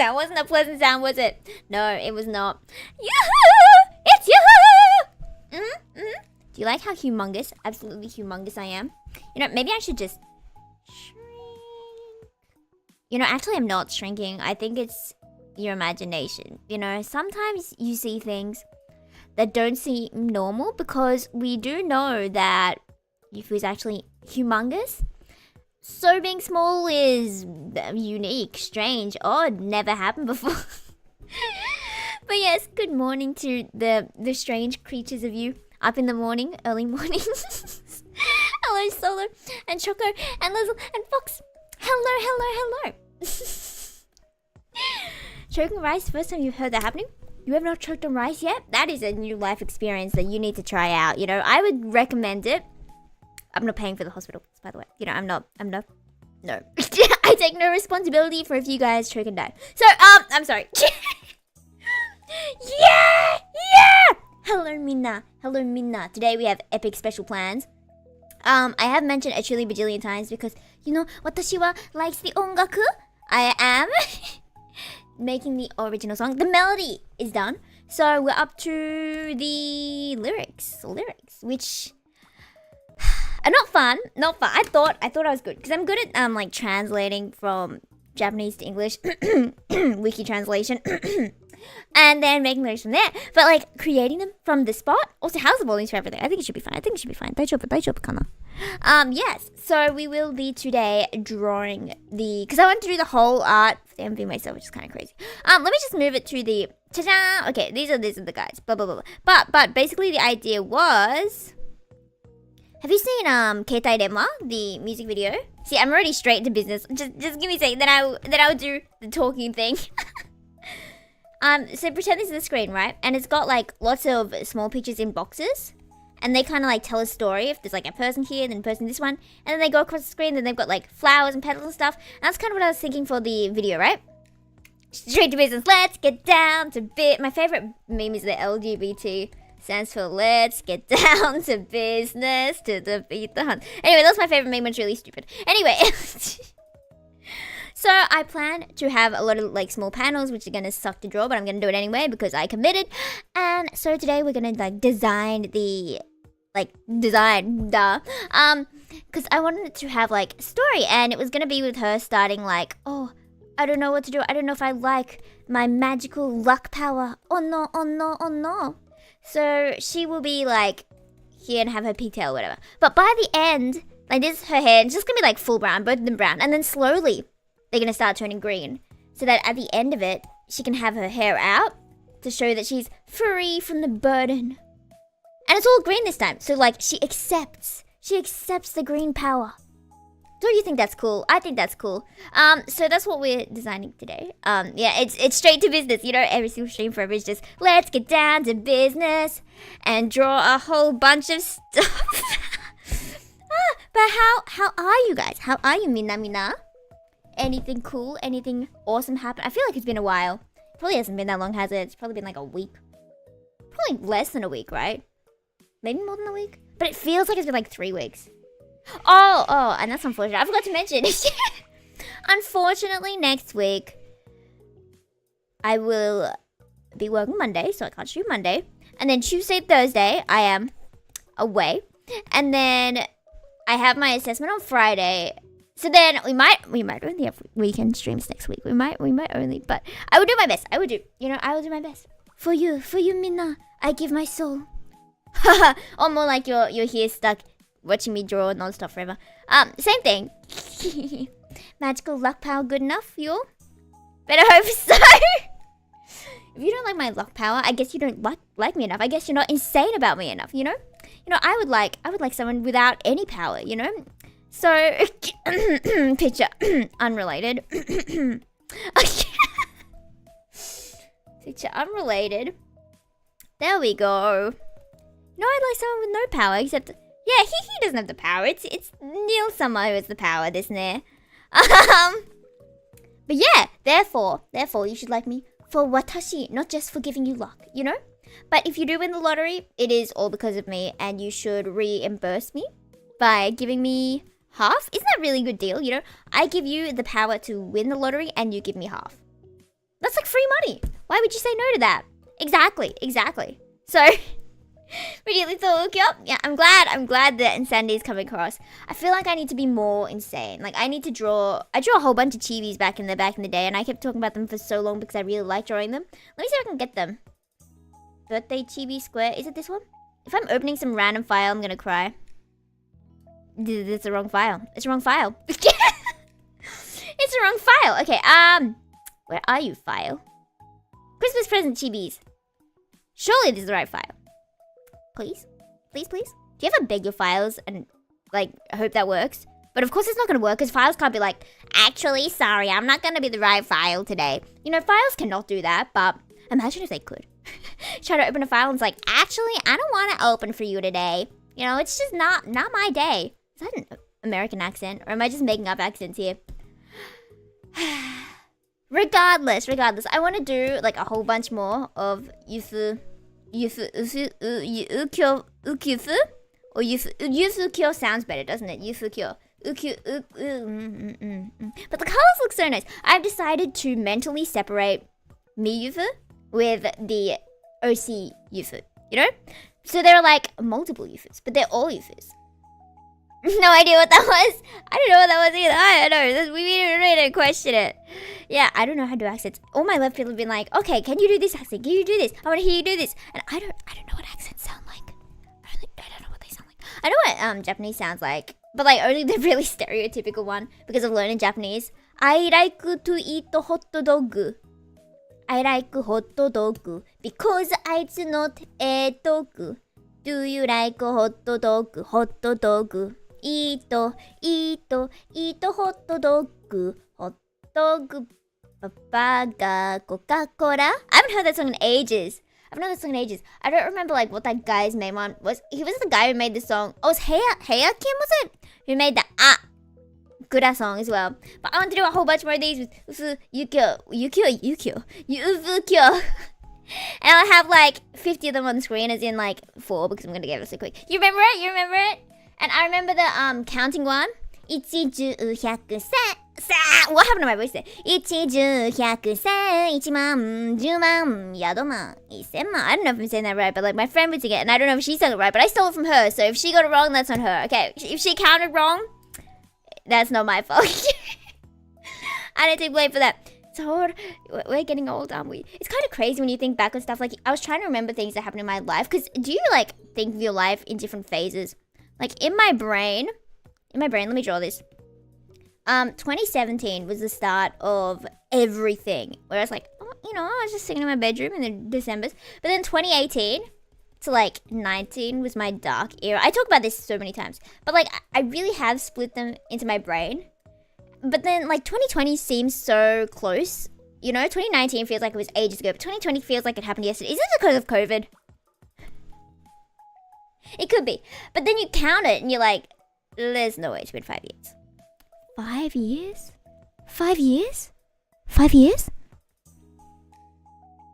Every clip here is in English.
That wasn't a pleasant sound, was it? No, it was not. Yoo-hoo! It's yoo-hoo! Do you like how humongous, absolutely humongous I am? You know, maybe I should just shrink. You know, actually I'm not shrinking. I think it's your imagination. You know, sometimes you see things that don't seem normal because we do know that Yufu is actually humongous. So being small is unique, strange, odd, never happened before. But yes, good morning to the strange creatures of you up in the morning, early morning. Hello, Solo, and Choco, and Lizzle, and Fox. Hello. Choking rice, first time you've heard that happening? You have not choked on rice yet? That is a new life experience that you need to try out. You know, I would recommend it. I'm not paying for the hospital, by the way. You know, I'm not, no. I take no responsibility for if you guys choke and die. So, I'm sorry. Yeah! Hello, Minna. Today we have epic special plans. I have mentioned a trillion bajillion times because, you know, watashi wa likes the ongaku. I am making the original song. The melody is done. So we're up to the lyrics, which are not fun. I thought I was good because I'm good at like translating from Japanese to English, wiki translation, and then making lyrics from there. But like creating them from the spot. Also, how's the volumes for everything? I think it should be fine. Daijoubu kana. Yes. So we will be today drawing because I want to do the whole art for the MV myself, which is kind of crazy. Let me just move it to the ta-da. Okay, these are the guys. Blah blah blah. But basically the idea was. Have you seen Keitai Renma, the music video? See, I'm already straight to business. Just give me a second, then I'll do the talking thing. So pretend this is the screen, right? And it's got like lots of small pictures in boxes. And they kind of like tell a story. If there's like a person here, then a person this one. And then they go across the screen, then they've got like flowers and petals and stuff. And that's kind of what I was thinking for the video, right? Straight to business, let's get down to bit. My favorite meme is the LGBT. Stands for let's get down to business to defeat the hunt. Anyway, that's my favorite meme. It's really stupid. Anyway. So I plan to have a lot of like small panels which are going to suck to draw, but I'm going to do it anyway because I committed. And so today we're going to like design because I wanted it to have like a story, and it was going to be with her starting like, oh, I don't know what to do. I don't know if I like my magical luck power. Oh no. So she will be like here and have her pigtail or whatever. But by the end, like this is her hair. It's just going to be like full brown, both of them brown. And then slowly they're going to start turning green. So that at the end of it, she can have her hair out to show that she's free from the burden. And it's all green this time. So like she accepts the green power. Don't you think that's cool? I think that's cool. So that's what we're designing today. Yeah, it's straight to business. You know, every single stream forever is just let's get down to business and draw a whole bunch of stuff. But how are you guys? How are you, Mina? Anything cool? Anything awesome happen? I feel like it's been a while. Probably hasn't been that long, has it? It's probably been like a week. Probably less than a week, right? Maybe more than a week. But it feels like it's been like 3 weeks. Oh, and that's unfortunate. I forgot to mention. Unfortunately, next week, I will be working Monday, so I can't shoot Monday. And then Tuesday, Thursday, I am away. And then I have my assessment on Friday. So then we might only have weekend streams next week. We might only, but I will do my best. I will do my best. For you, Minna, I give my soul. Or more like you're here stuck watching me draw non-stop forever. Same thing. Magical luck power good enough for you all? Better hope so. If you don't like my luck power, I guess you don't like me enough. I guess you're not insane about me enough, you know? You know, I would like someone without any power, you know? So, picture, unrelated. Picture unrelated. There we go. No, I'd like someone with no power, except... Yeah, he doesn't have the power. It's Neil Summer who has the power, isn't there? But yeah, therefore, you should like me for watashi, not just for giving you luck, you know? But if you do win the lottery, it is all because of me, and you should reimburse me by giving me half. Isn't that a really good deal, you know? I give you the power to win the lottery, and you give me half. That's like free money. Why would you say no to that? Exactly. So, really thought, yeah, I'm glad that insanity is coming across. I feel like I need to be more insane. Like, I drew a whole bunch of chibis back in the day, and I kept talking about them for so long because I really like drawing them. Let me see if I can get them. Birthday chibi square. Is it this one? If I'm opening some random file, I'm gonna cry. It's the wrong file. It's the wrong file. It's the wrong file. Okay, where are you, file? Christmas present chibis. Surely this is the right file. Please? Please? Do you ever beg your files and, like, hope that works? But of course it's not gonna work, because files can't be like, actually, sorry, I'm not gonna be the right file today. You know, files cannot do that, but imagine if they could. Try to open a file and it's like, actually, I don't want to open for you today. You know, it's just not my day. Is that an American accent? Or am I just making up accents here? Regardless, I want to do like a whole bunch more of Yufus or Yufukyo sounds better, doesn't it? Yufukyo. But the colors look so nice. I've decided to mentally separate me Yufu with the OC Yufu, you know? So there are like multiple Yufus, but they're all Yufus. No idea what that was. I don't know what that was either. I don't know. We didn't question it. Yeah, I don't know how to do accents. All my left people have been like, okay, can you do this accent? Can you do this? I want to hear you do this. And I don't know what accents sound like. I don't know what they sound like. I know what Japanese sounds like, but like only the really stereotypical one because of learning Japanese. I like to eat hot dog. I like hot dog because it's not a dog. Do you like hot dog? Hot dog. Eat hot dog. Hot dog. Papa ga Coca-Cola. I haven't heard that song in ages. I don't remember like what that guy's name was. He was the guy who made the song. Oh, it was Heya Kim, was it? Who made the good song as well. But I want to do a whole bunch more of these with Yukio. And I'll have like 50 of them on the screen, as in like 4, because I'm gonna give it so quick. You remember it? And I remember the counting one. 1, 10, 100, 1000. What happened to my voice there? 1, 10, 100, 1000, 1万、10万、100万、1000万. I don't know if I'm saying that right, but like my friend would sing it, and I don't know if she sang it right, but I stole it from her. So if she got it wrong, that's on her. Okay, if she counted wrong, that's not my fault. I didn't take blame for that. So we're getting old, aren't we? It's kind of crazy when you think back on stuff. Like, I was trying to remember things that happened in my life. Because do you, like, think of your life in different phases? Like, in my brain, let me draw this. 2017 was the start of everything. Where I was like, oh, you know, I was just sitting in my bedroom in the Decembers. But then 2018 to, like, 19 was my dark era. I talk about this so many times. But, like, I really have split them into my brain. But then, like, 2020 seems so close. You know, 2019 feels like it was ages ago, but 2020 feels like it happened yesterday. Is this because of COVID? It could be. But then you count it and you're like, there's no way it's been 5 years. 5 years? 5 years? 5 years?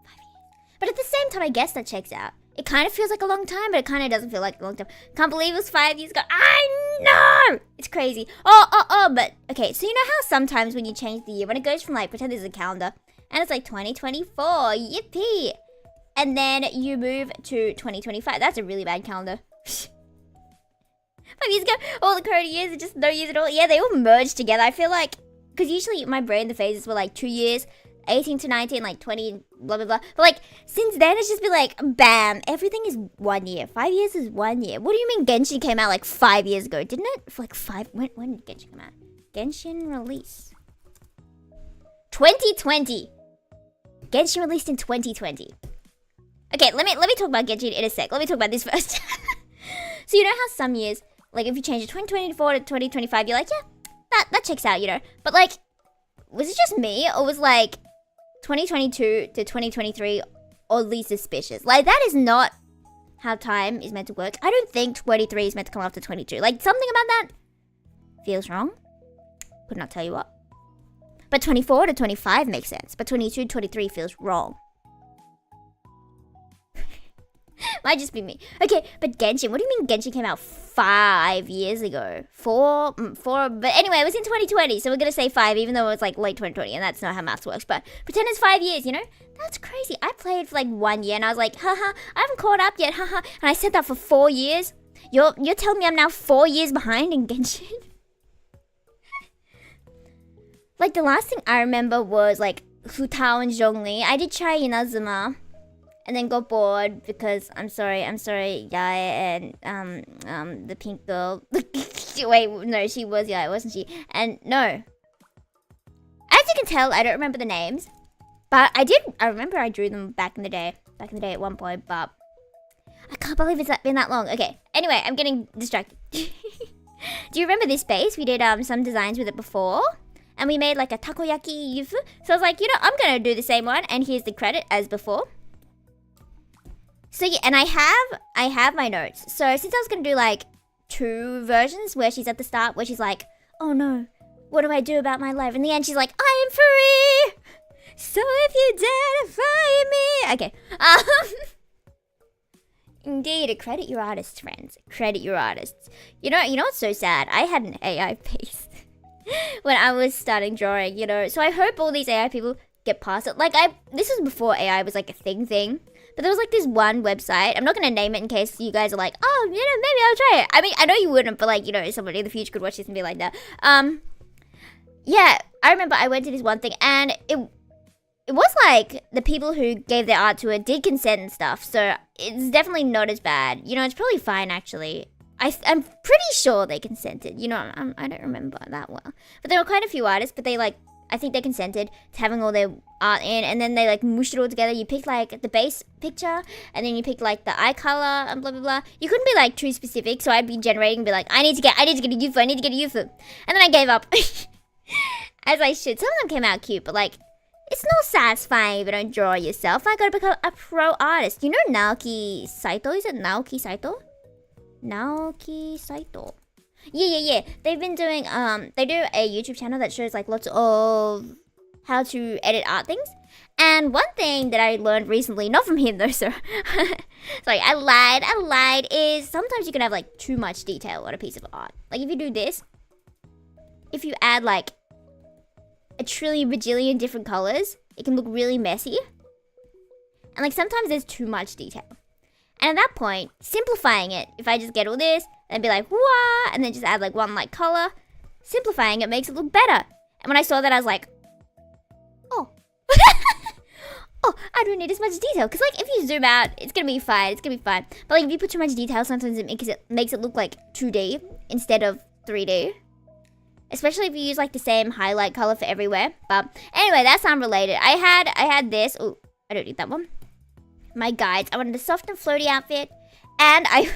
5 years. But at the same time, I guess that checks out. It kind of feels like a long time, but it kind of doesn't feel like a long time. Can't believe it was 5 years ago. I know! It's crazy. But, okay, so you know how sometimes when you change the year, when it goes from, like, pretend there's a calendar, and it's like 2024, yippee! And then you move to 2025. That's a really bad calendar. 5 years ago, all the corona years are just no years at all. Yeah, they all merged together. I feel like, because usually in my brain, the phases were like 2 years, 18 to 19, like 20, blah, blah, blah. But like, since then, it's just been like, bam, everything is 1 year. 5 years is 1 year. What do you mean Genshin came out like 5 years ago? Didn't it? For like 5, when did Genshin come out? Genshin release. 2020. Genshin released in 2020. Okay, let me talk about Genshin in a sec. Let me talk about this first. So you know how some years, like if you change it 2024 to 2025, you're like, yeah, that checks out, you know. But like, was it just me, or was like 2022 to 2023 oddly suspicious? Like, that is not how time is meant to work. I don't think 23 is meant to come after 22. Like, something about that feels wrong. Could not tell you what. But 24 to 25 makes sense. But 22 to 23 feels wrong. Might just be me. Okay, but Genshin. What do you mean Genshin came out 5 years ago? Four. But anyway, it was in 2020, so we're gonna say 5, even though it was like late 2020, and that's not how maths works. But pretend it's 5 years. You know, that's crazy. I played for like 1 year, and I was like, haha, I haven't caught up yet, haha. And I said that for 4 years. You're telling me I'm now 4 years behind in Genshin? Like, the last thing I remember was, like, Futao and Zhongli. I did try Inazuma. And then got bored because, I'm sorry, Yaya and, the pink girl. Wait, no, she was Yaya, wasn't she? And, no. As you can tell, I don't remember the names. But I remember I drew them back in the day. Back in the day at one point, but... I can't believe it's been that long. Okay, anyway, I'm getting distracted. Do you remember this base? We did, some designs with it before. And we made like a takoyaki yufu. So I was like, you know, I'm gonna do the same one. And here's the credit as before. So yeah, and I have my notes. So since I was gonna do like 2 versions where she's at the start, where she's like, oh no, what do I do about my life? In the end, she's like, I am free. So if you dare to find me. Okay. Indeed, credit your artists, friends. Credit your artists. You know what's so sad? I had an AI piece. When I was starting drawing, you know. So I hope all these AI people get past it. Like, this was before AI was like a thing. But there was like this one website. I'm not going to name it in case you guys are like, oh, you know, maybe I'll try it. I mean, I know you wouldn't, but like, you know, somebody in the future could watch this and be like that. Yeah, I remember I went to this one thing and it was like the people who gave their art to it did consent and stuff. So it's definitely not as bad. You know, it's probably fine actually. I'm pretty sure they consented. You know, I don't remember that well. But there were quite a few artists, but they like, I think they consented to having all their art in. And then they like mushed it all together. You picked like the base picture. And then you picked like the eye color and blah, blah, blah. You couldn't be like too specific. So I'd be generating and be like, I need to get a Yufu. I need to get a Yufu. And then I gave up. As I should. Some of them came out cute, but like, it's not satisfying if you don't draw yourself. I gotta become a pro artist. You know Naoki Saito? Is it Naoki Saito? Naoki Saito. Yeah. They've been doing, they do a YouTube channel that shows like lots of how to edit art things. And one thing that I learned recently, not from him though, so sorry, I lied, is sometimes you can have like too much detail on a piece of art. Like if you do this, if you add like a trillion bajillion different colors, it can look really messy. And like sometimes there's too much detail. And at that point, simplifying it, if I just get all this, and be like, wah, and then just add like one like color, simplifying it makes it look better. And when I saw that, I was like, oh. Oh, I don't need as much detail. Because like if you zoom out, it's going to be fine. But like if you put too much detail, sometimes it makes it look like 2D instead of 3D. Especially if you use like the same highlight color for everywhere. But anyway, that's unrelated. I had this. Oh, I don't need that one. My guides. I wanted a soft and floaty outfit. And I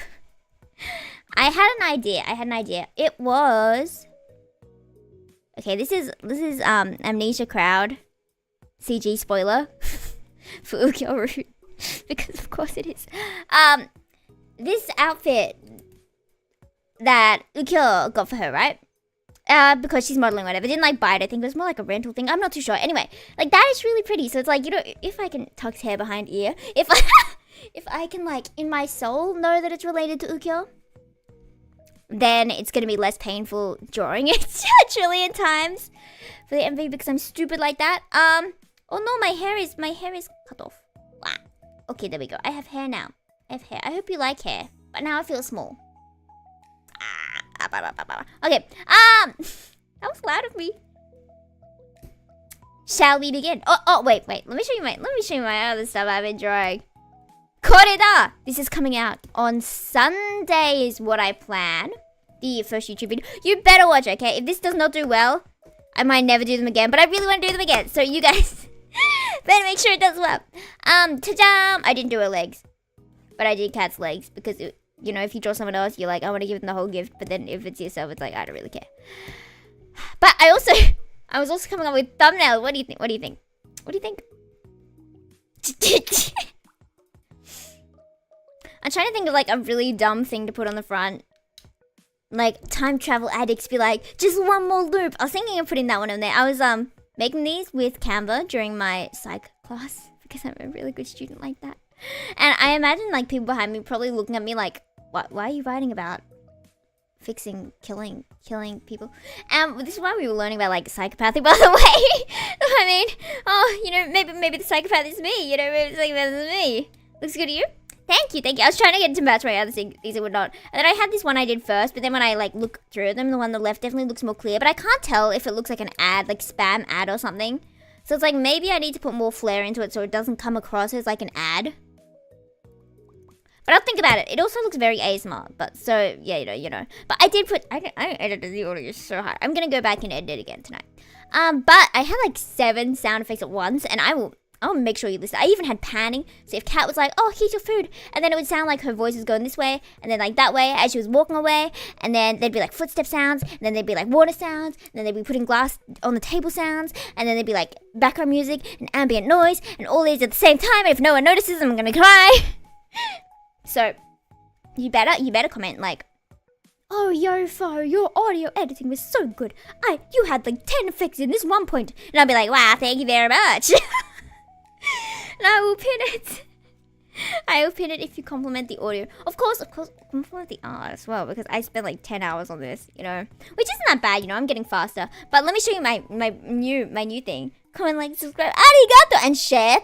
had an idea. It was... Okay, this is Amnesia Crowd CG spoiler for Ukyo because of course it is. This outfit that Ukyo got for her, right? Because she's modeling whatever. Didn't like buy it. I think it was more like a rental thing. I'm not too sure. Anyway, like that is really pretty. So it's like, you know, if I can tuck hair behind ear, if I can like in my soul know that it's related to Ukyo, then it's gonna be less painful drawing it a trillion times for the MV because I'm stupid like that. Oh no, my hair is cut off. Wow. Okay, there we go. I have hair now. I hope you like hair, but now I feel small. Okay, that was loud of me. Shall we begin? Oh, wait. Let me show you my other stuff I've been drawing. Koreda! This is coming out on Sunday is what I plan. The first YouTube video. You better watch, okay? If this does not do well, I might never do them again. But I really want to do them again. So you guys better make sure it does well. Ta-jam! I didn't do her legs. But I did Cat's legs. Because, you know, if you draw someone else, you're like, I want to give them the whole gift. But then if it's yourself, it's like, I don't really care. But I was also coming up with thumbnails. What do you think? I'm trying to think of like a really dumb thing to put on the front. Like time travel addicts be like, just one more loop. I was thinking of putting that one on there. I was making these with Canva during my psych class because I'm a really good student like that. And I imagine like people behind me probably looking at me like, why are you writing about fixing, killing people? This is why we were learning about like psychopathy, by the way. I mean, oh, you know, maybe the psychopath is me. You know, maybe the psychopath is me. Looks good to you? Thank you. I was trying to get into match my other things and whatnot. And then I had this one I did first, but then when I like look through them, the one on the left definitely looks more clear. But I can't tell if it looks like an ad, like spam ad or something. So it's like maybe I need to put more flair into it so it doesn't come across as like an ad. But I'll think about it. It also looks very ASMR, but so yeah, you know. But I did put I edited the audio so hard. I'm gonna go back and edit it again tonight. But I had like 7 sound effects at once, and I'll make sure you listen. I even had panning. So if Kat was like, "Oh, here's your food," and then it would sound like her voice was going this way, and then like that way as she was walking away, and then there'd be like footstep sounds, and then there'd be like water sounds, and then they'd be putting glass on the table sounds, and then there'd be like background music and ambient noise, and all these at the same time. And if no one notices, I'm gonna cry. So you better comment like, "Oh, Yofo, your audio editing was so good. You had like 10 effects in this one point." And I'll be like, "Wow, thank you very much." And I will pin it. I will pin it if you compliment the audio. Of course, compliment the art as well, because I spent like 10 hours on this, you know, which isn't that bad, you know. I'm getting faster. But let me show you my new thing. Comment, like, subscribe, arigato, and share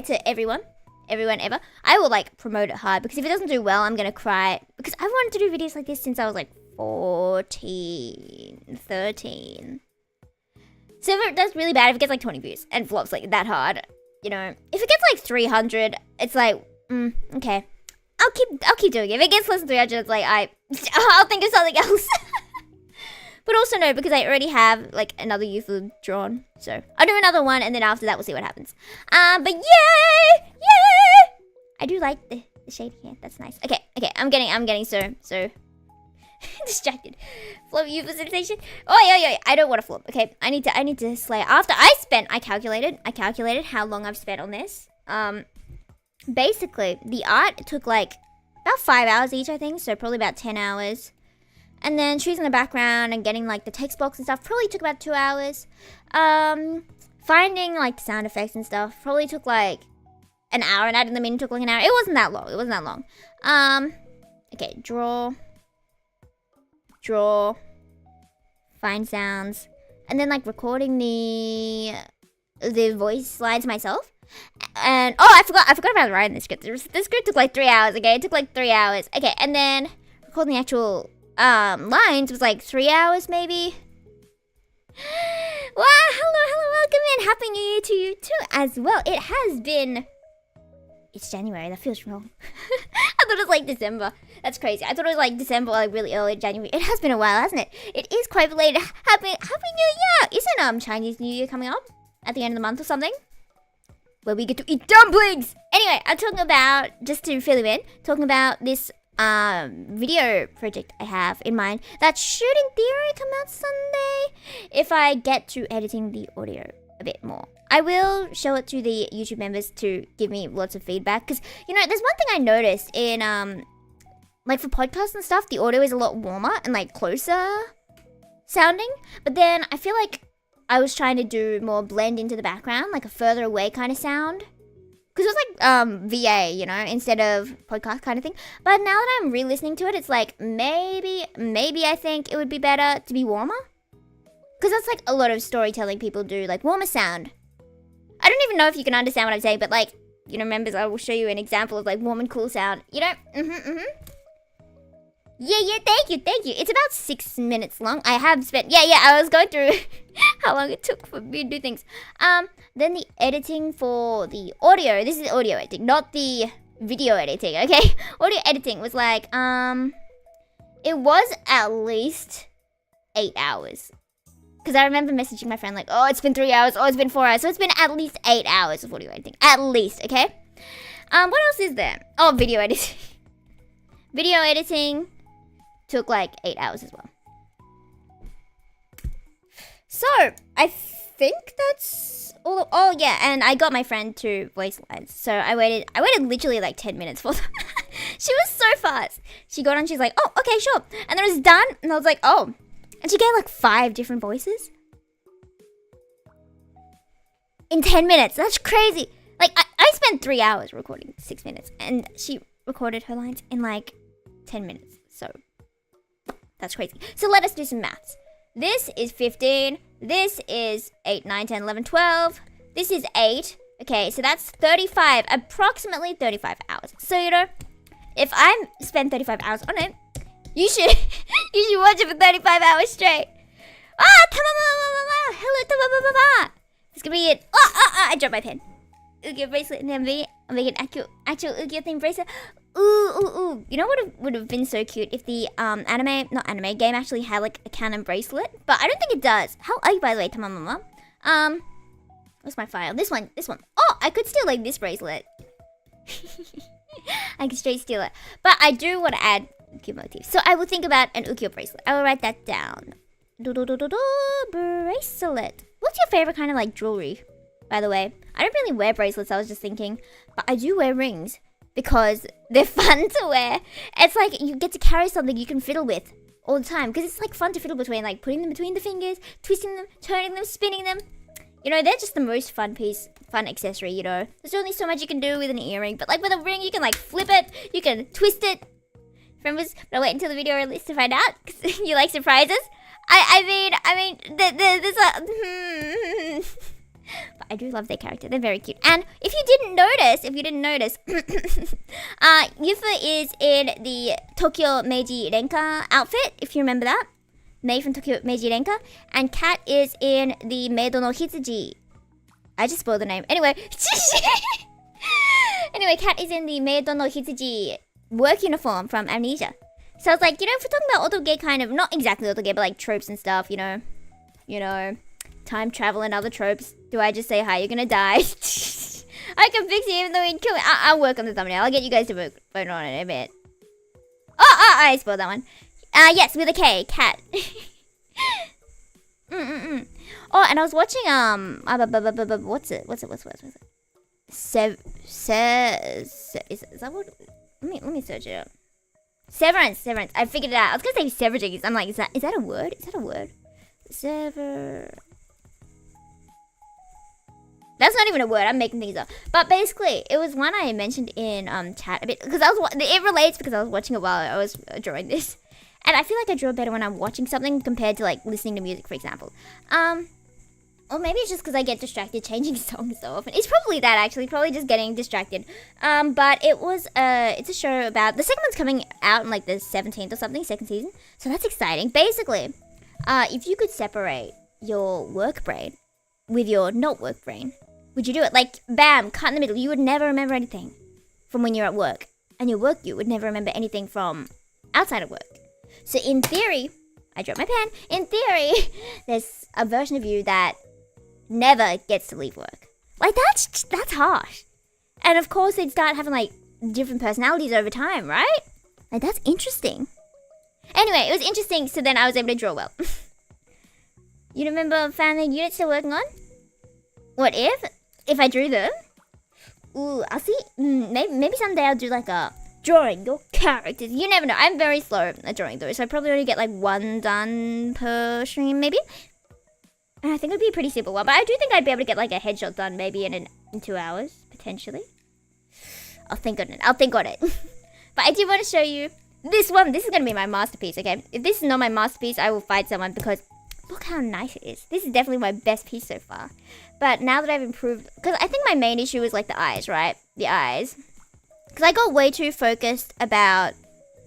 to everyone ever. I will like promote it hard, because if it doesn't do well, I'm gonna cry, because I wanted to do videos like this since I was like 14, 13. So if it does really bad, if it gets like 20 views and flops like that hard, you know, if it gets like 300, it's like, okay, I'll keep doing it. If it gets less than 300, it's like I'll think of something else. But also no, because I already have like another Yufus drawn, so I'll do another one, and then after that we'll see what happens. But yay! I do like the shading here. That's nice. Okay. I'm getting so distracted. Flop Yufus sensation. Oh yeah. I don't want to flop. Okay, I need to slay. After I calculated how long I've spent on this. Basically the art took like about 5 hours each, I think. So probably about 10 hours. And then choosing the background and getting like the text box and stuff probably took about 2 hours. Finding like sound effects and stuff probably took like an hour, and adding them in took like an hour. It wasn't that long. Okay, draw, find sounds, and then like recording the voice lines myself. And I forgot about writing the script. The script took like 3 hours. Okay, it took like 3 hours. Okay, and then recording the actual lines was like 3 hours maybe. Wow, hello, welcome in. Happy New Year to you too as well. It's January, that feels wrong. I thought it was like December. That's crazy. I thought it was like December, like really early January. It has been a while, hasn't it? It is quite late. Happy New Year! Isn't Chinese New Year coming up at the end of the month or something? Where we get to eat dumplings! Anyway, I'm talking about, just to fill you in, talking about this video project I have in mind that should in theory come out Sunday if I get to editing the audio a bit more. I will show it to the YouTube members to give me lots of feedback, because you know, there's one thing I noticed in like for podcasts and stuff, the audio is a lot warmer and like closer sounding, but then I feel like I was trying to do more blend into the background, like a further away kind of sound. Because it was like VA, you know, instead of podcast kind of thing. But now that I'm re-listening to it, it's like maybe I think it would be better to be warmer. Because that's like a lot of storytelling people do, like warmer sound. I don't even know if you can understand what I'm saying, but like, you know, members, I will show you an example of like warm and cool sound. You know, Yeah, thank you. It's about 6 minutes long. I have spent, I was going through how long it took for me to do things. Then the editing for the audio. This is audio editing, not the video editing, okay? Audio editing was like, it was at least 8 hours. Because I remember messaging my friend like, oh, it's been 3 hours, oh, it's been 4 hours. So it's been at least 8 hours of audio editing. At least, okay? What else is there? Oh, video editing. Video editing took like 8 hours as well. So, I think that's all. Oh yeah, and I got my friend to voice lines. So I waited literally like 10 minutes for them. She was so fast. She got on, she's like, oh, okay, sure. And then it was done, and I was like, oh. And she gave like 5 different voices. In 10 minutes. That's crazy. Like, I I spent 3 hours recording 6 minutes, and she recorded her lines in like 10 minutes. So that's crazy. So let us do some maths. This is 15. This is 8, 9, 10, 11, 12. This is 8. Okay, so that's 35, approximately 35 hours. So, you know, if I spend 35 hours on it, you should watch it for 35 hours straight. Hello, ta-ma-ma-ma-ma. It's gonna be it. I dropped my pen. Ugia bracelet and MV. I'll make an actual Ugia themed bracelet. Ooh. You know what would have been so cute if the game actually had like a canon bracelet? But I don't think it does. How are you, by the way, ta-ma-ma-ma? What's my file? This one. Oh, I could steal like this bracelet. I could straight steal it. But I do want to add Ukiyo motifs. So I will think about an Ukiyo bracelet. I will write that down. Bracelet. What's your favorite kind of like jewelry, by the way? I don't really wear bracelets, I was just thinking. But I do wear rings because they're fun to wear. It's like you get to carry something you can fiddle with all the time. Because it's like fun to fiddle between, like putting them between the fingers, twisting them, turning them, spinning them. You know, they're just the most fun accessory, you know. There's only so much you can do with an earring. But like with a ring, you can like flip it, you can twist it. Remember, but I'll wait until the video release to find out. Because you like surprises. I mean, there's a... But I do love their character. They're very cute. And if you didn't notice, Yufa is in the Tokyo Meiji Renka outfit, if you remember that. Made from Tokyo Meiji Renka. And Kat is in the Meido no Hitsuji. I just spoiled the name. Anyway. Kat is in the Meido no Hitsuji work uniform from Amnesia. So I was like, you know, if we're talking about otoge kind of, not exactly otoge, but like tropes and stuff, you know, time travel and other tropes. Do I just say, hi, you're gonna die? I can fix it even though he'd kill me. I'll work on the thumbnail. I'll get you guys to vote on it in a bit. I spoiled that one. Yes, with a K, Cat. Oh, and I was watching, what's it? Is that what? Let me search it up. Severance. I figured it out. I was gonna say severance. I'm like, is that a word? That's not even a word. I'm making things up. But basically, it was one I mentioned in chat a bit because it relates because I was watching it while I was drawing this, and I feel like I draw better when I'm watching something compared to like listening to music, for example. Or maybe it's just because I get distracted changing songs so often. It's probably that, actually. Probably just getting distracted. But it's a show about... The second one's coming out in, like, the 17th or something, second season. So that's exciting. Basically, if you could separate your work brain with your not work brain, would you do it? Like, bam, cut in the middle. You would never remember anything from when you're at work. And your work, you would never remember anything from outside of work. So in theory... I dropped my pen. In theory, there's a version of you that... never gets to leave work. Like, that's harsh. And of course they'd start having like different personalities over time, right? Like, that's interesting. Anyway, it was interesting, so then I was able to draw well. You remember family units still working on? What if I drew them? Ooh, I'll see. Maybe someday I'll do like a drawing your characters. You never know. I'm very slow at drawing those, so I probably only get like one done per stream, maybe. And I think it would be a pretty simple one. But I do think I'd be able to get like a headshot done maybe in 2 hours, potentially. I'll think on it. But I do want to show you this one. This is going to be my masterpiece, okay? If this is not my masterpiece, I will fight someone because look how nice it is. This is definitely my best piece so far. But now that I've improved... Because I think my main issue is like the eyes, right? The eyes. Because I got way too focused about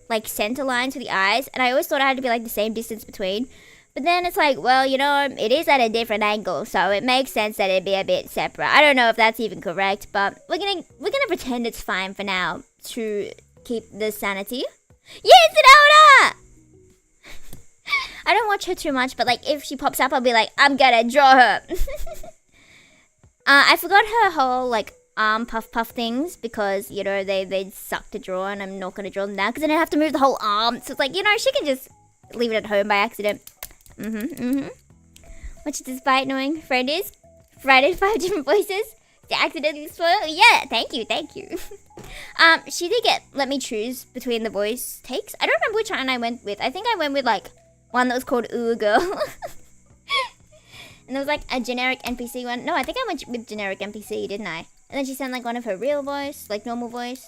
like center lines for the eyes. And I always thought I had to be like the same distance between. But then it's like, well, you know, it is at a different angle, so it makes sense that it'd be a bit separate. I don't know if that's even correct, but we're gonna pretend it's fine for now to keep the sanity. Yes, Aura! I don't watch her too much, but like if she pops up, I'll be like, I'm gonna draw her. I forgot her whole like arm puff things because, you know, they suck to draw, and I'm not gonna draw them now because then I have to move the whole arm. So it's like, you know, she can just leave it at home by accident. Which despite knowing Fred is in 5 different voices to accidentally spoil. Yeah, thank you. She did let me choose between the voice takes. I don't remember which one I went with. I think I went with like one that was called Ooh Girl. And there was like a generic NPC one. No, I think I went with generic NPC, didn't I? And then she sounded like one of her real voice, like normal voice.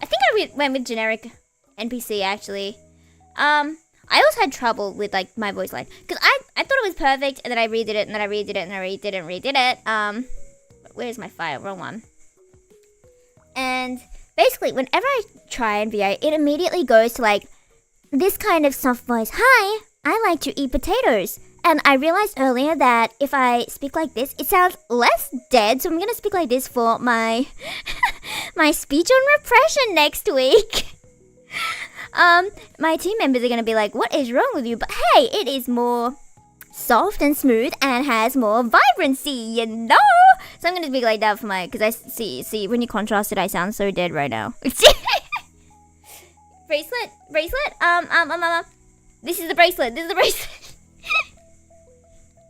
I think I went with generic NPC actually. I also had trouble with like my voice line because I thought it was perfect, and then I redid it, and then I redid it, and I redid it, and redid it. Where's my file? Wrong one. And basically, whenever I try NVO, it immediately goes to like this kind of soft voice. Hi, I like to eat potatoes. And I realized earlier that if I speak like this, it sounds less dead. So I'm gonna speak like this for my my speech on repression next week. My team members are gonna be like, "What is wrong with you?" But hey, it is more soft and smooth and has more vibrancy, you know. So I'm gonna speak like that for my, because I see when you contrast it, I sound so dead right now. bracelet. This is the bracelet.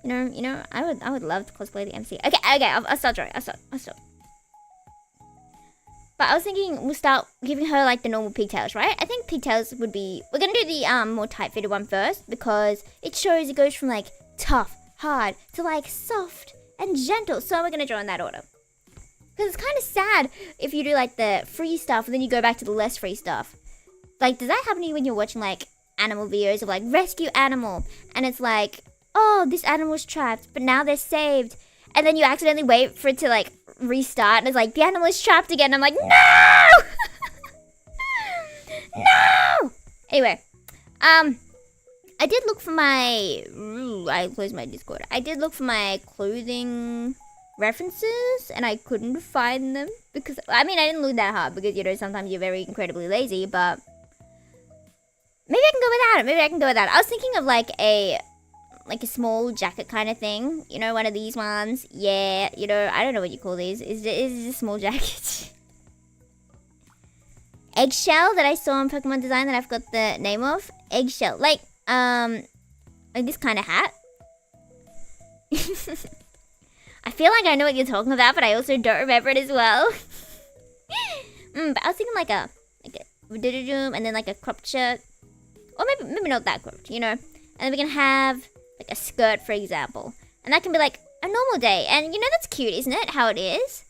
You know, I would love to cosplay the MC. Okay, I'll start drawing. I'll start. But I was thinking we'll start giving her like the normal pigtails, right? I think pigtails would be. We're gonna do the more tight-fitted one first because it goes from like tough, hard to like soft and gentle. So we're gonna draw in that order. Because it's kind of sad if you do like the free stuff and then you go back to the less free stuff. Like, does that happen to you when you're watching like animal videos of like rescue animal and it's like, oh, this animal's trapped, but now they're saved. And then you accidentally wait for it to like restart and it's like, the animal is trapped again. I'm like, no! No! Anyway, I did look for my, I closed my Discord. I did look for my clothing references and I couldn't find them because, I mean, I didn't look that hard because, you know, sometimes you're very incredibly lazy, but maybe I can go without it. I was thinking of like a small jacket kind of thing, you know, one of these ones. Yeah, you know, I don't know what you call these. Is this a small jacket? Eggshell that I saw on Pokemon Design that I've got the name of. Eggshell, like this kind of hat. I feel like I know what you're talking about, but I also don't remember it as well. But I was thinking like a and then like a cropped shirt, or maybe not that cropped, you know. And then we can have like a skirt, for example, and that can be like a normal day, and you know that's cute, isn't it? How it is.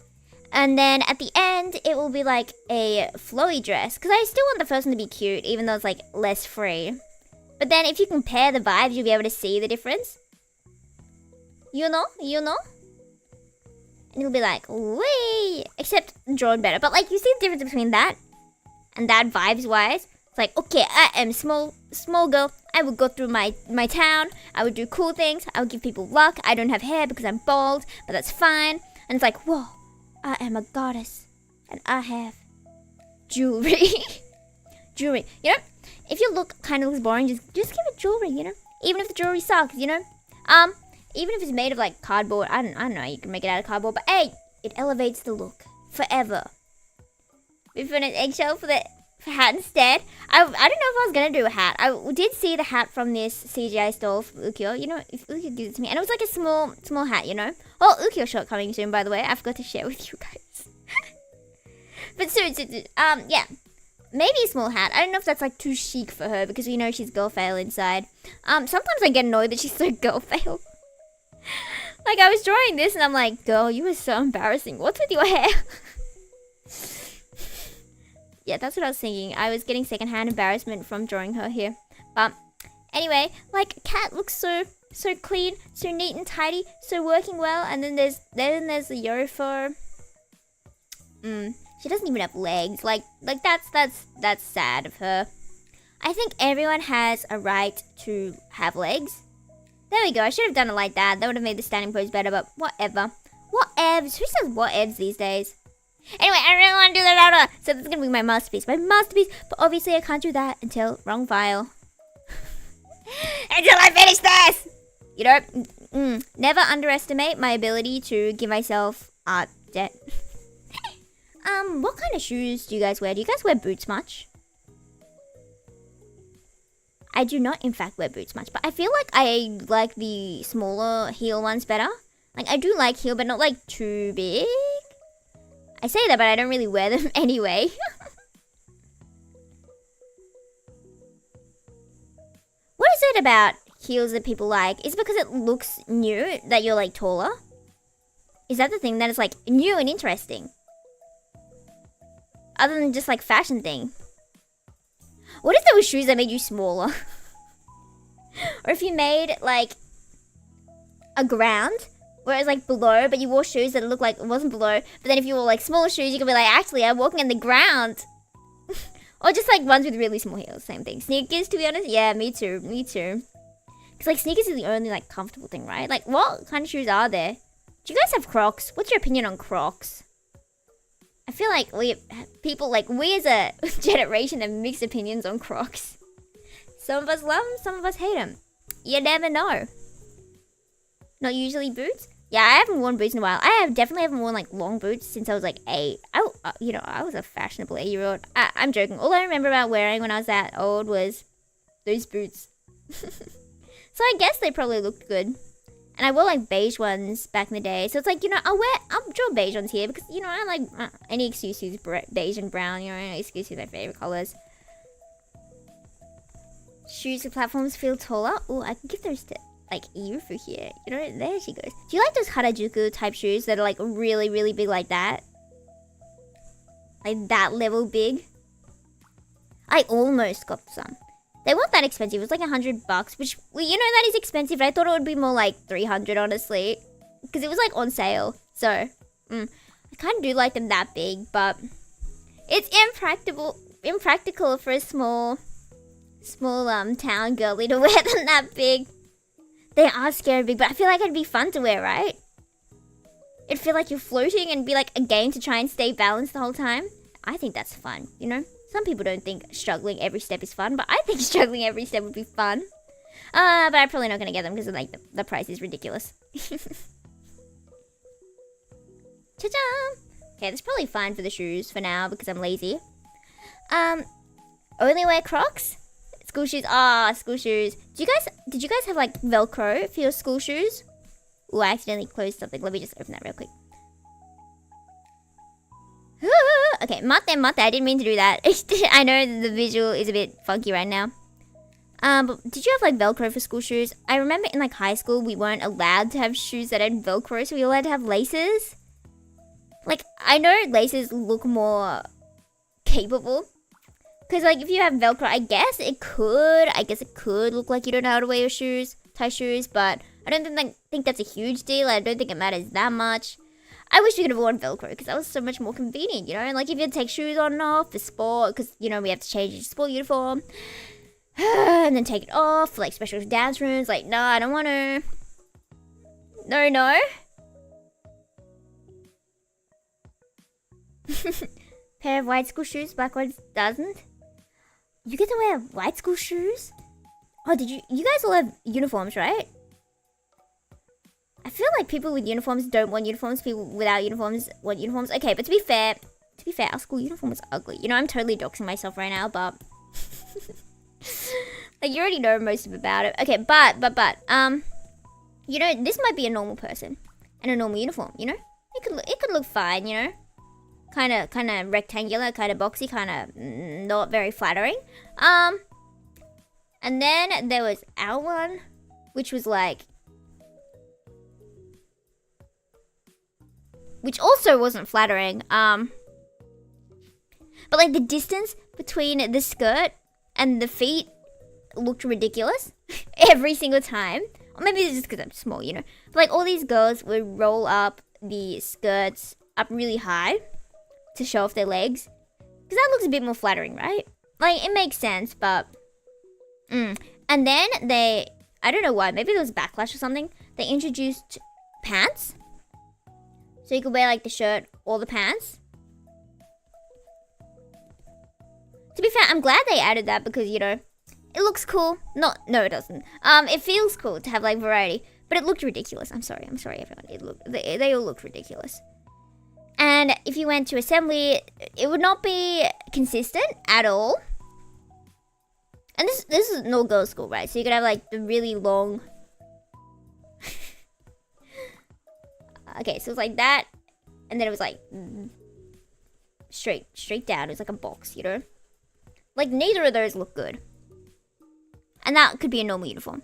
And then at the end, it will be like a flowy dress, because I still want the first one to be cute, even though it's like less free. But then if you compare the vibes, you'll be able to see the difference. You know? And it'll be like, wait, except drawn better. But like, you see the difference between that and that vibes-wise? It's like, okay, I am small girl. I would go through my town. I would do cool things. I would give people luck. I don't have hair because I'm bald, but that's fine. And it's like, whoa, I am a goddess. And I have jewelry. Jewelry. You know, if your look kind of looks boring, just give it jewelry, you know? Even if the jewelry sucks, you know? Even if it's made of like cardboard, I don't know, you can make it out of cardboard, but hey, it elevates the look forever. We put an eggshell for hat instead. I don't know if I was gonna do a hat. I did see the hat from this CGI stole for Ukyo. You know, if Ukyo gives it to me, and it was like a small hat, you know. Oh, Ukyo shot coming soon, by the way. I forgot to share with you guys. But soon, yeah. Maybe a small hat. I don't know if that's like too chic for her because we know she's girl fail inside. Sometimes I get annoyed that she's so girl fail. Like I was drawing this and I'm like, girl, you were so embarrassing. What's with your hair? Yeah, that's what I was thinking. I was getting secondhand embarrassment from drawing her here. But anyway, like Cat looks so clean, so neat and tidy, so working well. And then there's the Yofo. She doesn't even have legs. Like that's sad of her. I think everyone has a right to have legs. There we go. I should have done it like that. That would have made the standing pose better, but whatever. Whatevs? Who says whatevs these days? Anyway, I really want to do that order. So this is going to be my masterpiece. But obviously I can't do that until wrong file. Until I finish this! You know, never underestimate my ability to give myself art debt. What kind of shoes do you guys wear? Do you guys wear boots much? I do not, in fact, wear boots much, but I feel like I like the smaller heel ones better. Like, I do like heel, but not, like, too big. I say that, but I don't really wear them anyway. What is it about heels that people like? Is it because it looks new that you're, like, taller? Is that the thing that is like new and interesting? Other than just like fashion thing. What if there were shoes that made you smaller? Or if you made like a ground where it was like below, but you wore shoes that looked like it wasn't below. But then if you wore like smaller shoes, you could be like, actually, I'm walking on the ground. Or just like ones with really small heels, same thing. Sneakers, to be honest, yeah, me too. Because like sneakers is the only like comfortable thing, right? Like what kind of shoes are there? Do you guys have Crocs? What's your opinion on Crocs? I feel like we as a generation have mixed opinions on Crocs. Some of us love them, some of us hate them. You never know. Not usually boots? Yeah, I haven't worn boots in a while. Definitely haven't worn like long boots since I was like 8. I was a fashionable 8-year-old. I'm joking. All I remember about wearing when I was that old was those boots. So I guess they probably looked good. And I wore like beige ones back in the day. So it's like, I'll draw beige ones here because, I like any excuse to use beige and brown. Any excuse to use my favorite colors. Shoes and platforms feel taller. Oh, I can give those to like Yufus here. There she goes. Do you like those Harajuku type shoes that are like really, really big like that? Like that level big? I almost got some. They weren't that expensive. It was like $100, which, that is expensive. But I thought it would be more like 300, honestly. Because it was like on sale. So, I kind of do like them that big, but it's impractical for a small town girly to wear them that big. They are scary big, but I feel like it'd be fun to wear, right? It'd feel like you're floating and be like a game to try and stay balanced the whole time. I think that's fun, Some people don't think struggling every step is fun, but I think struggling every step would be fun. But I'm probably not going to get them because like the price is ridiculous. Ta-da! Okay, that's probably fine for the shoes for now because I'm lazy. Only wear Crocs? School shoes. School shoes. Did you guys have like Velcro for your school shoes? Ooh, I accidentally closed something. Let me just open that real quick. Okay, mate. I didn't mean to do that. I know the visual is a bit funky right now. But did you have like Velcro for school shoes? I remember in like high school we weren't allowed to have shoes that had Velcro, so we were allowed to have laces. Like, I know laces look more capable. Because like if you have Velcro, I guess it could look like you don't know how to wear your shoes, tie shoes, but I don't think that's a huge deal. I don't think it matters that much. I wish we could have worn Velcro because that was so much more convenient, And like if you had to take shoes on and off for sport, because we have to change your sport uniform and then take it off for like special dance rooms. Like, no, I don't want to. No. Pair of white school shoes, black ones doesn't. You get to wear white school shoes? Oh, you guys all have uniforms, right? I feel like people with uniforms don't want uniforms. People without uniforms want uniforms. Okay, but to be fair, our school uniform was ugly. I'm totally doxing myself right now, but like you already know most of about it. Okay, but this might be a normal person and a normal uniform. It could look fine. Kind of rectangular, kind of boxy, kind of not very flattering. And then there was our one, which was like. Which also wasn't flattering. But like the distance between the skirt and the feet looked ridiculous every single time. Or maybe it's just because I'm small, But like all these girls would roll up the skirts up really high to show off their legs. Because that looks a bit more flattering, right? Like it makes sense, but... And then I don't know why, maybe there was backlash or something. They introduced pants. So you could wear like the shirt or the pants. To be fair, I'm glad they added that because, it looks cool. No, it doesn't. It feels cool to have like variety, but it looked ridiculous. I'm sorry everyone. They all looked ridiculous. And if you went to assembly, it would not be consistent at all. And this is an all-girls school, right? So you could have like the really long... Okay, so it was like that, and then it was like straight down. It was like a box, Like neither of those look good. And that could be a normal uniform.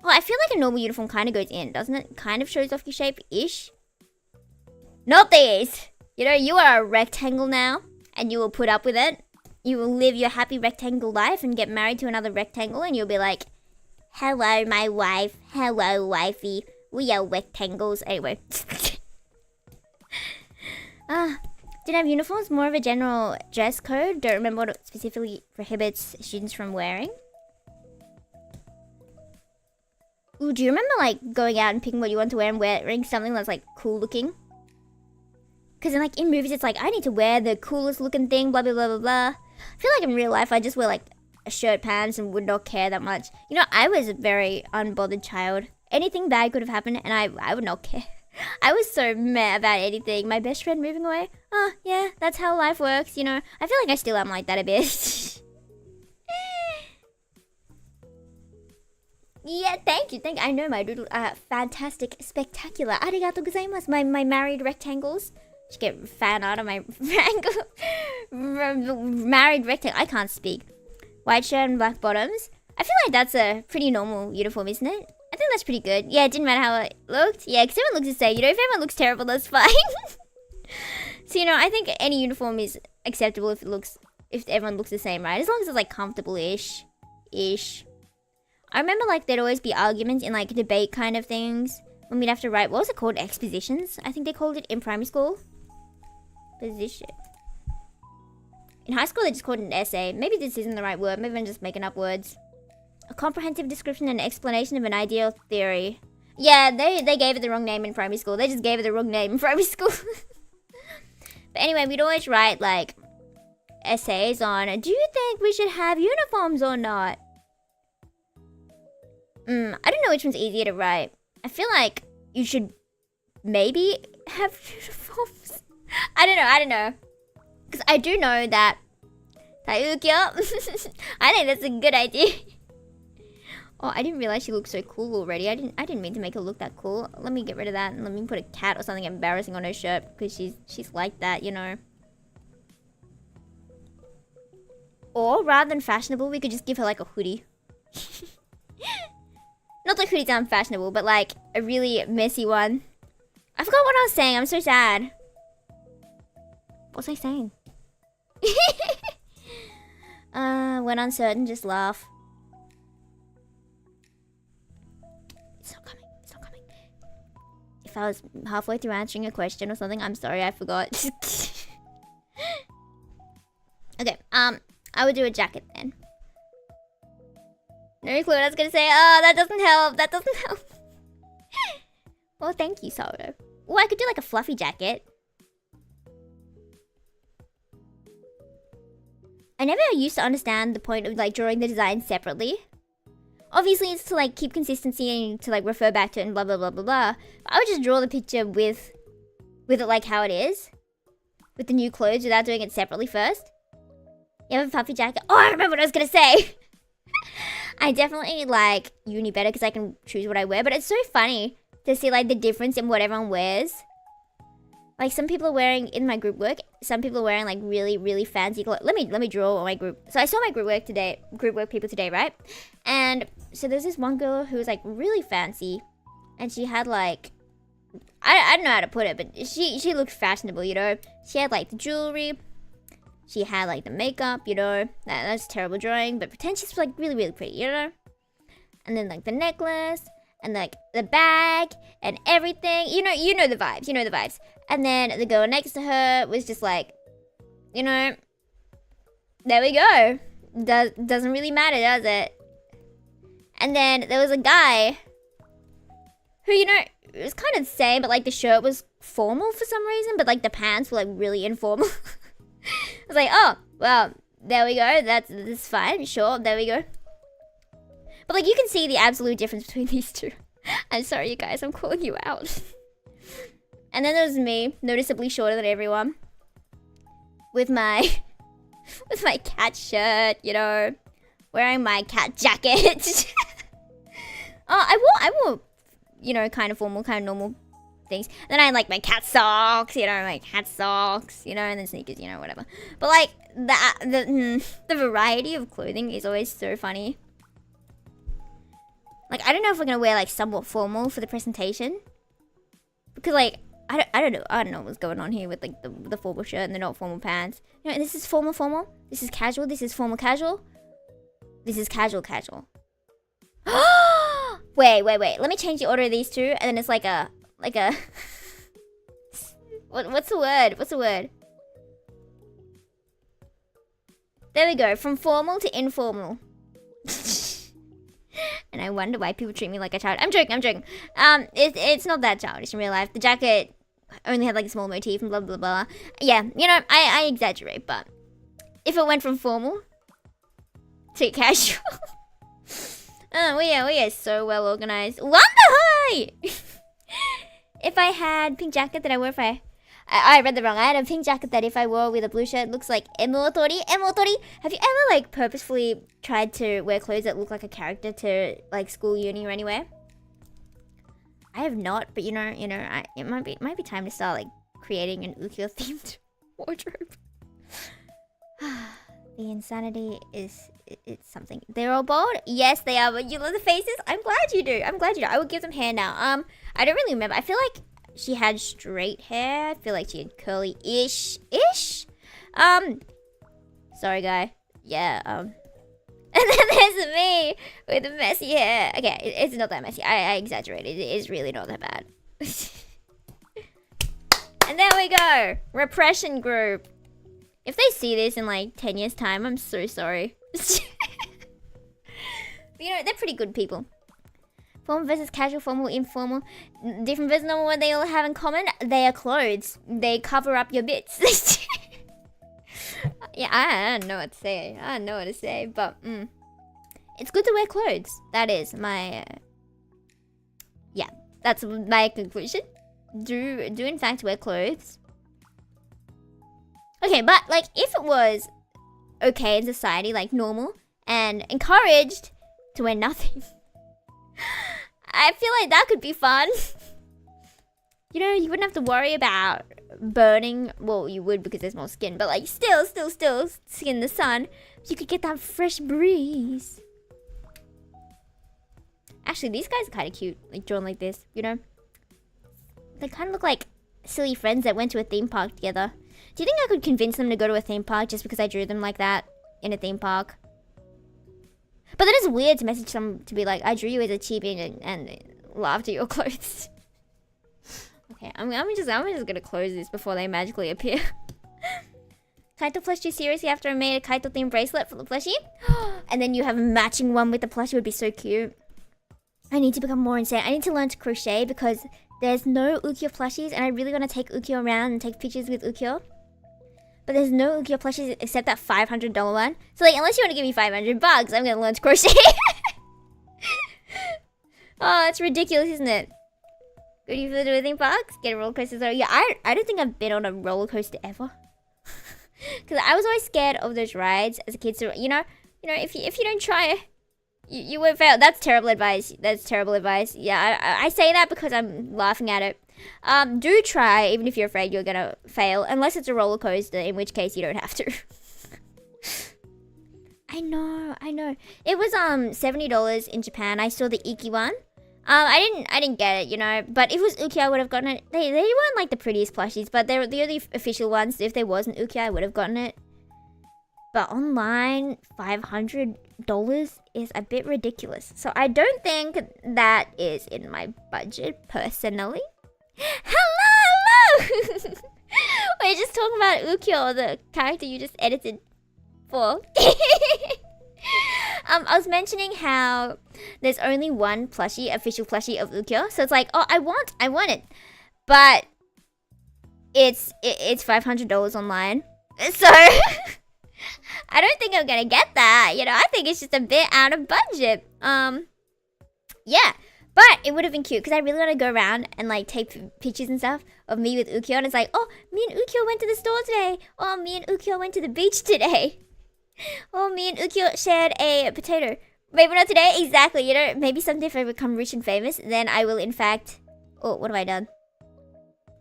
Well, I feel like a normal uniform kind of goes in, doesn't it? Kind of shows off your shape-ish. Not these. You know, you are a rectangle now, and you will put up with it. You will live your happy rectangle life and get married to another rectangle, and you'll be like, hello, my wife. Hello, wifey. We are rectangles. Anyway. Didn't have uniforms, more of a general dress code. Don't remember what it specifically prohibits students from wearing. Ooh, do you remember like going out and picking what you want to wear and wearing something that's like cool looking? Because in movies it's like, I need to wear the coolest looking thing, blah blah blah blah blah. I feel like in real life I just wear like a shirt, pants, and would not care that much. You know, I was a very unbothered child. Anything bad could have happened and I would not care. I was so mad about anything. My best friend moving away. Oh, yeah, that's how life works, you know. I feel like I still am like that a bit. Yeah, thank you. I know my doodle fantastic, spectacular. Arigato gozaimasu. My married rectangles. Should get fan art of my married rectangle. I can't speak. White shirt and black bottoms. I feel like that's a pretty normal uniform, isn't it? I think that's pretty good. Yeah, it didn't matter how it looked. Yeah, because everyone looks the same. You know, if everyone looks terrible, that's fine. So, you know, I think any uniform is acceptable if everyone looks the same, right? As long as it's like comfortable-ish. I remember like there'd always be arguments in like debate kind of things when we'd have to write, what was it called? Expositions? I think they called it in primary school. Position. In high school, they just called it an essay. Maybe this isn't the right word. Maybe I'm just making up words. A comprehensive description and explanation of an ideal theory. Yeah, they gave it the wrong name in primary school. They just gave it the wrong name in primary school. But anyway, we'd always write like essays on, do you think we should have uniforms or not? I don't know which one's easier to write. I feel like you should maybe have uniforms. I don't know. Because I do know that I think that's a good idea. Oh, I didn't realize she looked so cool already. I didn't mean to make her look that cool. Let me get rid of that and let me put a cat or something embarrassing on her shirt because she's like that, you know. Or rather than fashionable, we could just give her like a hoodie. Not like hoodies aren't fashionable, but like a really messy one. I forgot what I was saying. I'm so sad. What was I saying? When uncertain, just laugh. It's not coming. If I was halfway through answering a question or something, I'm sorry, I forgot. Okay, I would do a jacket then. No clue what I was gonna say. Oh, that doesn't help. Well, thank you, Soro. Oh, I could do like a fluffy jacket. I never used to understand the point of like drawing the design separately. Obviously, it's to like keep consistency and to like refer back to it and blah blah blah blah blah. But I would just draw the picture with it like how it is, with the new clothes without doing it separately first. You have a puffy jacket. Oh, I remember what I was gonna say. I definitely like uni better because I can choose what I wear. But it's so funny to see like the difference in what everyone wears. Like some people are wearing in my group work. Some people are wearing like really really fancy clothes. Let me draw my group. So I saw my group work people today, right? And so there's this one girl who was like really fancy, and she had like I don't know how to put it, but she looked fashionable, you know. She had like the jewelry. She had like the makeup, you know. That's terrible drawing, but pretend she's like really really pretty, you know. And then like the necklace and like the bag and everything, you know the vibes. And then the girl next to her was just like, you know, there we go. Doesn't really matter, does it? And then there was a guy who, you know, it was kind of the same, but like the shirt was formal for some reason, but like the pants were like really informal. I was like, oh, well, there we go. That's fine. Sure, there we go. But like you can see the absolute difference between these two. I'm sorry, you guys. I'm calling you out. And then there was me, noticeably shorter than everyone, with my cat shirt, you know, wearing my cat jacket. I wore, you know, kind of formal, kind of normal things. Then I had like my cat socks, you know, my cat socks, you know, and then sneakers, you know, whatever. But like the variety of clothing is always so funny. Like I don't know if we're gonna wear like somewhat formal for the presentation, because like I don't know what's going on here with like the formal shirt and the not formal pants. You know, this is formal. This is casual. This is formal casual. This is casual. Wait. Let me change the order of these two, and then it's like a what's the word? There we go. From formal to informal. And I wonder why people treat me like a child. I'm joking. It's not that childish in real life. The jacket only had like a small motif and blah blah blah. Yeah, you know, I exaggerate, but if it went from formal to casual, we are so well organized. Wonder high. If I had pink jacket that I wore, I read that wrong. I had a pink jacket that if I wore with a blue shirt, it looks like emotori. Have you ever like purposefully tried to wear clothes that look like a character to like school, uni, or anywhere? I have not, but you know, it might be time to start like creating an ukiyo themed wardrobe. The insanity it's something. They're all bald? Yes, they are, but you love the faces? I'm glad you do. I would give them hair now. I don't really remember. I feel like she had straight hair. I feel like she had curly-ish. Sorry, guy. Yeah, And then there's me with the messy hair. Okay, it's not that messy. I exaggerated. It is really not that bad. And there we go. Repression group. If they see this in like 10 years' time, I'm so sorry. But, you know, they're pretty good people. Formal versus casual, formal, informal. Different versus normal, what they all have in common? They are clothes. They cover up your bits. Yeah, I don't know what to say. But, it's good to wear clothes. That is my... yeah, that's my conclusion. Do in fact wear clothes. Okay, but, like, if it was okay in society, like normal, and encouraged to wear nothing... I feel like that could be fun. You know, you wouldn't have to worry about burning. Well, you would because there's more skin, but like still skin in the sun. You could get that fresh breeze. Actually, these guys are kind of cute, like drawn like this, you know? They kind of look like silly friends that went to a theme park together. Do you think I could convince them to go to a theme park just because I drew them like that in a theme park? But that is weird to message someone to be like, I drew you as a chibi and laughed at your clothes. Okay, I'm just gonna close this before they magically appear. Kaito plushie, seriously, after I made a Kaito themed bracelet for the plushie? And then you have a matching one with the plushie, would be so cute. I need to become more insane. I need to learn to crochet because there's no ukiyo plushies and I really want to take ukiyo around and take pictures with ukiyo. But there's no ukiyo plushies except that $500 one. So like, unless you want to give me $500, I'm gonna learn to crochet. Oh, it's ridiculous, isn't it? Go to the theme parks? Get a roller coaster. So yeah, I don't think I've been on a roller coaster ever. Because I was always scared of those rides as a kid. So you know, if you don't try it, you won't fail. That's terrible advice. That's terrible advice. Yeah, I say that because I'm laughing at it. Do try, even if you're afraid you're gonna fail, unless it's a roller coaster, in which case you don't have to. I know. It was $70 in Japan. I saw the Iki one. I didn't get it, you know, but if it was ukiyo, I would have gotten it. They weren't like the prettiest plushies, but they were the only official ones. If there wasn't ukiyo, I would have gotten it. But online, $500 is a bit ridiculous. So I don't think that is in my budget personally. Hello! We're just talking about ukiyo, the character you just edited for. I was mentioning how there's only one plushie, official plushie of ukiyo. So it's like, oh, I want it. But it's $500 online. So I don't think I'm gonna get that. You know, I think it's just a bit out of budget. Yeah. But it would have been cute because I really want to go around and like take pictures and stuff of me with ukiyo. And it's like, oh, me and ukiyo went to the store today. Oh, me and ukiyo went to the beach today. Oh, me and ukiyo shared a potato. Maybe not today, exactly. You know, maybe someday if I become rich and famous, then I will in fact... Oh, what have I done?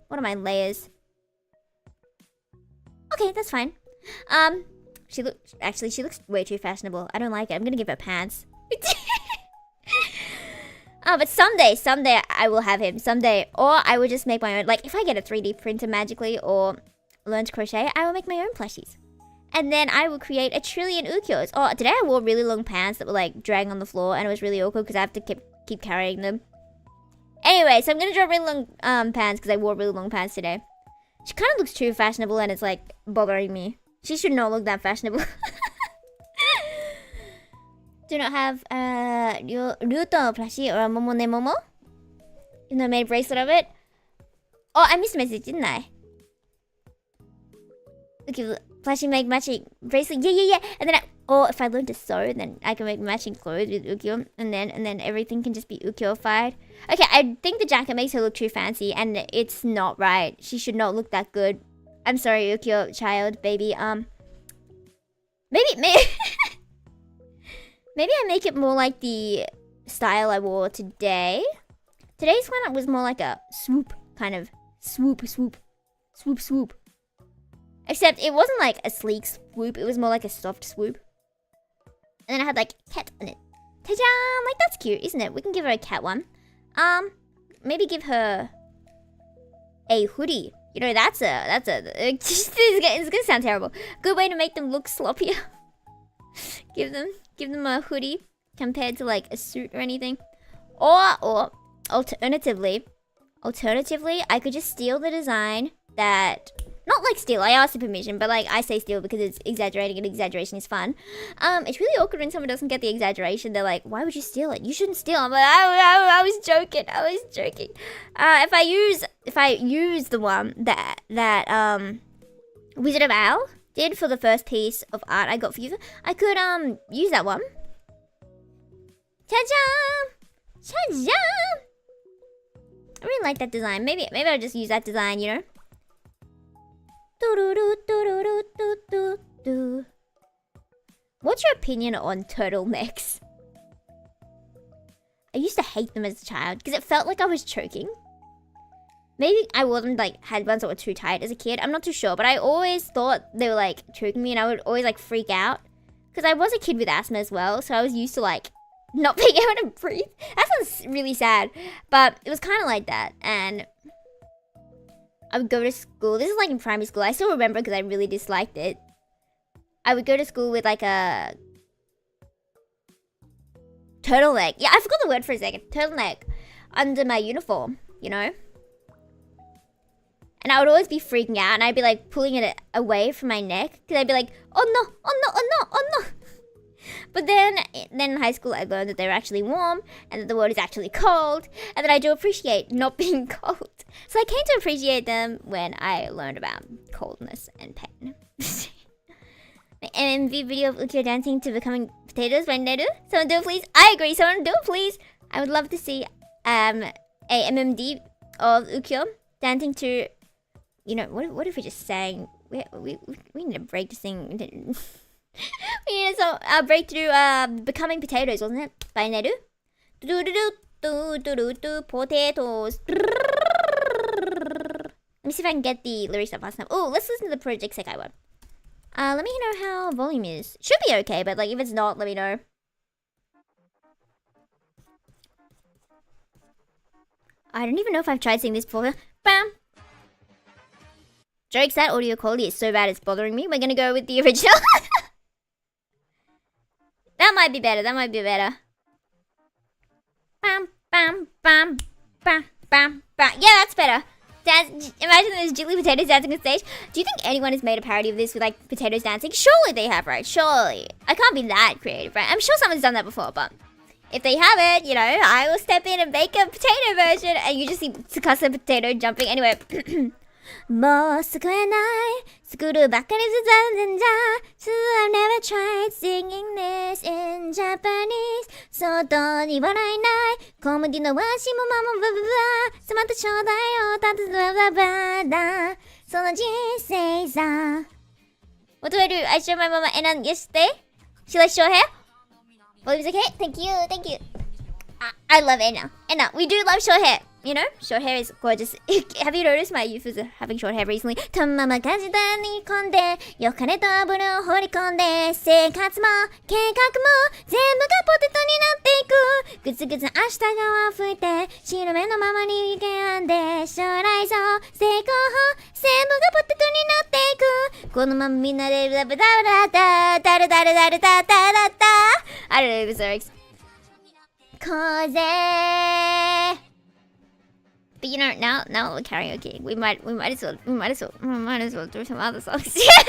What are my layers? Okay, that's fine. She looks way too fashionable. I don't like it. I'm gonna give her pants. Oh, but someday I will have him. Someday. Or I will just make my own. Like, if I get a 3D printer magically or learn to crochet, I will make my own plushies. And then I will create a trillion ukyos. Oh, today I wore really long pants that were like dragging on the floor. And it was really awkward because I have to keep carrying them. Anyway, so I'm going to draw really long pants because I wore really long pants today. She kind of looks too fashionable and it's like bothering me. She should not look that fashionable. Do not have Ruto plushie or a Momone Momo? Even though I made a bracelet of it. Oh, I missed a message, didn't I? Okay, plushie make matching bracelet. Yeah. And then if I learn to sew, then I can make matching clothes with Ukyo. And then everything can just be Ukyo-fied. Okay, I think the jacket makes her look too fancy. And it's not right. She should not look that good. I'm sorry, Ukyo, child, baby. Maybe... Maybe I make it more like the style I wore today. Today's one was more like a swoop, kind of swoop. Except it wasn't like a sleek swoop, it was more like a soft swoop. And then I had like cat on it. Ta-da! Like, that's cute, isn't it? We can give her a cat one. Maybe give her a hoodie. You know, that's it's gonna sound terrible. Good way to make them look sloppier. Give them a hoodie compared to like a suit or anything. Or alternatively, I could just steal the design that, not like steal, I asked for permission, but like I say steal because it's exaggerating and exaggeration is fun. It's really awkward when someone doesn't get the exaggeration. They're like, why would you steal it? You shouldn't steal. I'm like, I was joking. If I use the one that Wizard of Owl did for the first piece of art I got for you, I could use that one. Cha-jam! I really like that design. Maybe I'll just use that design, you know? What's your opinion on turtlenecks? I used to hate them as a child because it felt like I was choking. Maybe I wasn't like had ones that were too tight as a kid. I'm not too sure, but I always thought they were like choking me, and I would always like freak out because I was a kid with asthma as well, so I was used to like not being able to breathe. That sounds really sad, but it was kind of like that. And I would go to school. This is like in primary school. I still remember because I really disliked it. I would go to school with like a turtleneck. Yeah, I forgot the word for a second. Turtleneck under my uniform, you know. And I would always be freaking out, and I'd be like pulling it away from my neck because I'd be like, oh no. But then in high school, I learned that they're actually warm and that the world is actually cold, and that I do appreciate not being cold. So I came to appreciate them when I learned about coldness and pain. My MMV video of Ukyo dancing to becoming potatoes by Neru. Someone do it, please. I agree. Someone do it, please. I would love to see a MMD of Ukyo dancing to. You know, what if we just sang? We need a break to sing. We need a break to do Becoming Potatoes, wasn't it? By Neru. Potatoes. Let me see if I can get the lyrics up fast enough. Oh, let's listen to the Project Sekai one. Let me know how volume is. Should be okay, but like if it's not, let me know. I don't even know if I've tried singing this before. Bam. Jokes, that audio quality is so bad it's bothering me. We're gonna go with the original. That might be better. Bam, bam, bam, bam, bam, bam. Yeah, that's better. Imagine there's jiggly potatoes dancing on stage. Do you think anyone has made a parody of this with like potatoes dancing? Surely they have, right? Surely. I can't be that creative, right? I'm sure someone's done that before, but if they haven't, you know, I will step in and make a potato version, and you just see Tsukasa potato jumping. Anyway. もう救えない作るばかり残念じゃ So I've never tried singing this in Japanese 外に笑えないコメディのわしもママブブブスマートちょうだいよたとブラブラだその人生さ What do I do? I show my mama and yesterday she likes short hair? Well, it was okay? Thank you. I love Anna. We do love short hair. You know, short hair is gorgeous. Have you noticed my Yufus are having short hair recently? たままかじたに込んで、よかれと油を放り込んで、生活も計画も全部がポテトになっていく。ぐつぐつ明日が吹いて、白目のままに選んで、将来像、成功法、全部がポテトになっていく。このままみんなでダブダブダダダルダルダルダダダダ。I don't know the lyrics. 風。But you know, now we're karaoke. We might as well do some other songs. I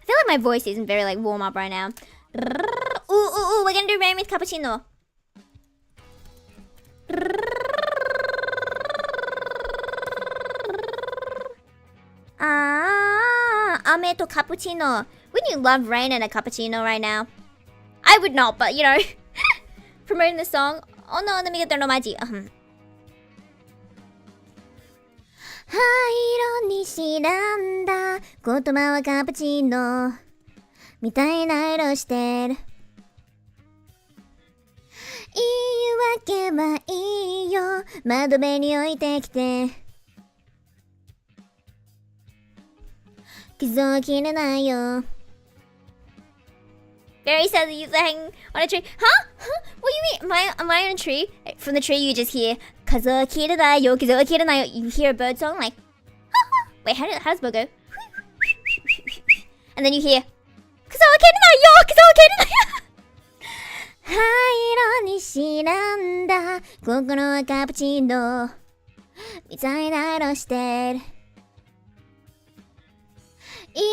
feel like my voice isn't very like warm up right now. Ooh, we're gonna do rain with cappuccino. Ame to cappuccino. Wouldn't you love rain and a cappuccino right now? I would not, but you know, promoting the song. Oh no, let me get the nomaji. 灰色に白んだ言葉はカプチーノみたいな色してる言い訳はいいよ窓辺に置いてきて傷を切れないよ Very sad that you're hanging on a tree. Huh? What do you mean? Am I on a tree? From the tree you just hear Kazuo kiranai yo, kazuo kiranai yo. You hear a bird song like Wait, how does bird go? And then you hear Kazuo kiranai yo, kazuo kiranai yo. 灰色に白んだ心はカプチーノみたいな色してる言い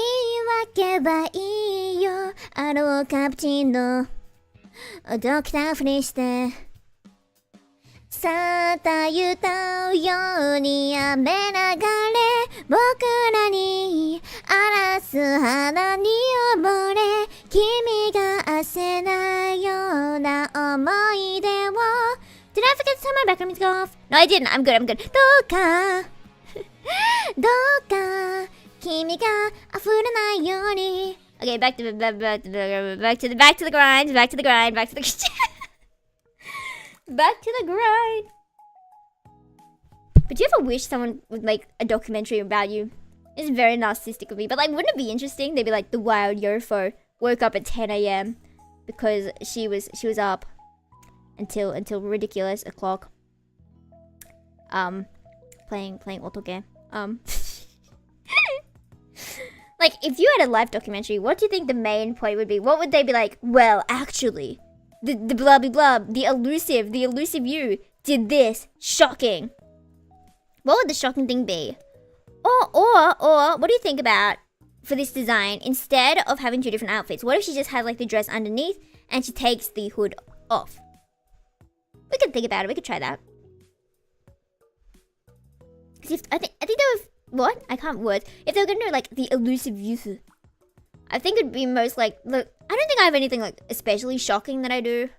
訳はいいよあろうカプチーノドクターふりしてさあたゆたうように雨流れ僕らに荒らす花に溺れ君が汗ないような思い出を Did I forget to turn my background music off? No, I didn't. I'm good. どうかどうか君が溢れないように Okay, back to the grind. Back to the grind. Back to the grind. But do you ever wish someone would make a documentary about you? It's very narcissistic of me, but like, wouldn't it be interesting? They'd be like, the wild Yofo woke up at 10 a.m. because she was up until ridiculous o'clock. Playing autogame. Like, if you had a live documentary, what do you think the main point would be? What would they be like? Well, actually, the blah blah blah, the elusive you did this. Shocking. What would the shocking thing be? Or what do you think about for this design? Instead of having two different outfits, what if she just had like the dress underneath and she takes the hood off? We could think about it. We could try that. Because I think they would. What? I can't words. If they were gonna do like the elusive Yufus, I think it'd be most like look. I don't think I have anything like especially shocking that I do,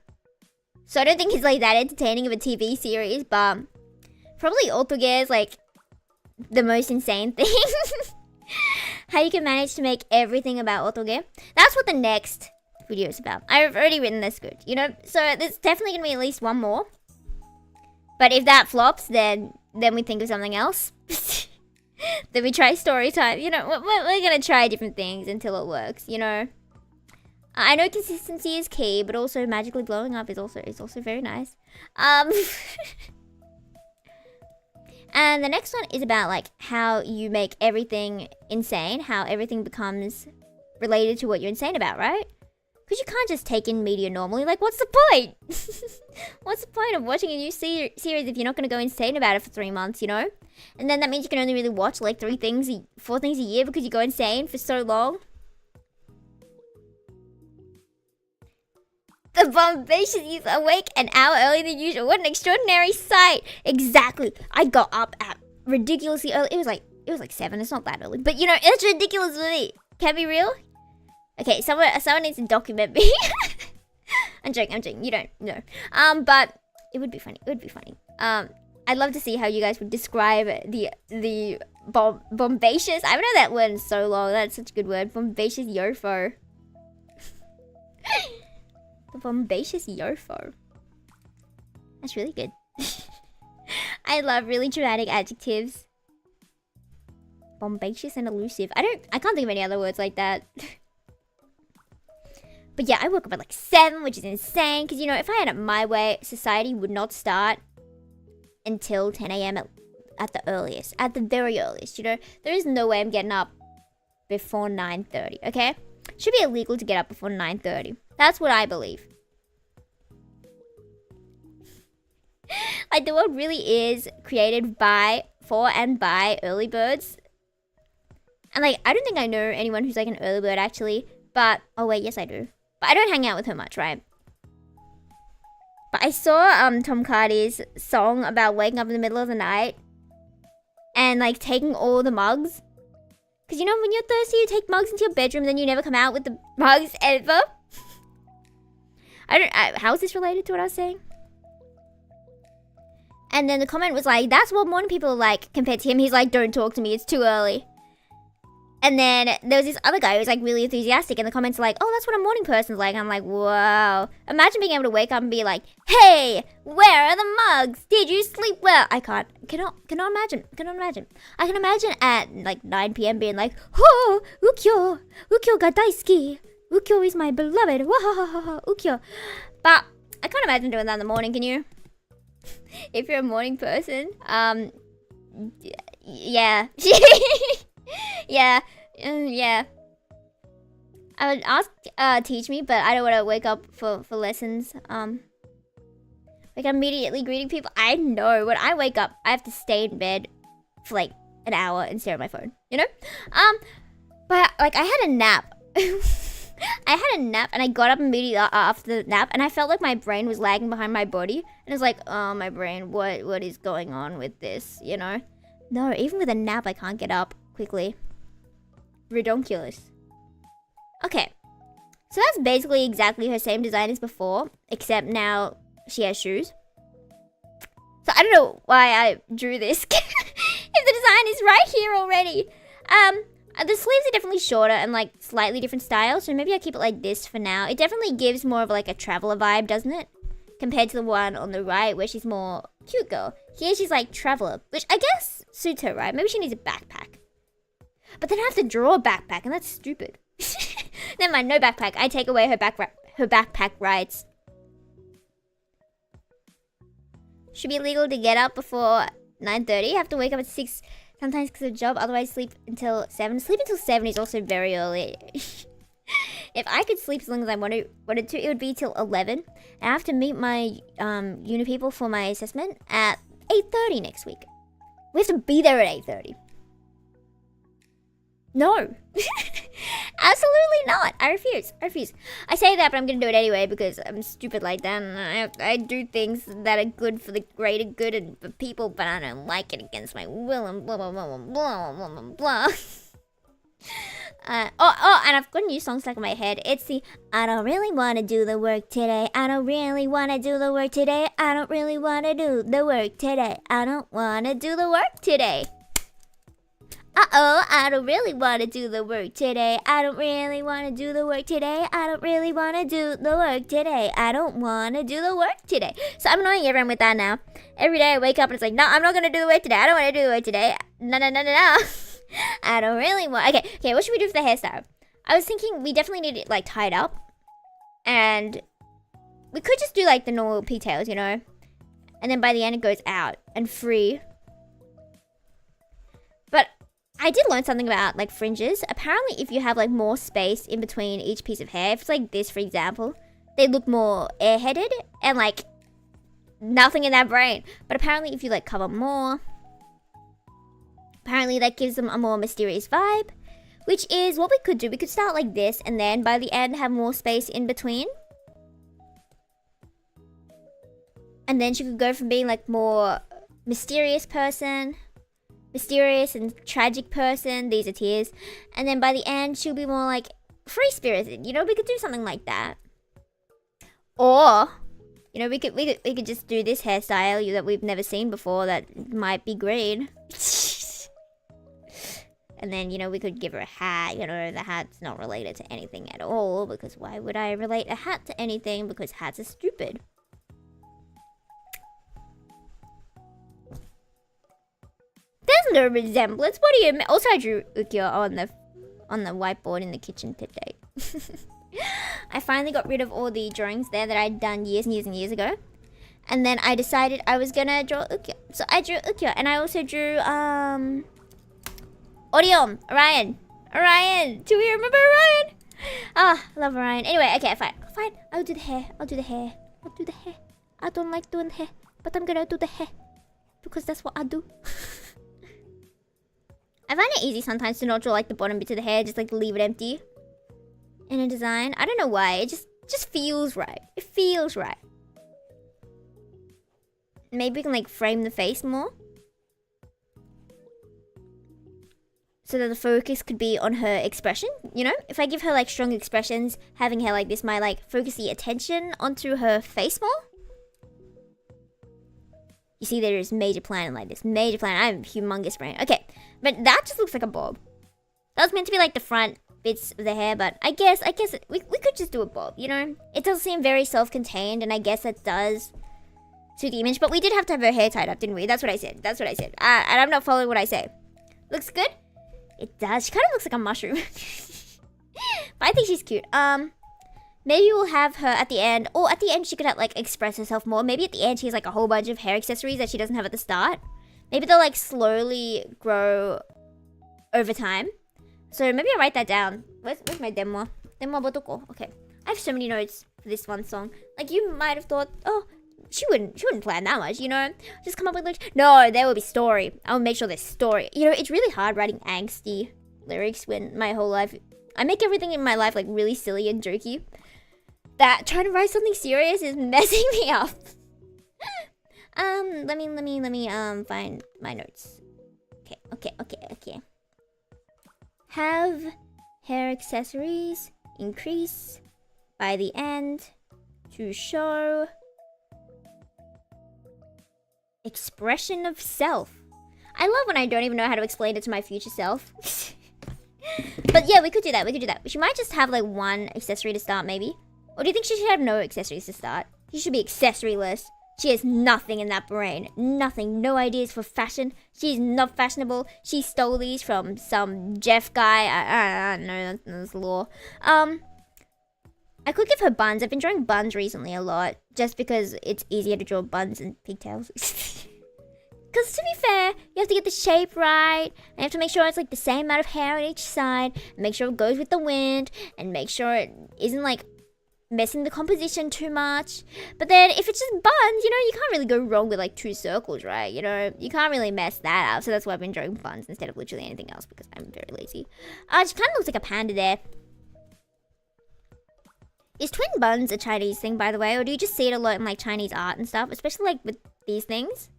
so I don't think it's like that entertaining of a TV series. But probably Autoge is like the most insane thing. How you can manage to make everything about Autoge. That's what the next video is about. I've already written this script, you know. So there's definitely gonna be at least one more. But if that flops, then we think of something else. Then we try story time. You know, we're gonna try different things until it works. You know, I know consistency is key, but also magically blowing up is also very nice. And the next one is about like how you make everything insane, how everything becomes related to what you're insane about, right? Because you can't just take in media normally. Like, what's the point? What's the point of watching a new series if you're not going to go insane about it for 3 months, you know? And then that means you can only really watch like 4 things a year because you go insane for so long. The bombacious youth awake an hour earlier than usual. What an extraordinary sight. Exactly. I got up at ridiculously early. It was like 7. It's not that early. But you know, it's ridiculous for me. Can be real? Okay, someone needs to document me. I'm joking. You don't know. But it would be funny. I'd love to see how you guys would describe the bombacious. I haven't heard that word in so long. That's such a good word. Bombacious Yofo. The bombacious Yofo. That's really good. I love really dramatic adjectives. Bombacious and elusive. I can't think of any other words like that. But yeah, I woke up at like 7, which is insane. Because, you know, if I had it my way, society would not start until 10 a.m. at the earliest. At the very earliest, you know. There is no way I'm getting up before 9:30, okay? Should be illegal to get up before 9:30. That's what I believe. Like, the world really is created by, for, and by early birds. And, like, I don't think I know anyone who's, like, an early bird, actually. But, oh, wait, yes, I do. But I don't hang out with her much, right? But I saw Tom Cardy's song about waking up in the middle of the night and, like, taking all the mugs. Because, you know, when you're thirsty, you take mugs into your bedroom, then you never come out with the mugs ever. How is this related to what I was saying? And then the comment was like, that's what morning people are like compared to him. He's like, don't talk to me, it's too early. And then there was this other guy who was like really enthusiastic, and the comments are like, oh, that's what a morning person's like. And I'm like, wow. Imagine being able to wake up and be like, hey, where are the mugs? Did you sleep well? I can't. Cannot imagine. I can imagine at like 9 p.m. being like, oh, Ukyo ga daisuki. Ukyo is my beloved. Wahahaha, Ukyo. But I can't imagine doing that in the morning, can you? If you're a morning person, yeah. Yeah. I would ask teach me, but I don't want to wake up for lessons. Like immediately greeting people. I know when I wake up, I have to stay in bed for like an hour and stare at my phone. You know? But like I had a nap. And I got up immediately after the nap, and I felt like my brain was lagging behind my body. And it's like, oh, my brain, what is going on with this, you know? No, even with a nap, I can't get up quickly. Redonkulous. Okay. So that's basically exactly her same design as before, except now she has shoes. So I don't know why I drew this if the design is right here already. The sleeves are definitely shorter and like slightly different style, so maybe I keep it like this for now. It definitely gives more of like a traveler vibe, doesn't it? Compared to the one on the right where she's more cute girl. Here she's like traveler, which I guess suits her, right? Maybe she needs a backpack. But then I have to draw a backpack, and that's stupid. Never mind, no backpack. I take away her backpack rights. Should be illegal to get up before 9:30. Have to wake up at 6 sometimes because of the job. Otherwise, sleep until 7. Sleep until 7 is also very early. If I could sleep as long as I wanted to, it would be till 11. I have to meet my uni people for my assessment at 8:30 next week. We have to be there at 8:30. No. Absolutely not. I refuse. I say that, but I'm going to do it anyway because I'm stupid like that. And I do things that are good for the greater good and for people, but I don't like it against my will and blah, blah, blah, blah, blah, blah, blah, blah. And I've got a new song stuck in my head. It's the I don't really want to do the work today. I don't really want to do the work today. I don't really want to do the work today. I don't want to do the work today. Uh-oh, I don't really want to do the work today. I don't really want to do the work today. I don't really want to do the work today. I don't want to do the work today. So I'm annoying everyone with that now. Every day I wake up and it's like, no, I'm not going to do the work today. I don't want to do the work today. No. I don't really want... Okay, what should we do for the hairstyle? I was thinking we definitely need it, like, tied up. And we could just do, like, the normal pigtails, you know? And then by the end it goes out and free. But I did learn something about, like, fringes. Apparently, if you have, like, more space in between each piece of hair, if it's like this, for example, they look more airheaded and, like, nothing in their brain. But apparently, if you, like, cover more... Apparently that gives them a more mysterious vibe, which is what we could do. We could start like this and then by the end have more space in between. And then she could go from being like more mysterious person, mysterious and tragic person, these are tears. And then by the end she'll be more like free-spirited, you know, we could do something like that. Or, you know, we could just do this hairstyle that we've never seen before that might be green. And then, you know, we could give her a hat. You know, the hat's not related to anything at all. Because why would I relate a hat to anything? Because hats are stupid. There's no resemblance. What do you mean? Also, I drew Ukyo on the whiteboard in the kitchen today. I finally got rid of all the drawings there that I'd done years and years and years ago. And then I decided I was gonna draw Ukyo. So I drew Ukyo, and I also drew Orion. Orion. Do we remember Orion? Ah, I love Orion. Anyway, okay, fine. I'll do the hair. I'll do the hair. I don't like doing hair, but I'm gonna do the hair because that's what I do. I find it easy sometimes to not draw like the bottom bits of the hair, just like leave it empty in a design. I don't know why. It just feels right. It feels right. Maybe we can like frame the face more, so that the focus could be on her expression, you know? If I give her like strong expressions, having hair like this might like focus the attention onto her face more. You see, there is major plan like this. Major plan. I have a humongous brain. Okay, but that just looks like a bob. That was meant to be like the front bits of the hair, but I guess we could just do a bob, you know? It does seem very self-contained, and I guess that does suit the image, but we did have to have her hair tied up, didn't we? That's what I said. And I'm not following what I say. Looks good? It does. She kind of looks like a mushroom. But I think she's cute. Maybe we'll have her at the end, or at the end she could like express herself more. Maybe at the end she has like a whole bunch of hair accessories that she doesn't have at the start. Maybe they'll like slowly grow over time. So maybe I'll write that down. Where's my demo? Demo botoko. Okay. I have so many notes for this one song. Like, you might have thought, oh, she wouldn't plan that much, you know? Just come up with lyrics. No, there will be story. I'll make sure there's story. You know, it's really hard writing angsty lyrics when my whole life, I make everything in my life like really silly and jokey. That trying to write something serious is messing me up. Let me find my notes. Okay. Have hair accessories increase by the end to show expression of self. I love when I don't even know how to explain it to my future self. But yeah, we could do that. She might just have like one accessory to start, maybe. Or do you think she should have no accessories to start? She should be accessoryless. She has nothing in that brain. Nothing. No ideas for fashion. She's not fashionable. She stole these from some Jeff guy. I don't know. That's law. I could give her buns. I've been drawing buns recently a lot. Just because it's easier to draw buns and pigtails. Because to be fair, you have to get the shape right. And you have to make sure it's like the same amount of hair on each side. And make sure it goes with the wind. And make sure it isn't like messing the composition too much. But then if it's just buns, you know, you can't really go wrong with like 2 circles, right? You know, you can't really mess that up. So that's why I've been drawing buns instead of literally anything else, because I'm very lazy. She kind of looks like a panda there. Is twin buns a Chinese thing, by the way? Or do you just see it a lot in like Chinese art and stuff? Especially like with these things?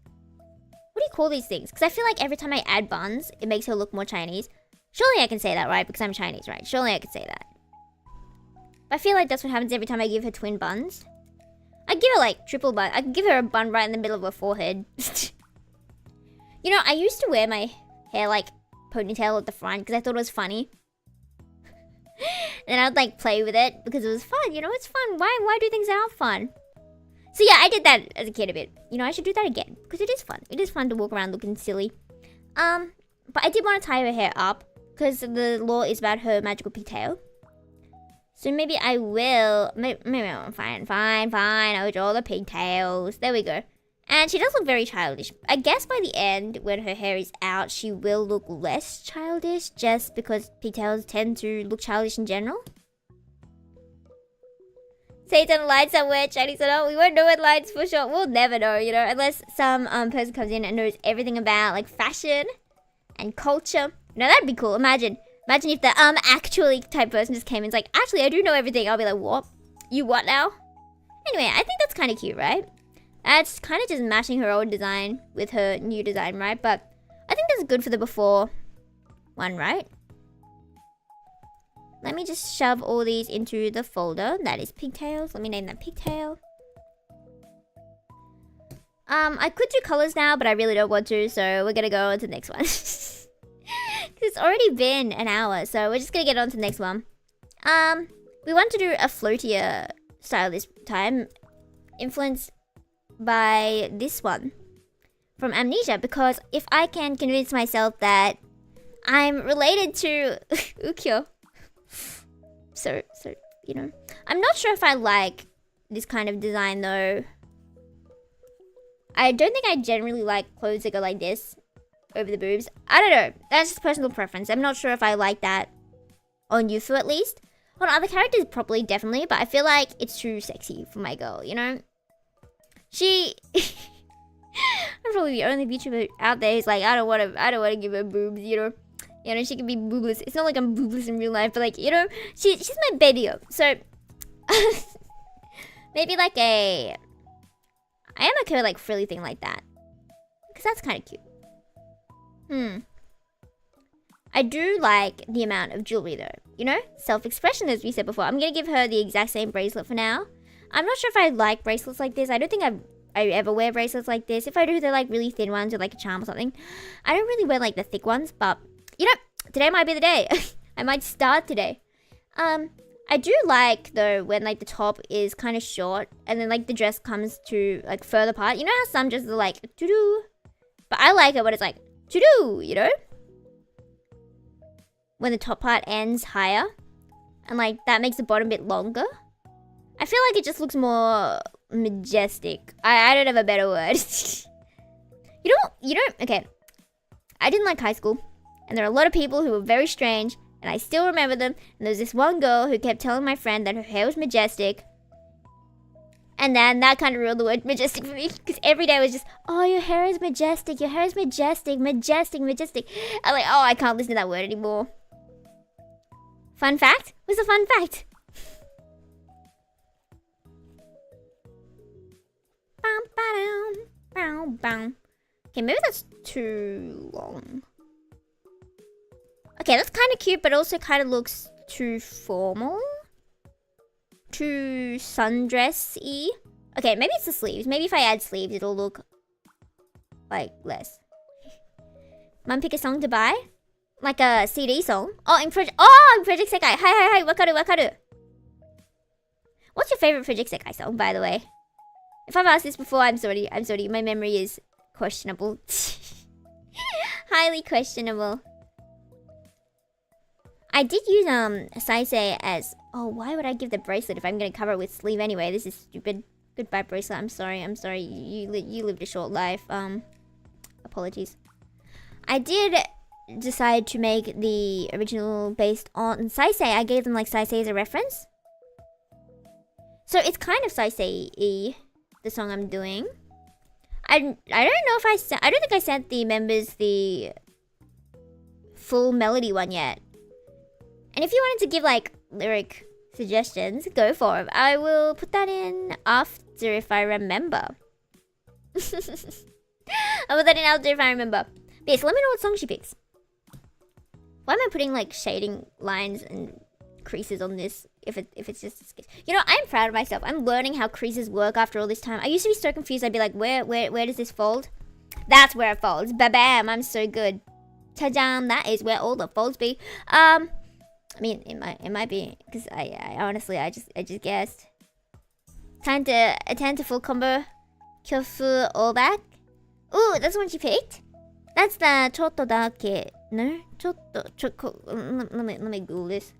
What do you call these things? Because I feel like every time I add buns, it makes her look more Chinese. Surely I can say that, right? Because I'm Chinese, right? Surely I can say that. I feel like that's what happens every time I give her twin buns. I give her like triple bun. I can give her a bun right in the middle of her forehead. You know, I used to wear my hair like ponytail at the front because I thought it was funny. And I'd like play with it because it was fun. You know, it's fun. Why do things that aren't fun? So yeah, I did that as a kid a bit. You know, I should do that again because it is fun. It is fun to walk around looking silly. But I did want to tie her hair up because the law is about her magical pigtail. So maybe I will, maybe fine, I'll draw the pigtails. There we go. And she does look very childish. I guess by the end, when her hair is out, she will look less childish, just because pigtails tend to look childish in general. Satan lied somewhere, Chinese or not. We won't know what lights for sure. We'll never know, you know, unless some person comes in and knows everything about like fashion and culture. Now that'd be cool. Imagine if the actually type person just came and is like, actually, I do know everything. I'll be like, what? You what now? Anyway, I think that's kind of cute, right? That's kind of just matching her old design with her new design, right? But I think that's good for the before one, right? Let me just shove all these into the folder. That is pigtails. Let me name that pigtail. I could do colors now, but I really don't want to, so we're gonna go on to the next one. Because already been an hour, so we're just gonna get on to the next one. We want to do a floatier style this time, influenced by this one from Amnesia, because if I can convince myself that I'm related to Ukyo, so you know, I'm not sure if I like this kind of design though. I don't think I generally like clothes that go like this over the boobs. I don't know. That's just personal preference. I'm not sure if I like that on Yufu at least. On other characters, probably, definitely. But I feel like it's too sexy for my girl, you know? She... I'm probably the only VTuber out there who's like, I don't want to give her boobs, you know? You know, she can be boobless. It's not like I'm boobless in real life, but like, you know, she's my baby. So, maybe like a... I am okay with like frilly thing like that. Because that's kind of cute. I do like the amount of jewelry though. You know? Self-expression, as we said before. I'm going to give her the exact same bracelet for now. I'm not sure if I like bracelets like this. I don't think I ever wear bracelets like this. If I do, they're like really thin ones with like a charm or something. I don't really wear like the thick ones, but you know, today might be the day. I might start today. I do like though when like the top is kind of short and then like the dress comes to like further part. You know how some dresses are like to-do? But I like it when it's like to-do, you know? When the top part ends higher and like that makes the bottom bit longer. I feel like it just looks more majestic. I don't have a better word. you don't, okay. I didn't like high school and there are a lot of people who were very strange and I still remember them. And there's this one girl who kept telling my friend that her hair was majestic. And then that kind of ruined the word majestic for me. Because every day was just, oh, your hair is majestic. Your hair is majestic, majestic, majestic. I'm like, oh, I can't listen to that word anymore. Fun fact? What's a fun fact? Okay, maybe that's too long. Okay, that's kind of cute, but also kind of looks too formal. Too sundress-y. Okay, maybe it's the sleeves. Maybe if I add sleeves, it'll look like less. Mom, pick a song to buy? Like a CD song? Oh, in Project Sekai. Hi, wakaru. What's your favorite Project Sekai song, by the way? If I've asked this before, I'm sorry. My memory is questionable. Highly questionable. I did use Saisei as... Oh, why would I give the bracelet if I'm going to cover it with sleeve anyway? This is stupid. Goodbye, bracelet. I'm sorry. You lived a short life. Apologies. I did decide to make the original based on Saisei. I gave them like Saisei as a reference. So it's kind of Saisei-y, the song I'm doing. I don't know if I don't think I sent the members the full melody one yet. And if you wanted to give like lyric suggestions, go for it. I will put that in after if I remember. I'll put that in after if I remember. But yes, let me know what song she picks. Why am I putting like shading lines and creases on this if it's just... You know, I'm proud of myself. I'm learning how creases work after all this time. I used to be so confused. I'd be like, where does this fold? That's where it folds. Ba-bam, I'm so good. Ta-jam, that is where all the folds be. I mean, it might be because I honestly I just guessed. Time to attend to full combo. Kyofu all back. Ooh, that's the one she picked. That's the chotto dake. No, chotto. Let me Google this.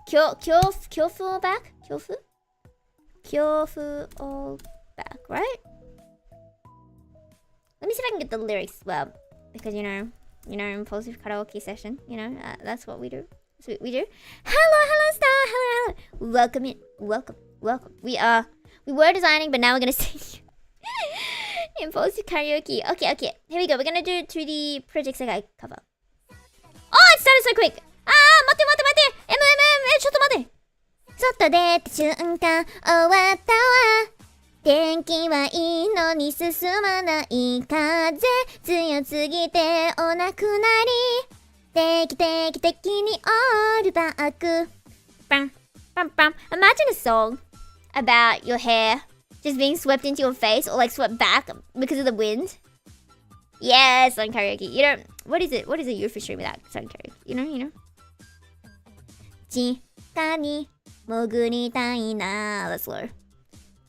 Kyofu all back. Kyofu all back. Right. Let me see if I can get the lyrics as well, because you know, impulsive karaoke session. You know, that's what we do. That's what we do. Hello, star. Hello. Welcome in. Welcome. We were designing, but now we're gonna sing. Impulsive karaoke. Okay. Here we go. We're gonna do it to the Project Sekai cover. Oh, it started so quick. Mate. MM, 外出た瞬間終わったわ天気はいいのに進まない風強すぎてお亡くなり定期的にオールバック Imagine a song about your hair just being swept into your face or like swept back because of the wind. Yes, on karaoke. You know, what is it? What is a Yufus stream without Sagittarius? You know? 地下に潜りたいな That's slow っ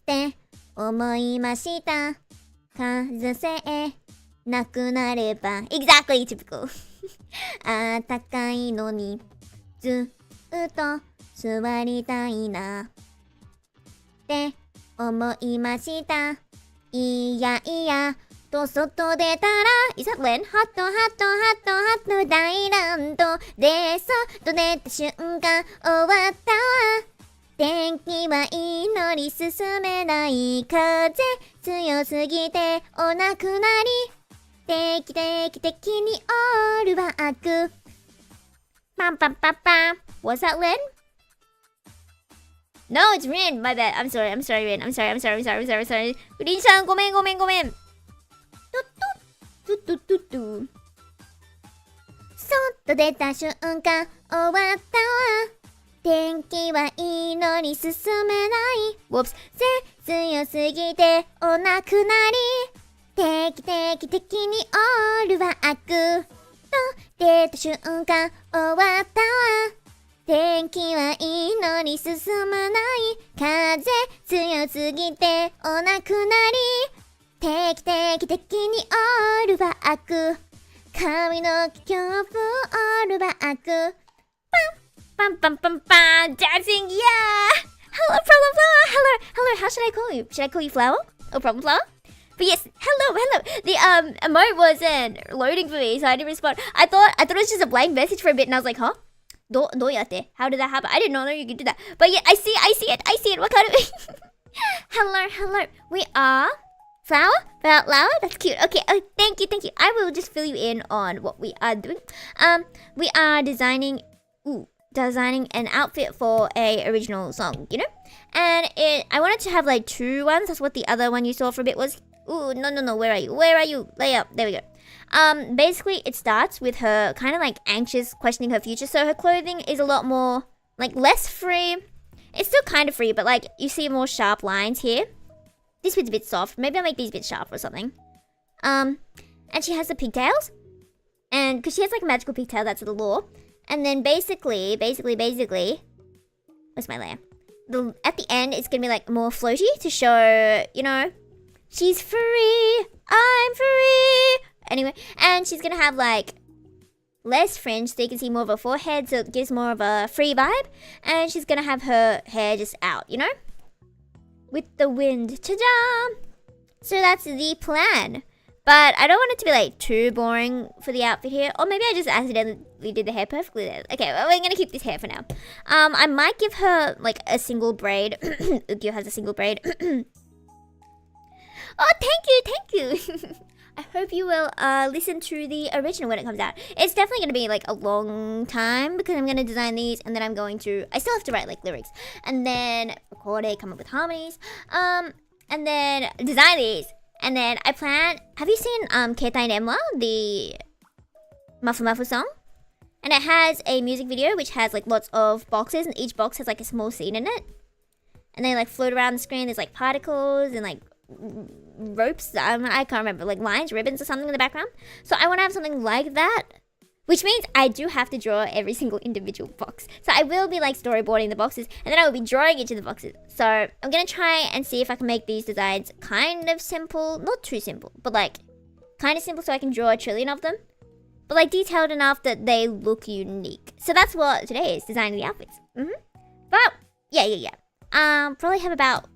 て思いました風さえなくなれば Exactly typical あったかいのにずっと座りたいなって思いましたいやいやと外出たら Is that Len? ハット大乱闘で外出た瞬間終わったわ天気はいいのに進めない風強すぎてお亡くなり定期的にオールは開くパンパンパンパン Was that Len? No, it's Rin. My bad. I'm sorry, Rin. I'm sorry. グリーンさんごめん外出た瞬間終わったわ天気はいいのに進めない Whoops 強すぎてお亡くなり定期的にオールは開くと出た瞬間終わったわ天気はいいのに進まない風強すぎてお亡くなり定期的にオールは開く髪の毛恐怖オールは開くパン Dancing yeah Hello problem flower hello how should I call you? Should I call you flower? Or problem flower? But yes, hello. The emote wasn't loading for me, so I didn't respond. I thought it was just a blank message for a bit, and I was like, huh? どうやって How did that happen? I didn't know you could do that. But yeah, I see it. What kind of Hello. We are flower? That's cute. Okay, thank you. I will just fill you in on what we are doing. We are designing an outfit for a original song, you know? And I wanted to have like 2 ones. That's what the other one you saw for a bit was. Ooh, no. Where are you? Lay up. There we go. Basically it starts with her kind of like anxious, questioning her future. So her clothing is a lot more like less free. It's still kind of free, but like you see more sharp lines here. This bit's a bit soft. Maybe I'll make these a bit sharp or something. And she has the pigtails. And because she has like a magical pigtail, that's the lore. And then basically, where's my layer? At the end, it's gonna be like more floaty to show, you know, she's free. I'm free. Anyway, and she's gonna have like less fringe so you can see more of her forehead, so it gives more of a free vibe. And she's gonna have her hair just out, you know, with the wind. Ta-da! So that's the plan. But I don't want it to be like too boring for the outfit here. Or maybe I just accidentally did the hair perfectly there. Okay, well, we're going to keep this hair for now. I might give her like a single braid. Ukyo has a single braid. Oh, thank you. I hope you will listen to the original when it comes out. It's definitely going to be like a long time because I'm going to design these and then I'm going to... I still have to write like lyrics. And then record it, come up with harmonies. And then design these. And then I plan... Have you seen Keitai Nemwa, the Mafu Mafu song? And it has a music video which has like lots of boxes, and each box has like a small scene in it. And they like float around the screen. There's like particles and like ropes. I can't remember, like lines, ribbons or something in the background. So I want to have something like that. Which means I do have to draw every single individual box. So I will be like storyboarding the boxes, and then I will be drawing each of the boxes. So I'm going to try and see if I can make these designs kind of simple. Not too simple, but like kind of simple so I can draw a trillion of them. But like detailed enough that they look unique. So that's what today is, designing the outfits. But yeah. Probably have about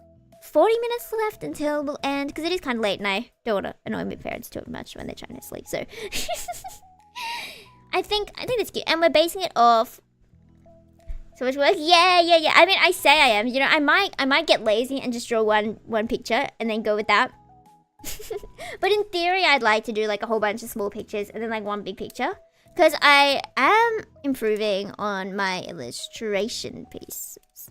40 minutes left until we'll end, because it is kind of late and I don't want to annoy my parents too much when they're trying to sleep. So... I think that's cute, and we're basing it off so much work. Yeah. I mean, I say I am. You know, I might get lazy and just draw one picture and then go with that. But in theory, I'd like to do like a whole bunch of small pictures and then like one big picture, because I am improving on my illustration pieces.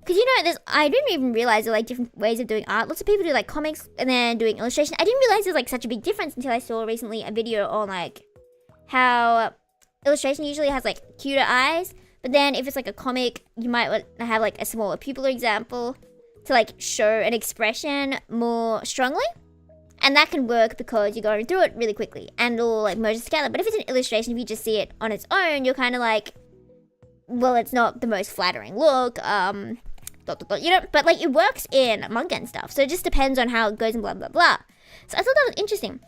Because you know, I didn't even realize there are like different ways of doing art. Lots of people do like comics and then doing illustration. I didn't realize there's like such a big difference until I saw recently a video on like how illustration usually has like cuter eyes, but then if it's like a comic, you might want to have like a smaller pupil example to like show an expression more strongly. And that can work because you're going through it really quickly and it'll like merge together. But if it's an illustration, if you just see it on its own, you're kind of like, well, it's not the most flattering look. You know, but like it works in manga and stuff. So it just depends on how it goes and blah, blah, blah. So I thought that was interesting.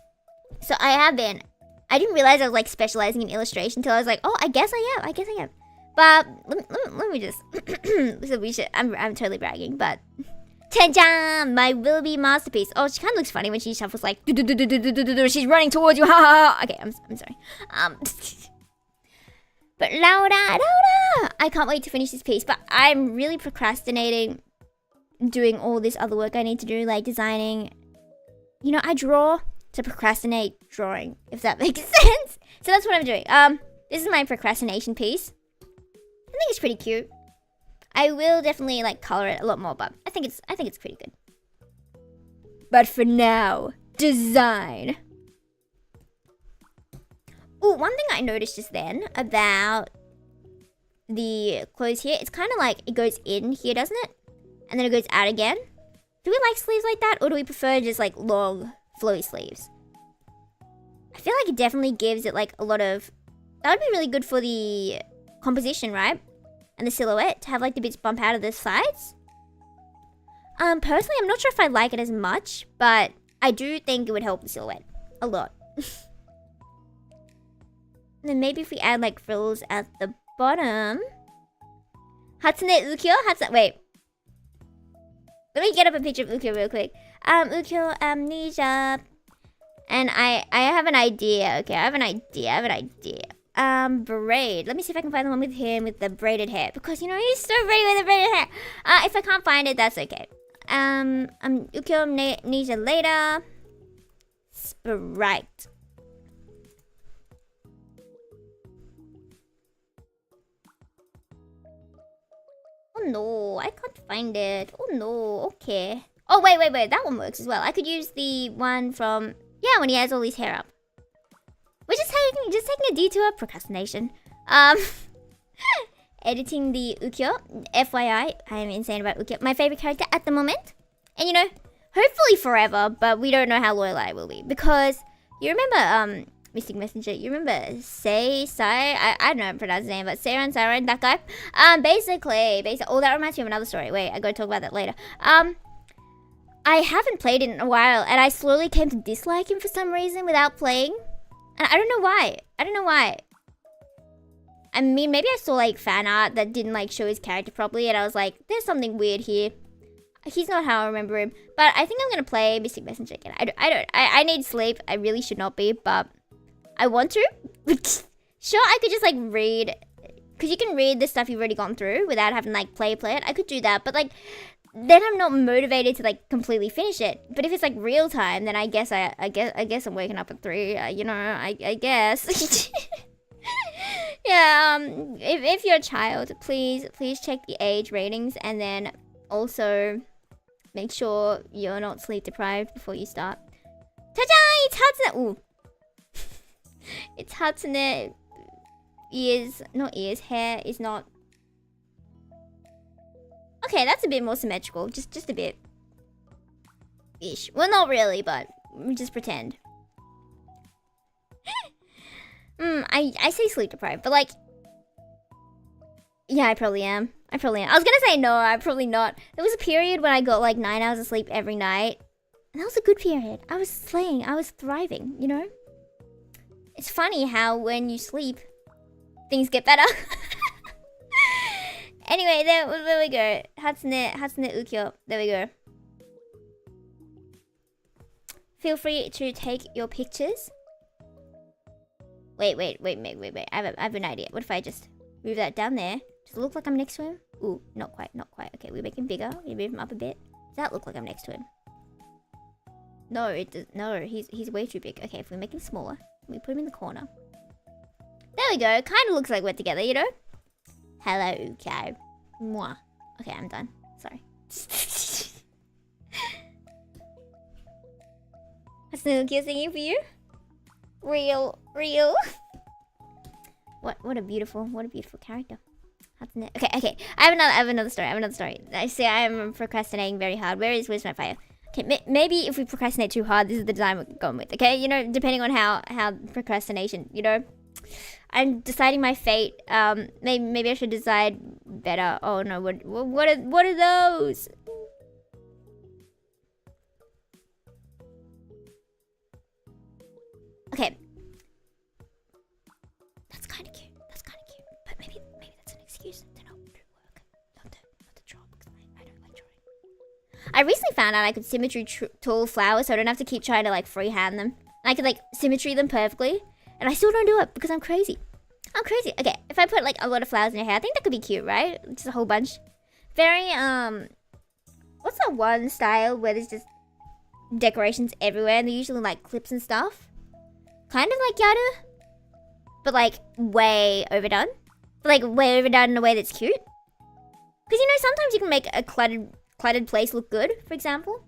So I didn't realize I was like specializing in illustration until I was like, oh, I guess I am. But let me just, so I'm totally bragging, but ta-da! My will-be masterpiece. Oh, she kind of looks funny when she shuffles like, she's running towards you, ha ha ha. Okay, I'm sorry. But louder. I can't wait to finish this piece, but I'm really procrastinating doing all this other work I need to do, like designing. You know, I draw to procrastinate drawing, if that makes sense. So that's what I'm doing. This is my procrastination piece. I think it's pretty cute. I will definitely like color it a lot more, but I think it's pretty good. But for now, design. Ooh, one thing I noticed just then about the clothes here, it's kind of like it goes in here, doesn't it? And then it goes out again. Do we like sleeves like that, or do we prefer just like long, flowy sleeves? I feel like it definitely gives it like a lot of... That would be really good for the composition, right? And the silhouette, to have like the bits bump out of the sides. Personally, I'm not sure if I like it as much, but I do think it would help the silhouette a lot. And then maybe if we add like frills at the bottom. Hatsune Ukiyo? Wait. Let me get up a picture of Ukiyo real quick. Ukiyo amnesia. And I have an idea. Okay, I have an idea. Braid. Let me see if I can find the one with him with the braided hair. Because, you know, he's so pretty with the braided hair. If I can't find it, that's okay. Ukiyo amnesia later. Sprite. Oh no, I can't find it. Oh no, okay. Oh, wait. That one works as well. I could use the one from... Yeah, when he has all his hair up. We're just taking a detour. Procrastination. Editing the Ukiyo. FYI, I am insane about Ukiyo. My favorite character at the moment. And, you know, hopefully forever, but we don't know how loyal I will be. Because, you remember, Mystic Messenger, you remember Sai? I don't know how to pronounce his name, but Seiran, that guy. Basically, oh, that reminds me of another story. Wait, I gotta talk about that later. I haven't played it in a while, and I slowly came to dislike him for some reason without playing. And I don't know why. I mean, maybe I saw, like, fan art that didn't, like, show his character properly, and I was like, there's something weird here. He's not how I remember him. But I think I'm gonna play Mystic Messenger again. I need sleep. I really should not be, but I want to. Sure, I could just, like, read. Because you can read the stuff you've already gone through without having, like, play it. I could do that, but, like... Then I'm not motivated to like completely finish it. But if it's like real time, then I guess I'm waking up at 3. You know, I guess. Yeah. If you're a child, please check the age ratings, and then also make sure you're not sleep deprived before you start. Ta-da! It's Hatsune. Ooh. It's Hatsune. Hair is not. Okay, that's a bit more symmetrical. Just a bit. Ish. Well, not really, but just pretend. I say sleep deprived, but like... Yeah, I probably am. I was gonna say no, I'm probably not. There was a period when I got like 9 hours of sleep every night. And that was a good period. I was slaying. I was thriving, you know? It's funny how when you sleep, things get better. Anyway, there we go. Hatsune Ukiyo. There we go. Feel free to take your pictures. Wait. I have an idea. What if I just move that down there? Does it look like I'm next to him? Ooh, not quite. Okay, we make him bigger. We move him up a bit. Does that look like I'm next to him? No, it does. No, he's way too big. Okay, if we make him smaller, we put him in the corner. There we go. Kind of looks like we're together, you know? Hello, cow. Mwah. Okay, I'm done. Sorry. Hatsune Ukiyo singing for you? Real. What a beautiful character. Hatsune. Okay. I have another story. I say I am procrastinating very hard. Where's my fire? Okay, maybe if we procrastinate too hard, this is the design we're going with. Okay, you know, depending on how procrastination, you know. I'm deciding my fate. Maybe I should decide better. Oh no, what are those? Okay. That's kind of cute. But maybe that's an excuse to not do work, not to draw, because I don't like drawing. I recently found out I could symmetry tool flowers, so I don't have to keep trying to like freehand them. I could like symmetry them perfectly, and I still don't do it because I'm crazy. Okay, if I put like a lot of flowers in your hair, I think that could be cute, right? Just a whole bunch. Very what's that one style where there's just decorations everywhere and they're usually like clips and stuff? Kind of like Yada, but like way overdone. But like way overdone in a way that's cute. Because you know, sometimes you can make a cluttered place look good, for example.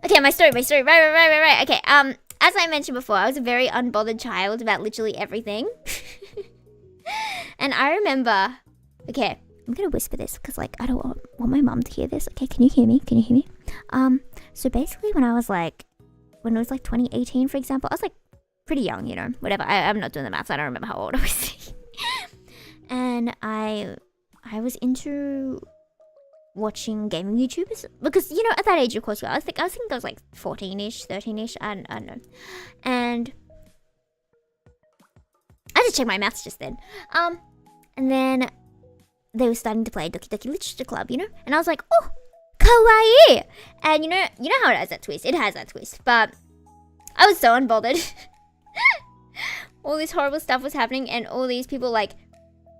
Okay, my story. Right. Okay, as I mentioned before, I was a very unbothered child about literally everything. And I remember, okay, I'm gonna whisper this because like I don't want my mum to hear this. Okay, can you hear me? So basically when it was like 2018, for example, I was like pretty young, you know, whatever. I'm not doing the maths. I don't remember how old I was. And I was into watching gaming YouTubers because, you know, at that age, of course, I was thinking I was like 14-ish, 13-ish. I don't know. And I had to check my maths just then. And then they were starting to play Doki Doki Literature Club, you know? And I was like, oh, kawaii! And you know how it has that twist. It has that twist. But I was so unbothered. All this horrible stuff was happening and all these people like,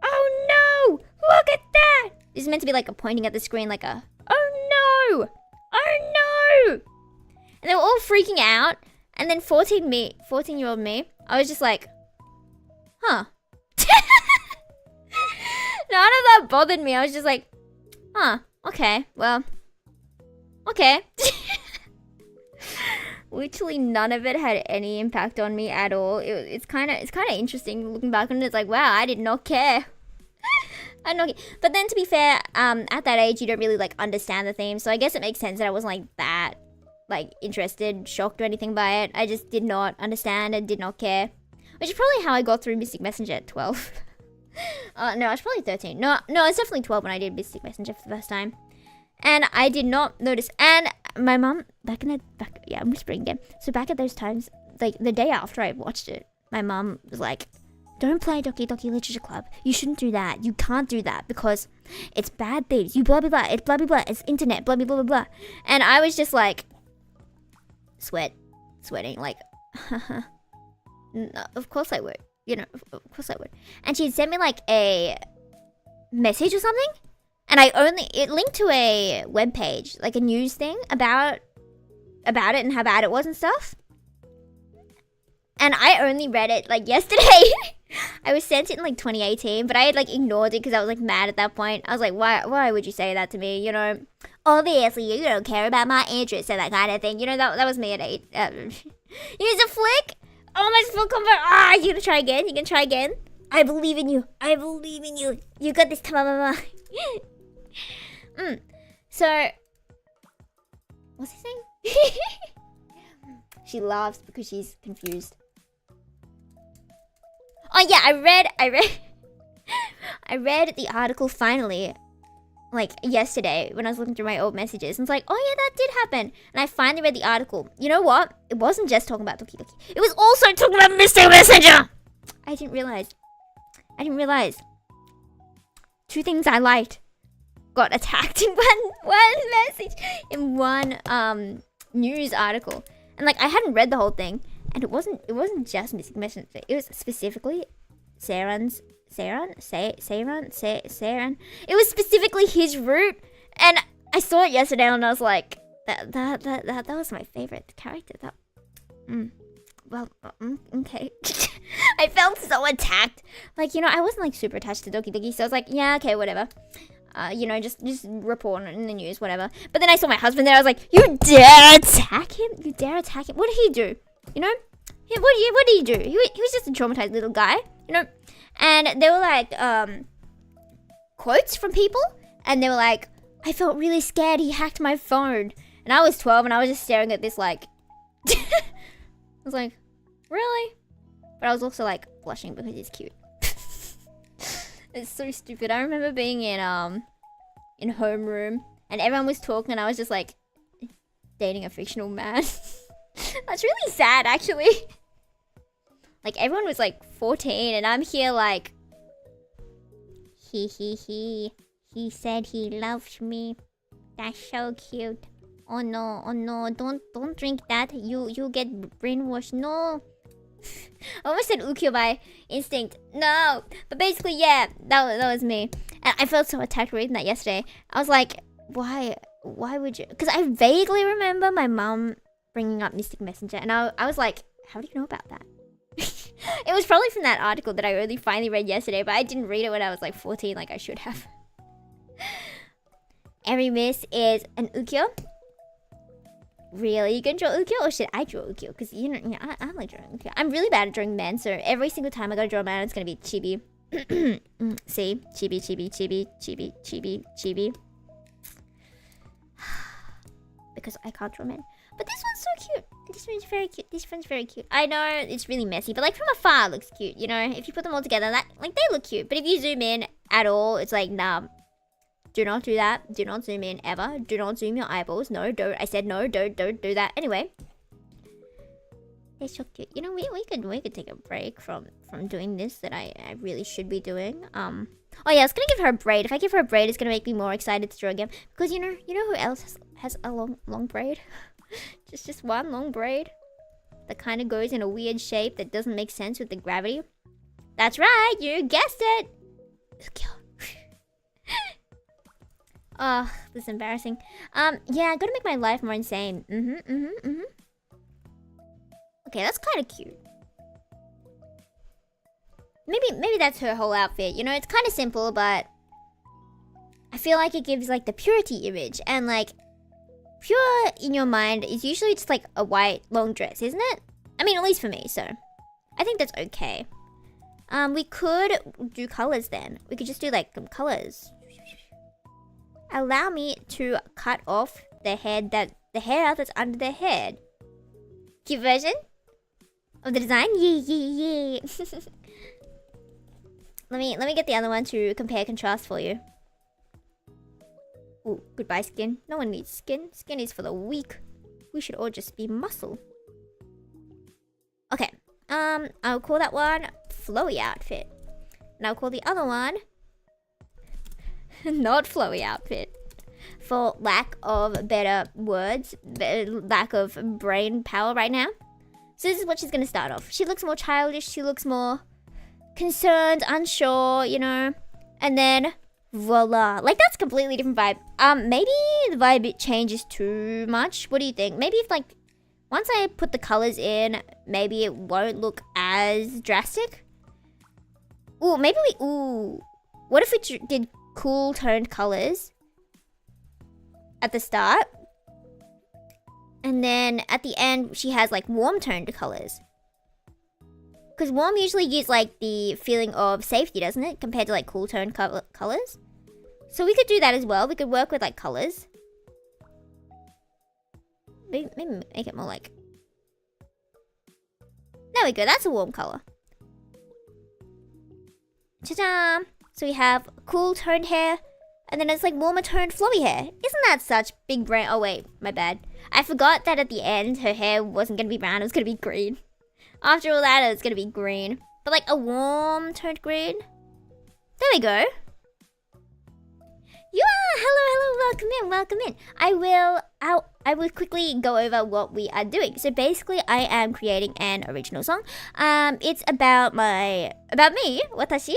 oh no! Look at that! This is meant to be like a pointing at the screen like a, oh no! Oh no! And they were all freaking out. And then 14-year-old me, I was just like, huh. None of that bothered me. I was just like, huh, okay, well, okay. Literally none of it had any impact on me at all. It's kind of interesting looking back on it. It's like, wow, I did not care. I did not care. But then to be fair, at that age you don't really like understand the theme, so I guess it makes sense that I wasn't like that like interested, shocked or anything by it. I just did not understand and did not care. Which is probably how I got through Mystic Messenger at 12. No, I was probably 13. No, I was definitely 12 when I did Mystic Messenger for the first time. And I did not notice. And my mum, yeah, I'm whispering again. So back at those times, like the day after I watched it, my mum was like, don't play Doki Doki Literature Club. You shouldn't do that. You can't do that because it's bad things. You blah, blah, blah. It's blah, blah, blah. It's internet, blah, blah, blah, blah. And I was just like, sweating, like, no, of course I would. You know, of course I would. And she'd sent me like a message or something. And it linked to a webpage, like a news thing about it and how bad it was and stuff. And I only read it like yesterday. I was sent it in like 2018, but I had like ignored it because I was like mad at that point. I was like, why would you say that to me? You know, obviously you don't care about my interests and that kind of thing. You know, that was me at 8. Use a flick. Oh, my full comfort. You gonna try again? You can try again? I believe in you. You got this, mama. So, what's he saying? She laughs because she's confused. Oh yeah, I read the article finally, like yesterday when I was looking through my old messages. And it's like, oh yeah, that did happen. And I finally read the article. You know what? It wasn't just talking about Doki Doki. It was also talking about Mystic Messenger. I didn't realize. 2 things I liked got attacked in one message, in one news article. And like I hadn't read the whole thing, and it wasn't just Mystic Messenger. It was specifically Seiran. It was specifically his route, and I saw it yesterday, and I was like, that was my favorite character. Okay. I felt so attacked. Like, you know, I wasn't like super attached to Doki Doki, so I was like, yeah, okay, whatever. You know, just report on it in the news, whatever. But then I saw my husband there. I was like, you dare attack him? You dare attack him? What did he do? You know? What did he do? He was just a traumatized little guy, you know? And they were like, quotes from people. And they were like, I felt really scared. He hacked my phone. And And I was 12 and I was just staring at this like... I was like, really? But I was also like blushing because he's cute. It's so stupid. I remember being in homeroom and everyone was talking and I was just like dating a fictional man. That's really sad actually. Like everyone was like 14 and I'm here like he said he loved me. That's so cute. Oh no, don't drink that. You'll get brainwashed. No. I almost said Ukyo by instinct. No. But basically, yeah, that was me. And I felt so attacked reading that yesterday. I was like, why would you? Because I vaguely remember my mum bringing up Mystic Messenger. And I was like, how do you know about that? It was probably from that article that I really finally read yesterday. But I didn't read it when I was like 14 like I should have. Every miss is an Ukyo. Really? You can draw Ukyo or should I draw Ukyo? Because you know, I like drawing Ukyo. I'm really bad at drawing men, so every single time I gotta draw a man, it's gonna be chibi. See? Chibi. Because I can't draw men. But this one's so cute. This one's very cute. I know it's really messy, but like from afar it looks cute, you know? If you put them all together, that like they look cute. But if you zoom in at all, it's like, nah. Do not do that. Do not zoom in ever. Do not zoom your eyeballs. No, don't. I said no, don't do that. Anyway. They're so cute. You know, we could take a break from doing this that I really should be doing. Oh yeah, I was gonna give her a braid. If I give her a braid, it's gonna make me more excited to draw again. Because you know who else has a long braid? just one long braid. That kind of goes in a weird shape that doesn't make sense with the gravity. That's right, you guessed it! Oh, this is embarrassing. Yeah, I gotta make my life more insane. Okay, that's kind of cute. Maybe that's her whole outfit. You know, it's kind of simple, but I feel like it gives like the purity image. And like, pure in your mind is usually just like a white long dress, isn't it? I mean, at least for me, so I think that's okay. We could do colors then. We could just do like some colors. Allow me to cut off the hair that's under the head. Cute version of the design. Yeah. Let me get the other one to compare contrast for you. Ooh, goodbye skin. No one needs skin. Skin is for the weak. We should all just be muscle. Okay. I'll call that one flowy outfit. And I'll call the other one not flowy outfit. For lack of better words, lack of brain power right now. So this is what she's gonna start off. She looks more childish, she looks more concerned, unsure, you know. And then voila. Like that's a completely different vibe. Maybe the vibe changes too much. What do you think? Maybe if like once I put the colors in, maybe it won't look as drastic. Ooh, maybe what if we did cool toned colors at the start, and then at the end she has like warm toned colors, because warm usually gives like the feeling of safety, doesn't it, compared to like cool toned colors. So we could do that as well. We could work with like colors. Maybe make it more like, there we go, that's a warm color. Ta-da! So we have cool toned hair, and then it's like warmer toned flowy hair. Isn't that such big brain? Oh wait, my bad. I forgot that at the end her hair wasn't gonna be brown, it was gonna be green. After all that, it was gonna be green. But like a warm toned green. There we go. Hello, welcome in. I will quickly go over what we are doing. So basically, I am creating an original song. It's about me, watashi,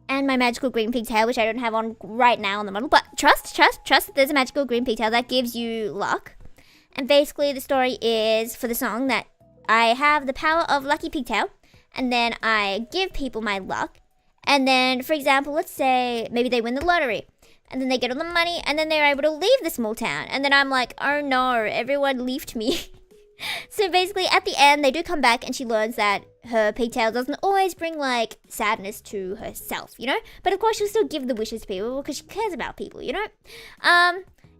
and my magical green pigtail, which I don't have on right now on the model. But trust that there's a magical green pigtail that gives you luck. And basically, the story is for the song that I have the power of lucky pigtail, and then I give people my luck. And then, for example, let's say maybe they win the lottery, and then they get all the money, and then they're able to leave the small town. And then I'm like, oh no, everyone left me. So basically, at the end, they do come back, and she learns that her pigtail doesn't always bring, like, sadness to herself, you know? But of course, she'll still give the wishes to people, because she cares about people, you know?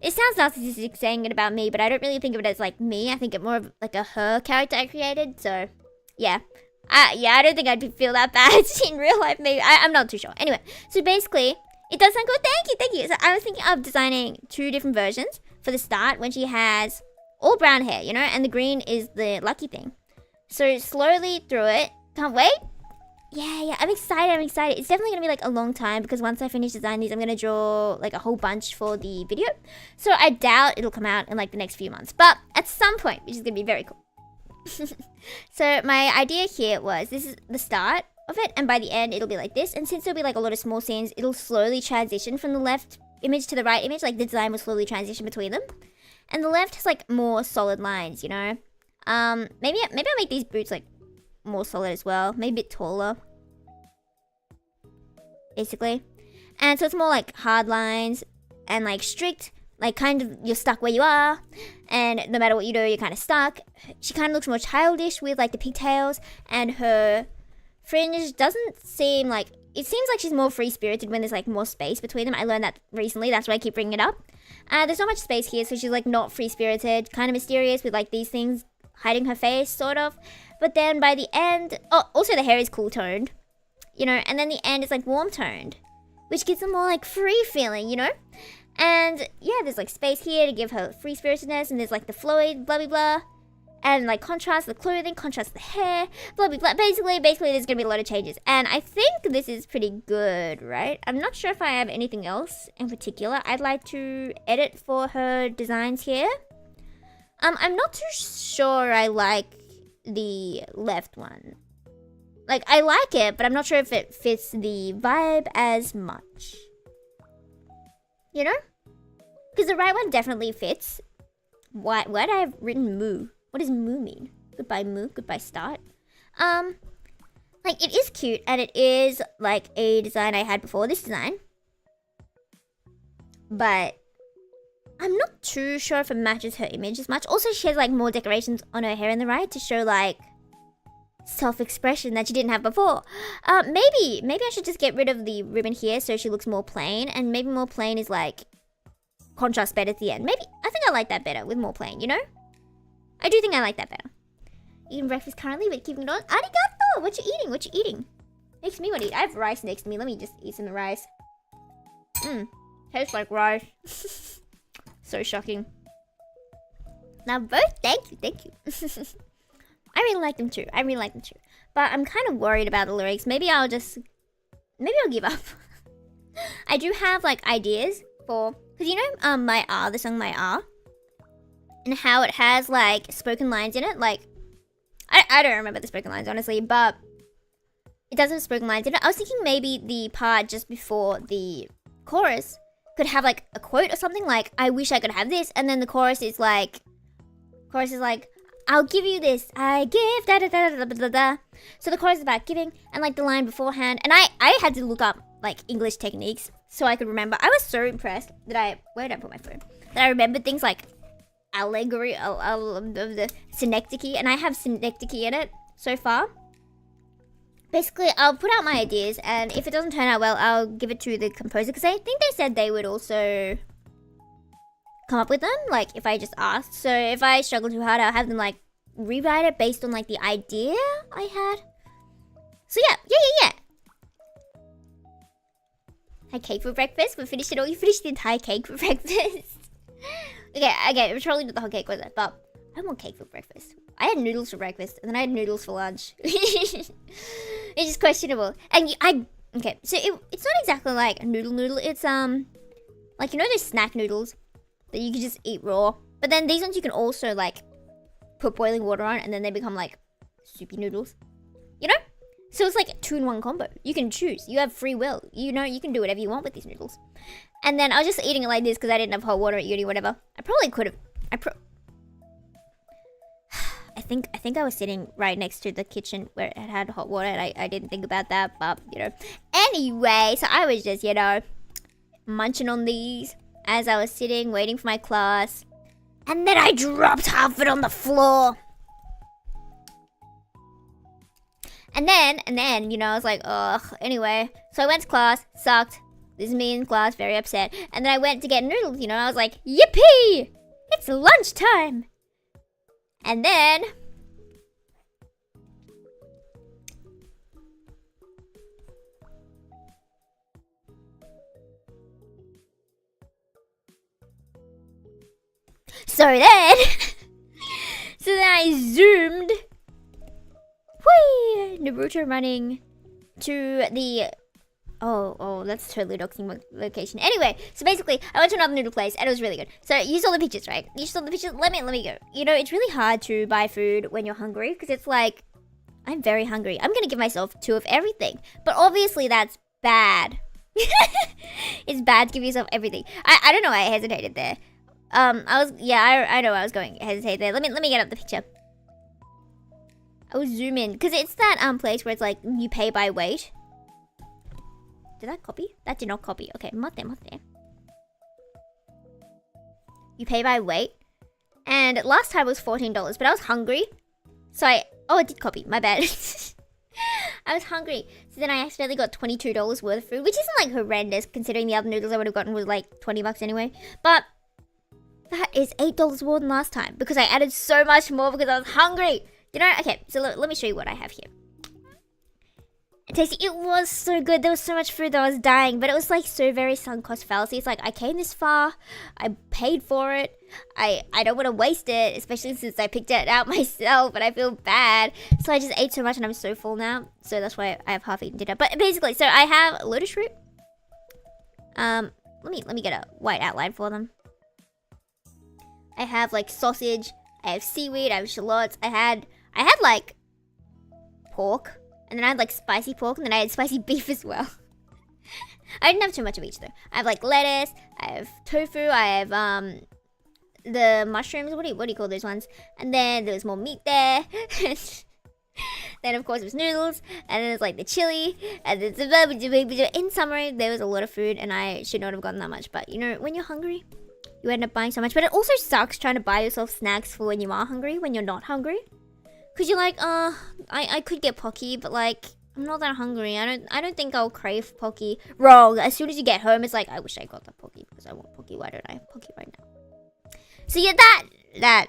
it sounds narcissistic saying it about me, but I don't really think of it as like me. I think it more of like a her character I created. So yeah. I don't think I'd feel that bad in real life. Maybe I'm not too sure. Anyway, so basically, it does sound good. Thank you. So I was thinking of designing 2 different versions for the start when she has all brown hair, you know, and the green is the lucky thing. So slowly through it. Can't wait. Yeah, I'm excited. It's definitely gonna be like a long time because once I finish designing these, I'm gonna draw like a whole bunch for the video. So I doubt it'll come out in like the next few months, but at some point, which is gonna be very cool. So my idea here was, this is the start of it, and by the end it'll be like this, and since there'll be like a lot of small scenes, it'll slowly transition from the left image to the right image, like the design will slowly transition between them, and the left has like more solid lines, you know. Maybe I'll make these boots like more solid as well, maybe a bit taller, basically. And so it's more like hard lines and like strict, like kind of you're stuck where you are, and no matter what you do, you're kind of stuck. She kind of looks more childish with like the pigtails, and her fringe doesn't seem like, it seems like she's more free-spirited when there's like more space between them. I learned that recently, that's why I keep bringing it up. There's not much space here, so she's like not free-spirited, kind of mysterious with like these things hiding her face, sort of. But then by the end, oh, also the hair is cool toned, you know, and then the end is like warm toned, which gives them more like free feeling, you know. And yeah, there's like space here to give her free spiritedness, and there's like the flowy blah blah blah, and like contrast the clothing, contrast the hair, blah blah blah. Basically there's gonna be a lot of changes, and I think this is pretty good, right? I'm not sure if I have anything else in particular I'd like to edit for her designs here. I'm not too sure I like the left one. Like, I like it, but I'm not sure if it fits the vibe as much. You know? Because the right one definitely fits. Why did I have written moo? What does moo mean? Goodbye moo, goodbye start. Like, it is cute, and it is like a design I had before this design. But I'm not too sure if it matches her image as much. Also, she has like more decorations on her hair in the right to show like self-expression that she didn't have before. Maybe I should just get rid of the ribbon here so she looks more plain, and maybe more plain is like contrast better at the end. Maybe I think I like that better with more plain, you know? I do think I like that better. Eating breakfast currently, but keeping it on. Arigato! What you eating? Makes me want to eat. I have rice next to me. Let me just eat some of the rice. Tastes like rice. So shocking. Now both, thank you. I really like them too. But I'm kind of worried about the lyrics. Maybe I'll give up. I do have like ideas for, because you know My R, the song My R, and how it has like spoken lines in it. Like, I don't remember the spoken lines honestly, but it does have spoken lines in it. I was thinking maybe the part just before the chorus could have like a quote or something, like, I wish I could have this, and then the chorus is like, I'll give you this, I give da da da da da da da. So the chorus is about giving, and like the line beforehand, and I had to look up like English techniques so I could remember. I was so impressed that where did I put my phone? That I remembered things like allegory of the synecdoche, and I have synecdoche in it so far. Basically, I'll put out my ideas, and if it doesn't turn out well, I'll give it to the composer, because I think they said they would also come up with them, like, if I just asked. So if I struggle too hard, I'll have them, like, rewrite it based on, like, the idea I had. So yeah. Had cake for breakfast. We finished it all. You finished the entire cake for breakfast. Okay, we're totally not the whole cake, was it? But I want cake for breakfast. I had noodles for breakfast, and then I had noodles for lunch. It's just questionable. And okay, so it's not exactly like a noodle. It's like, you know those snack noodles that you can just eat raw, but then these ones you can also like put boiling water on, and then they become like soupy noodles, you know? So it's like a 2-in-1 combo. You can choose. You have free will. You know, you can do whatever you want with these noodles. And then I was just eating it like this because I didn't have hot water at uni, whatever. I probably could have. I think I was sitting right next to the kitchen where it had hot water, and I didn't think about that, but, you know. Anyway, so I was just, you know, munching on these as I was sitting, waiting for my class. And then I dropped half of it on the floor. And then, you know, I was like, ugh. Anyway, so I went to class, sucked. This is me in class, very upset. And then I went to get noodles, you know, I was like, yippee! It's lunchtime! And then... So then... so then I zoomed... Whee! Naruto running to the... Oh, that's totally doxing my location. Anyway, so basically, I went to another noodle place and it was really good. So you saw the pictures, right? You saw the pictures. Let me go. You know, it's really hard to buy food when you're hungry because it's like, I'm very hungry. I'm gonna give myself 2 of everything, but obviously that's bad. It's bad to give yourself everything. I don't know why I hesitated there. I know I was going hesitate there. Let me get up the picture. I will zoom in because it's that place where it's like you pay by weight. Did that copy? That did not copy. Okay, mate. You pay by weight. And last time was $14, but I was hungry. So oh, it did copy. My bad. I was hungry. So then I accidentally got $22 worth of food, which isn't like horrendous considering the other noodles I would have gotten was like 20 bucks anyway. But that is $8 more than last time because I added so much more because I was hungry. You know, okay, so let me show you what I have here. Tasty. It was so good. There was so much food that I was dying, but it was like so very sunk cost fallacy. It's like I came this far, I paid for it, I don't want to waste it, especially since I picked it out myself and I feel bad. So I just ate so much and I'm so full now. So that's why I have half eaten dinner. But basically, so I have lotus root. Let me get a white outline for them. I have like sausage, I have seaweed, I have shallots, I had like pork. And then I had like spicy pork, and then I had spicy beef as well. I didn't have too much of each though. I have like lettuce, I have tofu, I have the mushrooms. What do you call those ones? And then there was more meat there. Then of course it was noodles, and then there's like the chili, and then in summary there was a lot of food, and I should not have gotten that much. But you know, when you're hungry, you end up buying so much. But it also sucks trying to buy yourself snacks for when you are hungry, when you're not hungry. Cause you're like, I could get Pocky, but like, I'm not that hungry. I don't think I'll crave Pocky. Wrong. As soon as you get home, it's like, I wish I got that Pocky because I want Pocky. Why don't I have Pocky right now? So yeah,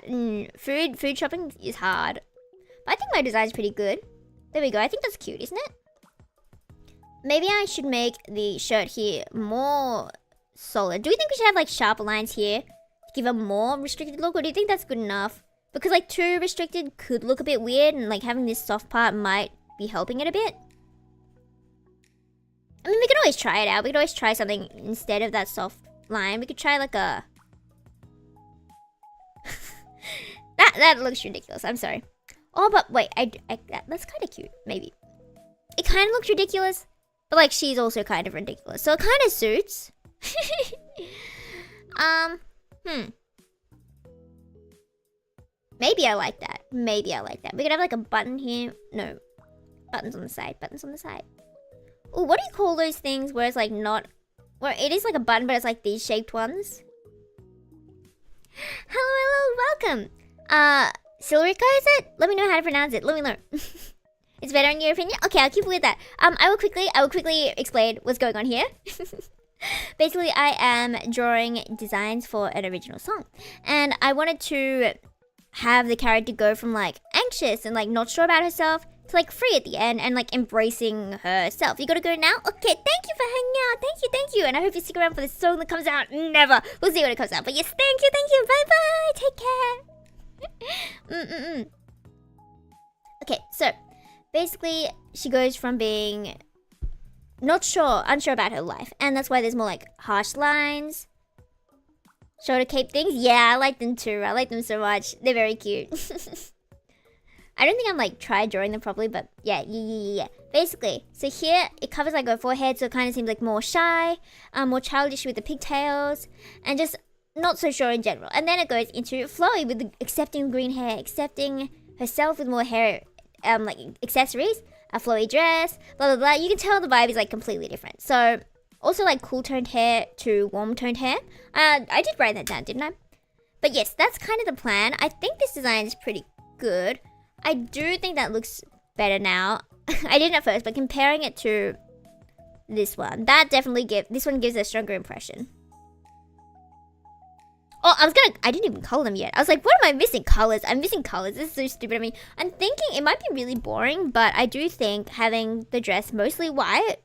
food shopping is hard. But I think my design's pretty good. There we go. I think that's cute, isn't it? Maybe I should make the shirt here more solid. Do we think we should have like sharper lines here to give a more restricted look, or do you think that's good enough? Because like too restricted could look a bit weird, and like having this soft part might be helping it a bit. I mean, we can always try it out. We could always try something instead of that soft line. We could try like a... that looks ridiculous. I'm sorry. Oh, but wait, that's kind of cute. Maybe. It kind of looks ridiculous, but like she's also kind of ridiculous. So it kind of suits. Maybe I like that. Maybe I like that. We could have like a button here. No. Buttons on the side. Buttons on the side. Oh, what do you call those things where it's like not... Where it is like a button, but it's like these shaped ones? Hello, welcome. Silurica, is it? Let me know how to pronounce it. Let me know. It's better in your opinion? Okay, I'll keep it with that. I will quickly explain what's going on here. Basically, I am drawing designs for an original song. And I wanted to have the character go from like anxious and like not sure about herself to like free at the end and like embracing herself. You gotta go now? Okay, thank you for hanging out. Thank you. And I hope you stick around for the song that comes out. Never. We'll see when it comes out. But yes, thank you. Bye-bye. Take care. Okay, so basically she goes from being unsure about her life. And that's why there's more like harsh lines. Shoulder cape things? Yeah, I like them too. I like them so much. They're very cute. I don't think I'm like tried drawing them properly, but yeah. Basically, so here it covers like her forehead, so it kind of seems like more shy, more childish with the pigtails, and just not so sure in general. And then it goes into flowy with the accepting green hair, accepting herself with more hair, like accessories, a flowy dress, blah blah blah. You can tell the vibe is like completely different. So. Also like cool toned hair to warm toned hair. I did write that down, didn't I? But yes, that's kind of the plan. I think this design is pretty good. I do think that looks better now. I didn't at first, but comparing it to this one. This one gives a stronger impression. Oh, I didn't even color them yet. I was like, what am I missing? Colors. I'm missing colors. This is so stupid of me. I'm thinking it might be really boring, but I do think having the dress mostly white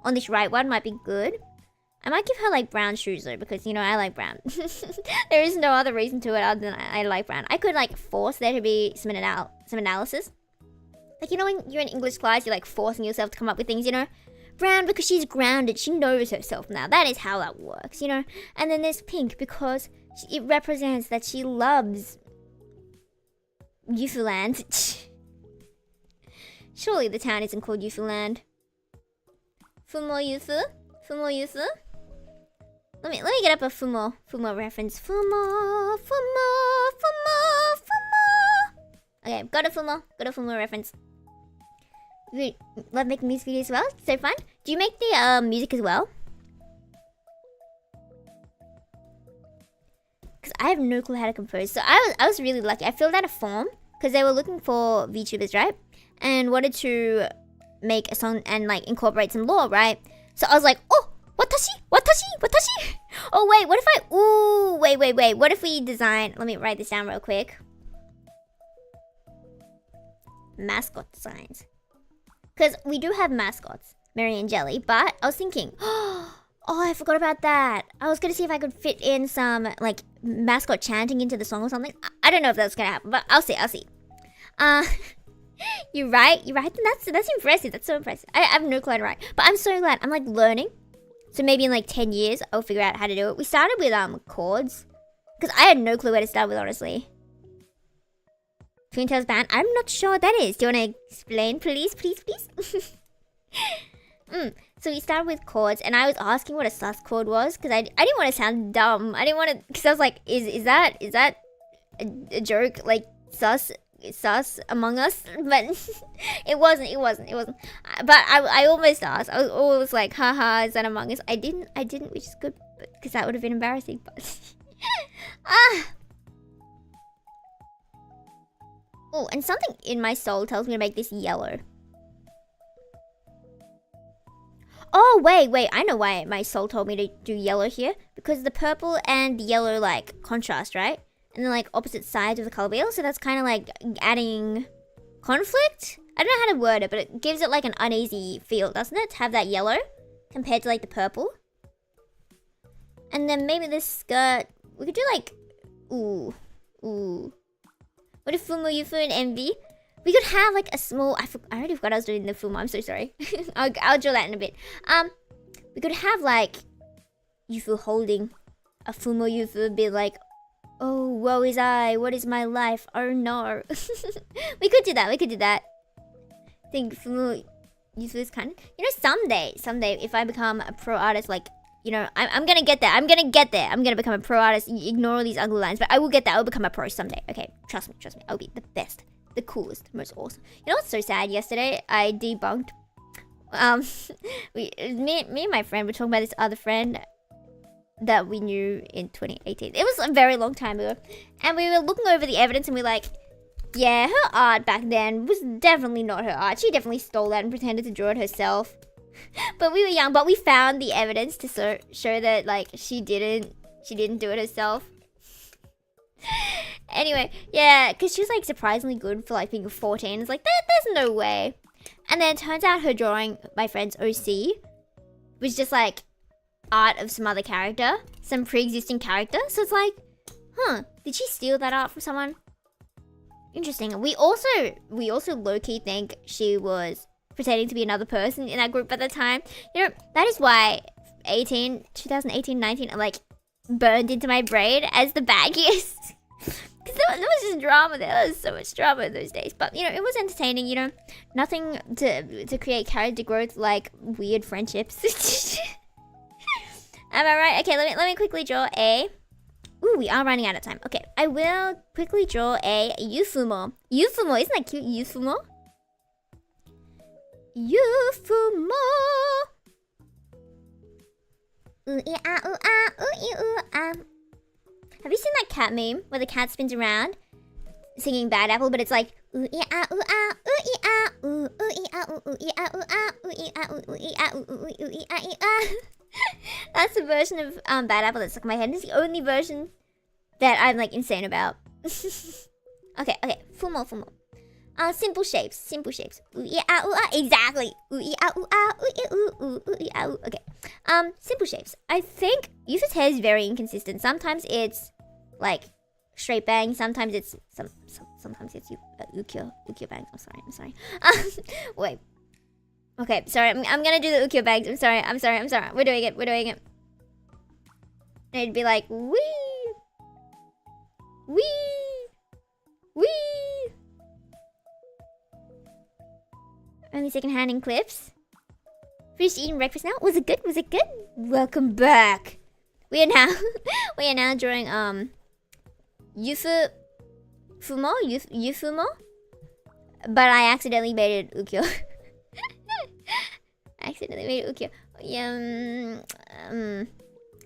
on this right one might be good. I might give her like brown shoes though, because you know I like brown. There is no other reason to it other than I like brown. I could like force there to be some analysis. Like, you know when you're in English class, you're like forcing yourself to come up with things, you know? Brown because she's grounded, she knows herself now. That is how that works, you know? And then there's pink because it represents that she loves Yufuland. Surely the town isn't called Yufuland. Fumo Yufu? Fumo Yufu? Let me get up a Fumo reference. Fumo. Okay, got a Fumo reference. You love making music videos as well? So fun. Do you make the music as well? Because I have no clue how to compose. So I was really lucky. I filled out a form because they were looking for VTubers, right? And wanted to make a song and like incorporate some lore, right? So I was like, oh, watashi. Oh wait, wait. What if we design? Let me write this down real quick. Mascot designs. Because we do have mascots, Mary and Jelly, but I was thinking, oh, I forgot about that. I was going to see if I could fit in some, like, mascot chanting into the song or something. I don't know if that's going to happen, but I'll see. You're right. That's impressive. That's so impressive. I have no clue how to write, but I'm so glad. I'm, like, learning. So maybe in, like, 10 years, I'll figure out how to do it. We started with, chords, because I had no clue where to start with, honestly. Twin Tails band? I'm not sure what that is. Do you want to explain, please? So we started with chords, and I was asking what a sus chord was, because I didn't want to sound dumb. I didn't want to, because I was like, is that a joke, like sus Among Us? But it wasn't. But I almost asked. I was always like, haha, is that Among Us? I didn't, which is good, because that would have been embarrassing. But oh, and something in my soul tells me to make this yellow. Oh, wait. I know why my soul told me to do yellow here. Because the purple and the yellow, like, contrast, right? And they're, like, opposite sides of the color wheel. So that's kind of, like, adding conflict? I don't know how to word it, but it gives it, like, an uneasy feel, doesn't it? To have that yellow compared to, like, the purple. And then maybe this skirt... We could do, like... Ooh. What if Fumo, Yufu, and Envy? We could have like a small... I already forgot I was doing the Fumo. I'm so sorry. I'll draw that in a bit. We could have like Yufu holding a Fumo Yufu, be like, oh, woe is I. What is my life? Oh no. We could do that. I think Fumo Yufu is kind of... You know, someday, if I become a pro artist, like... You know, I'm gonna get there. I'm gonna become a pro artist. Ignore all these ugly lines, but I will get there. I will become a pro someday. Okay, trust me. I'll be the best, the coolest, most awesome. You know what's so sad? Yesterday, I debunked. Me and my friend were talking about this other friend that we knew in 2018. It was a very long time ago, and we were looking over the evidence, and we're like, yeah, her art back then was definitely not her art. She definitely stole that and pretended to draw it herself. But we were young, but we found the evidence to show that like she didn't do it herself. Anyway, yeah, because she was like surprisingly good for like being 14. It's like there's no way. And then it turns out her drawing, my friend's OC, was just like art of some other character, some pre-existing character. So it's like, did she steal that art from someone? Interesting. We also low-key think she was pretending to be another person in that group at the time. You know, that is why 2018, 19 are like burned into my brain as the baggiest. Because there was just drama there. There was so much drama in those days. But, you know, it was entertaining, you know. Nothing to create character growth like weird friendships. Am I right? Okay, let me quickly draw a... Ooh, we are running out of time. Okay, I will quickly draw a Yufumo. Yufumo, isn't that cute? Yufumo? Yufumo. Ooh-ee-ah, ooh-ah, ooh-ee-ooh-ah. Have you seen that cat meme where the cat spins around singing Bad Apple, but it's like ooh ee ah ooh ah ooh ee ah ooh ee ah ooh ee ah ooh ah ooh ee ah ooh ee ah ooh ee ah ee ah. That's the version of Bad Apple that's stuck in my head. It's the only version that I'm like insane about. Okay, full more. Simple shapes. Ooh ee ah ooh ah, exactly. Ooh ee ah ooh ah ooh ee ooh ee ah ooh. Okay. Simple shapes. I think Yufus' hair is very inconsistent. Sometimes it's like straight bang. Sometimes it's sometimes it's ukiyo bangs. I'm sorry. Wait. Okay, sorry. I'm gonna do the ukiyo bangs. I'm sorry. We're doing it. And it'd be like wee. Only secondhand in clips. Finished eating breakfast now. Was it good? Welcome back. We are now drawing Yufumo, but I accidentally made it ukiyo.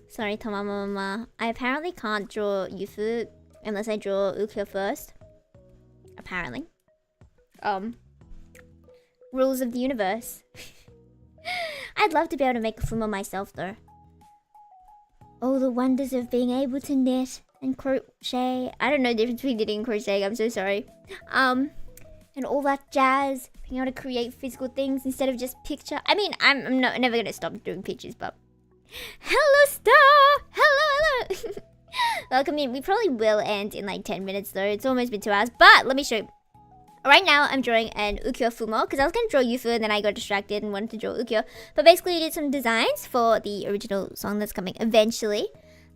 Sorry, Tamamama. I apparently can't draw Yufu unless I draw ukiyo first. Apparently. Rules of the universe. I'd love to be able to make a fumo myself though. Oh, the wonders of being able to knit and crochet. I don't know the difference between knitting and crocheting, I'm so sorry. And all that jazz. Being able to create physical things instead of just picture. I mean, I'm never gonna stop doing pictures, but... Hello, Star! Hello! Welcome in. We probably will end in like 10 minutes though. It's almost been 2 hours, but let me show you. Right now, I'm drawing an ukiyo fumo because I was going to draw Yufu and then I got distracted and wanted to draw ukiyo. But basically, I did some designs for the original song that's coming eventually.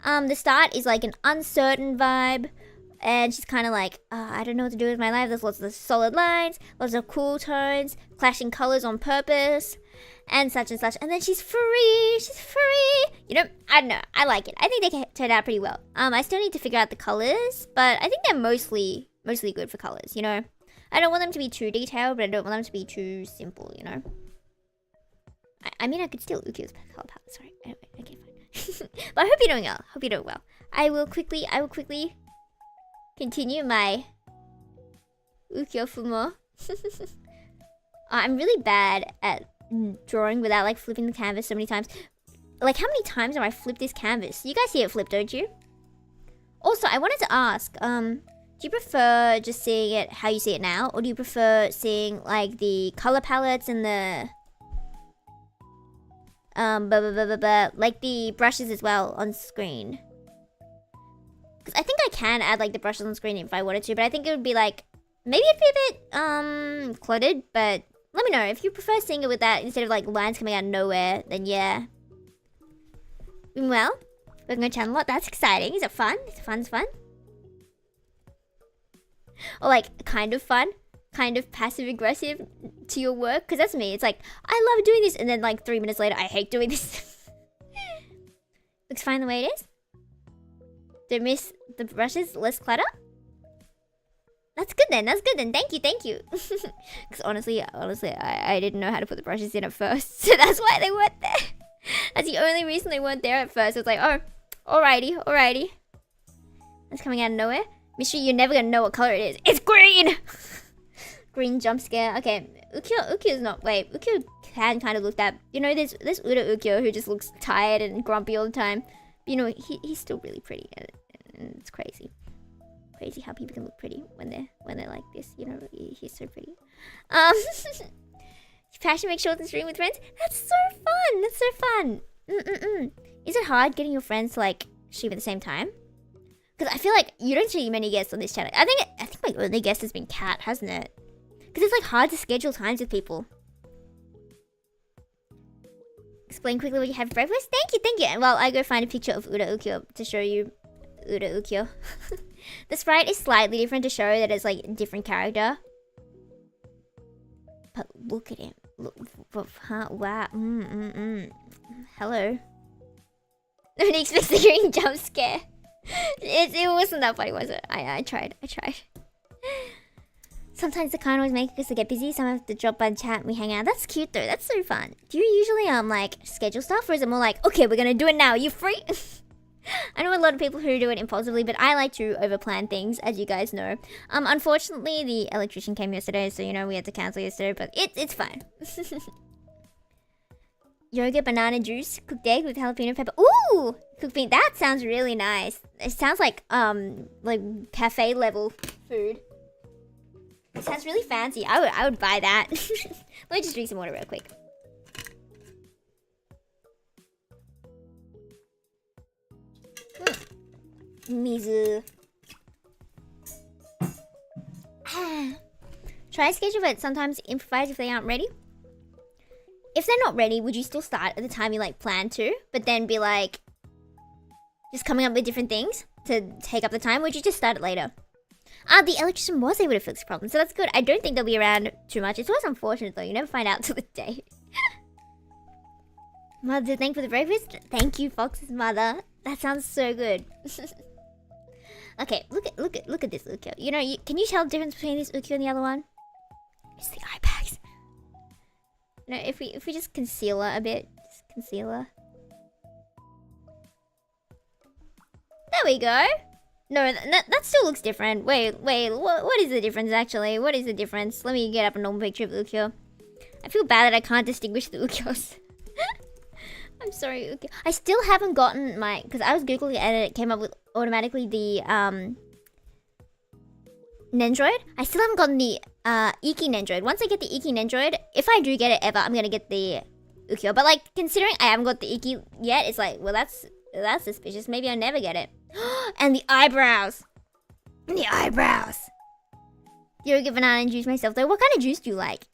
The start is like an uncertain vibe. And she's kind of like, I don't know what to do with my life. There's lots of solid lines, lots of cool tones, clashing colors on purpose, and such. And then she's free. You know, I don't know. I like it. I think they turned out pretty well. I still need to figure out the colors, but I think they're mostly good for colors, you know. I don't want them to be too detailed, but I don't want them to be too simple, you know. I mean, I could steal Ukiyo's color palette. Sorry. Anyway, okay, fine. But I hope you're doing well. I will quickly continue my ukiyo fumo. I'm really bad at drawing without like flipping the canvas so many times. Like, how many times have I flipped this canvas? You guys see it flip, don't you? Also, I wanted to ask, do you prefer just seeing it how you see it now? Or do you prefer seeing like the color palettes and the like the brushes as well on screen? Because I think I can add like the brushes on screen if I wanted to, but I think it would be like, maybe it'd be a bit cluttered, but let me know if you prefer seeing it with that instead of like lines coming out of nowhere, then yeah. Well, working on channel a lot, that's exciting. Is it fun? It's fun. Or like kind of fun, kind of passive aggressive to your work, because that's me. It's like, I love doing this, and then like 3 minutes later I hate doing this. Looks fine the way it is. Don't miss the brushes, less clutter. That's good then. Thank you. Because honestly, I didn't know how to put the brushes in at first, so that's why they weren't there. That's the only reason they weren't there at first. It was like, oh, alrighty. That's coming out of nowhere. Mystery, you're never gonna know what color it is. It's green! Green jump scare. Okay, Ukiyo's not... Wait, Ukiyo can kind of look that... You know, there's Uda Ukiyo who just looks tired and grumpy all the time. You know, he's still really pretty. And it's crazy. Crazy how people can look pretty when they're like this. You know, he's so pretty. Passion make shorts and stream with friends. That's so fun. Is it hard getting your friends to like stream at the same time? Because I feel like you don't see many guests on this channel. I think my only guest has been Kat, hasn't it? Because it's like hard to schedule times with people. Explain quickly what you have for breakfast. Thank you. Well, I go find a picture of Uda Ukiyo to show you Uda Ukiyo. The sprite is slightly different to show that it's like a different character. But look at him. Look, huh? Wow. Hello. Nobody expects the green jump scare. It wasn't that funny, was it? I tried. Sometimes I can't always make it because I get busy. Some have to drop by the chat and we hang out. That's cute though. That's so fun. Do you usually like schedule stuff, or is it more like, okay, we're gonna do it now? Are you free? I know a lot of people who do it impulsively, but I like to overplan things, as you guys know. Unfortunately, the electrician came yesterday, so you know we had to cancel yesterday, but it's fine. Yogurt, banana juice, cooked egg with jalapeno pepper. Ooh, cooked bean. That sounds really nice. It sounds like cafe level food. It sounds really fancy. I would buy that. Let me just drink some water real quick. Mizu. Try a schedule, but sometimes improvise if they aren't ready. If they're not ready, would you still start at the time you like plan to, but then be like just coming up with different things to take up the time? Would you just start it later? The electrician was able to fix the problem, so that's good. I don't think they'll be around too much. It's always unfortunate though. You never find out till the day. Mother, thank you for the breakfast. Thank you, Fox's mother. That sounds so good. Okay, look at this Ukyo. You know, can you tell the difference between this Ukyo and the other one? It's the eye bags. You know, if we just conceal her a bit, just conceal her. There we go. No, that still looks different. Wait, what is the difference actually? What is the difference? Let me get up a normal picture of Ukyo. I feel bad that I can't distinguish the Ukyos. I'm sorry, Ukyo. I still haven't gotten my, because I was googling and it came up with automatically the Nendroid. I still haven't gotten the Iki Nendroid. Once I get the Iki Nendroid, if I do get it ever, I'm gonna get the Ukyo. But like, considering I haven't got the Iki yet, it's like, well, that's suspicious. Maybe I'll never get it. And the eyebrows. The eyebrows. Yogurt, banana, and juice myself though. What kind of juice do you like?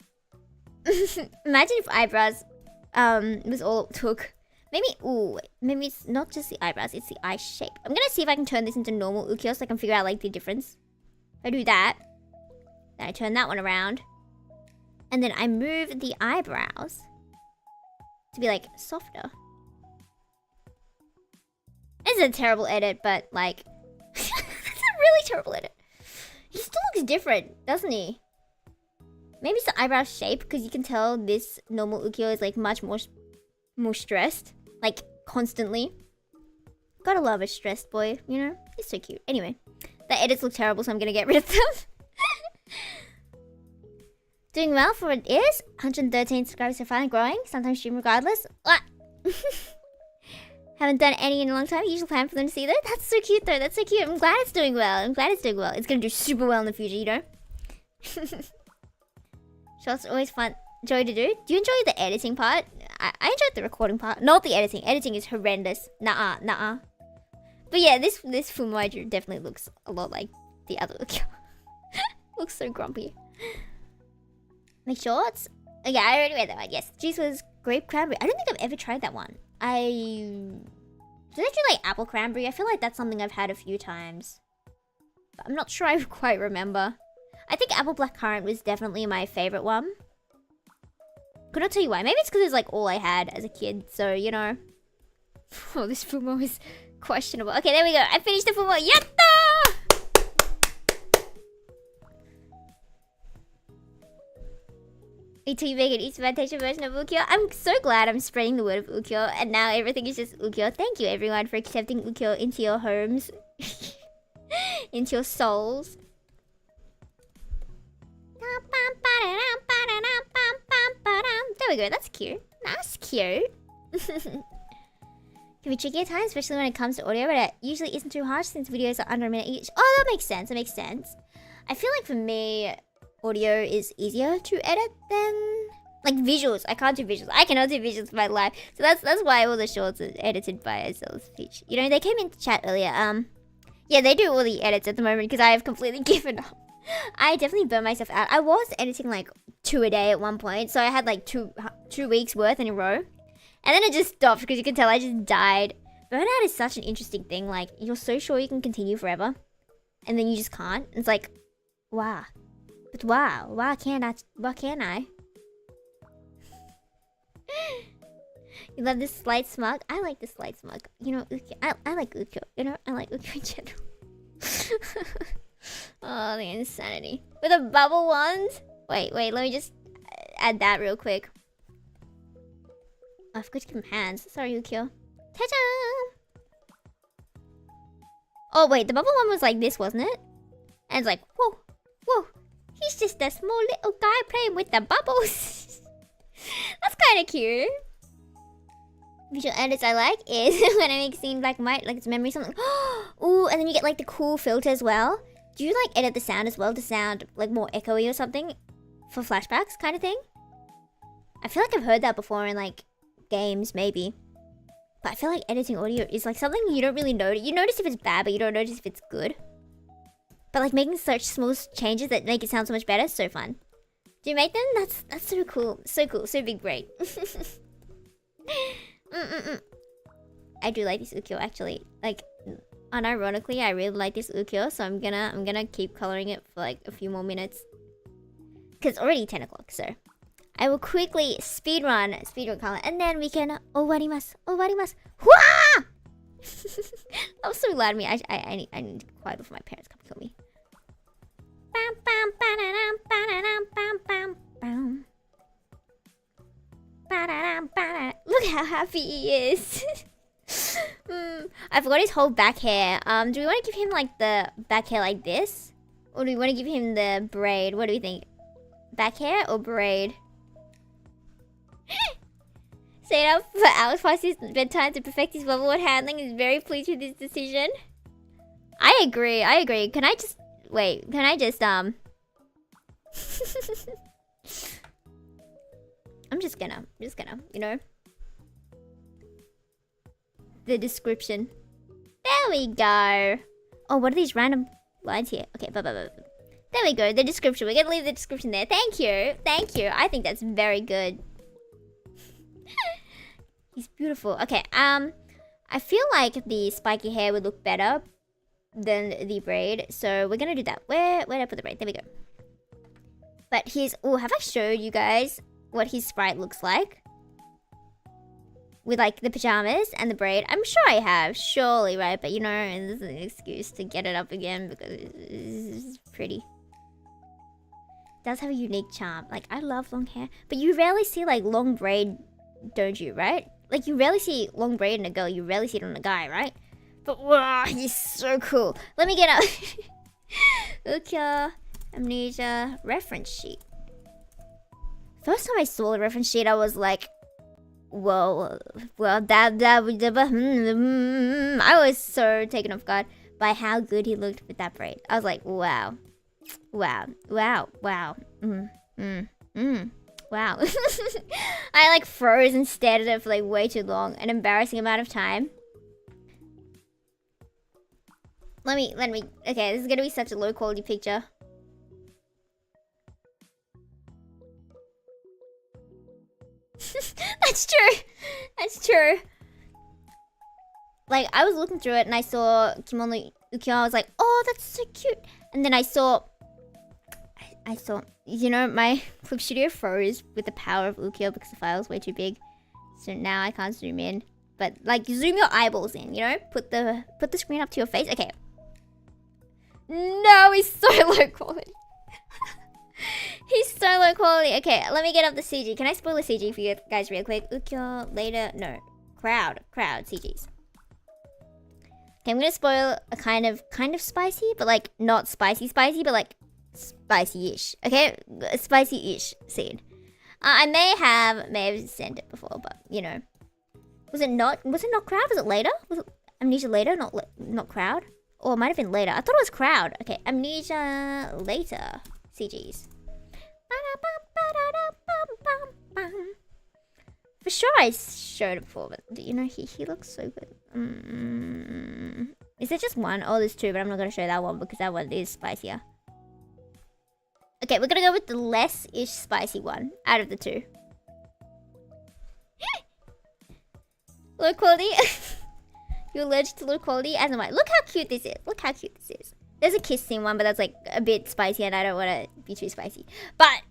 Imagine if eyebrows was all it took. Maybe it's not just the eyebrows, it's the eye shape. I'm gonna see if I can turn this into normal Ukyo so I can figure out like the difference. If I do that, then I turn that one around, and then I move the eyebrows to be like softer. This is a terrible edit, but like, it's a really terrible edit. He still looks different, doesn't he? Maybe it's the eyebrow shape, because you can tell this normal Ukyo is like much more stressed, like constantly. Gotta love a stressed boy, you know? He's so cute. Anyway, the edits look terrible, so I'm gonna get rid of them. Doing well for what it is. 113 subscribers so far and growing. Sometimes stream regardless. Haven't done any in a long time. Usual plan for them to see that. That's so cute though. That's so cute. I'm glad it's doing well. I'm glad it's doing well. It's gonna do super well in the future, you know? Shots are always fun. Joy to do. Do you enjoy the editing part? I enjoyed the recording part. Not the editing. Editing is horrendous. Nah. But yeah, this Fumoijo definitely looks a lot like the other Ukyo. Looks so grumpy. Make shorts? Oh yeah, I already read that one. Yes. Juice was grape cranberry. I don't think I've ever tried that one. Did I do like apple cranberry? I feel like that's something I've had a few times. But I'm not sure I quite remember. I think apple blackcurrant was definitely my favorite one. Could not tell you why. Maybe it's because it's like all I had as a kid. So, you know. Oh, this Fumo is questionable. Okay, there we go. I finished the Fumo. Yatta! Until you make an East Plantation version of Ukyo. I'm so glad I'm spreading the word of Ukyo. And now everything is just Ukyo. Thank you, everyone, for accepting Ukyo into your homes. Into your souls. There we go, that's cute. That's cute. Can be tricky at times, especially when it comes to audio, but it usually isn't too harsh since videos are under a minute each. Oh, that makes sense, that makes sense. I feel like for me, audio is easier to edit than like visuals. I can't do visuals. I cannot do visuals for my life. So that's why all the shorts are edited by Azell's speech. You know, they came into chat earlier. Yeah, they do all the edits at the moment because I have completely given up. I definitely burnt myself out. I was editing like 2 a day at one point, so I had like two weeks worth in a row, and then it just stopped because you can tell I just died. Burnout is such an interesting thing. Like, you're so sure you can continue forever, and then you just can't. It's like, wow, but wow, why can't I? Why can't I? You love this slight smug. I like the slight smug. You know, Ukyo. I like Ukyo. You know, I like Ukyo in general. Oh, the insanity. With a bubble wand? Wait, let me just add that real quick. I forgot to give him hands. Sorry, Ukyo. Ta-da! Oh wait, the bubble one was like this, wasn't it? And it's like, whoa, whoa. He's just a small little guy playing with the bubbles. That's kind of cute. Visual edits I like is when I make scene black and white, like it's memory something. Ooh, and then you get like the cool filter as well. Do you like edit the sound as well to sound like more echoey or something for flashbacks kind of thing? I feel like I've heard that before in like games maybe. But I feel like editing audio is like something you don't really notice. You notice if it's bad, but you don't notice if it's good. But like making such small changes that make it sound so much better, so fun. Do you make them? That's so cool. So cool. So big brain. I do like this ukiyo actually. Like unironically, I really like this ukiyo, so I'm gonna keep coloring it for like a few more minutes. Cause it's already 10 o'clock, so I will quickly speedrun color, and then we can owarimasu. Hwaa! That was so loud of me. I need to quiet before my parents come kill me. Look how happy he is. I forgot his whole back hair. Do we want to give him like the back hair like this? Or do we want to give him the braid? What do we think? Back hair or braid? Stayed up for hours past his bedtime to perfect his bubble handling. Is very pleased with his decision. I agree. Can I just wait? Can I just I'm just gonna, you know. The description. There we go. Oh, what are these random lines here? Okay, There we go. The description. We're gonna leave the description there. Thank you. I think that's very good. He's beautiful. Okay, I feel like the spiky hair would look better than the braid, so we're gonna do that. Where did I put the braid? There we go. But here's, oh, have I showed you guys what his sprite looks like? With like the pajamas and the braid. I'm sure I have, surely, right? But you know, this is an excuse to get it up again because it's pretty. It does have a unique charm. Like, I love long hair, but you rarely see like long braid, don't you, right? Like, you rarely see long braid in a girl, you rarely see it on a guy, right? But wow, he's so cool. Let me get up. Ukiyo Amnesia reference sheet. First time I saw the reference sheet, I was like, whoa, well, I was so taken off guard by how good he looked with that braid. I was like, wow. Wow. I like froze and stared at it for like way too long, an embarrassing amount of time. Let me, okay, this is gonna be such a low quality picture. That's true. Like, I was looking through it and I saw Kimono Ukiyo. I was like, oh, that's so cute. And then I saw, you know, my Clip Studio froze with the power of Ukiyo because the file is way too big. So now I can't zoom in. But like, zoom your eyeballs in, you know? Put the screen up to your face. Okay. No, he's so low quality. He's so low quality. Okay, let me get up the CG. Can I spoil the CG for you guys real quick? Ukiyo, later, no. Crowd CGs. Okay, I'm gonna spoil a kind of spicy, but like not spicy, but like spicy-ish. Okay, a spicy-ish scene. I may have sent it before, but you know, was it not crowd? Was it later? Was it Amnesia later? Not crowd? Or it might have been later. I thought it was crowd. Okay, Amnesia later CGs. For sure I showed it before, but you know, he looks so good. Is there just one? Oh, there's two, but I'm not going to show that one because that one is spicier. Okay, we're going to go with the less-ish spicy one out of the two. Low quality? You're allergic to low quality? As am I. Look how cute this is. There's a kiss scene one, but that's like a bit spicy and I don't want to be too spicy. But,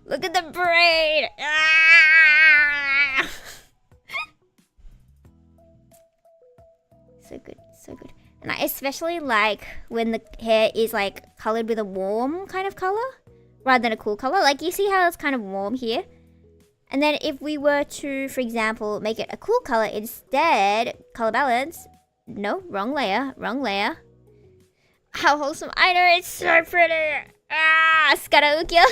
look at the braid! So good. And I especially like when the hair is like colored with a warm kind of color rather than a cool color. Like, you see how it's kind of warm here? And then if we were to, for example, make it a cool color instead, color balance, No, wrong layer, wrong layer. How wholesome. I know, it's so pretty. Ah, Skara Ukyo.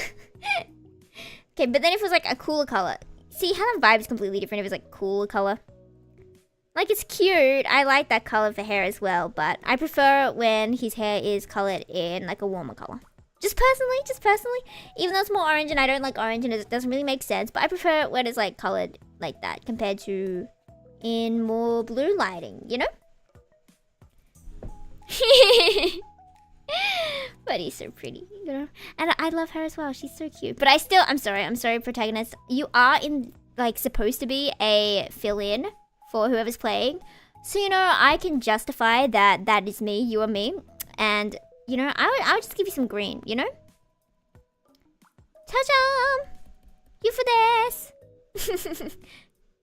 Okay, but then if it was like a cooler color. See how the vibe is completely different if it's like cooler color. Like, it's cute. I like that color for hair as well, but I prefer when his hair is colored in like a warmer color. Just personally. Even though it's more orange and I don't like orange and it doesn't really make sense, but I prefer when it's like colored like that compared to in more blue lighting, you know? But he's so pretty, you know? And I love her as well. She's so cute. But I'm sorry, protagonist. You are supposed to be a fill-in for whoever's playing. So, you know, I can justify that is me, you are me. And, you know, I would just give you some green, you know? Ta-jam! Yufu desu!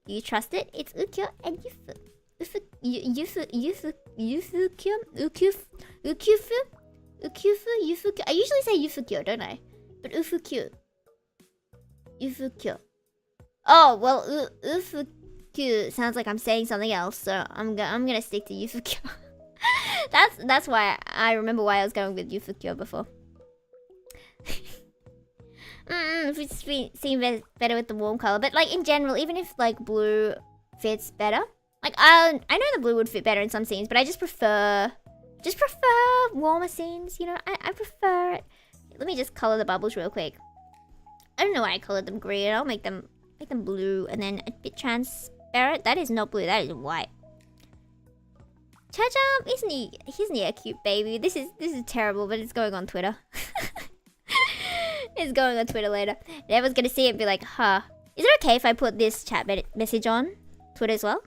You trust it? It's Ukyo and Yufu. Yufu. I usually say Yufukyo, don't I? But Ufukyo. Oh, well, Ufukyo sounds like I'm saying something else, so I'm gonna stick to Yufukyo. That's why I remember why I was going with Yufukyo before. It seems better with the warm color, but like in general, even if like blue fits better, like I know the blue would fit better in some scenes, but I just prefer warmer scenes. You know, I prefer it. Let me just color the bubbles real quick. I don't know why I colored them green. I'll make them blue and then a bit transparent. That is not blue. That is white. Cha-jam, isn't he a cute baby? This is terrible, but it's going on Twitter. It's going on Twitter later. And everyone's gonna see it and be like, huh. Is it okay if I put this chat message on Twitter as well?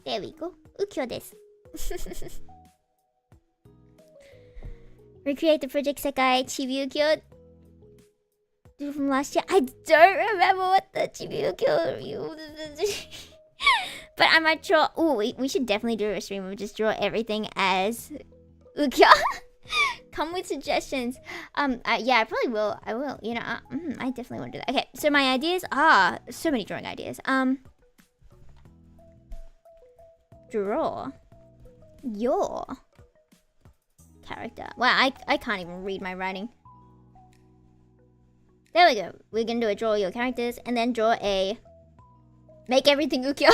There we go. Ukyo desu. Recreate the Project Sekai Chibi Ukyo from last year. I don't remember what the Chibi Ukyo. But I might draw. Oh, we should definitely do a stream where we just draw everything as Ukyo. Come with suggestions. Yeah, I probably will. I will. You know, I definitely want to do that. Okay, so my ideas are so many drawing ideas. Draw your character. Wow, I can't even read my writing. There we go. We're gonna do a draw your characters and then draw a make everything Ukyo.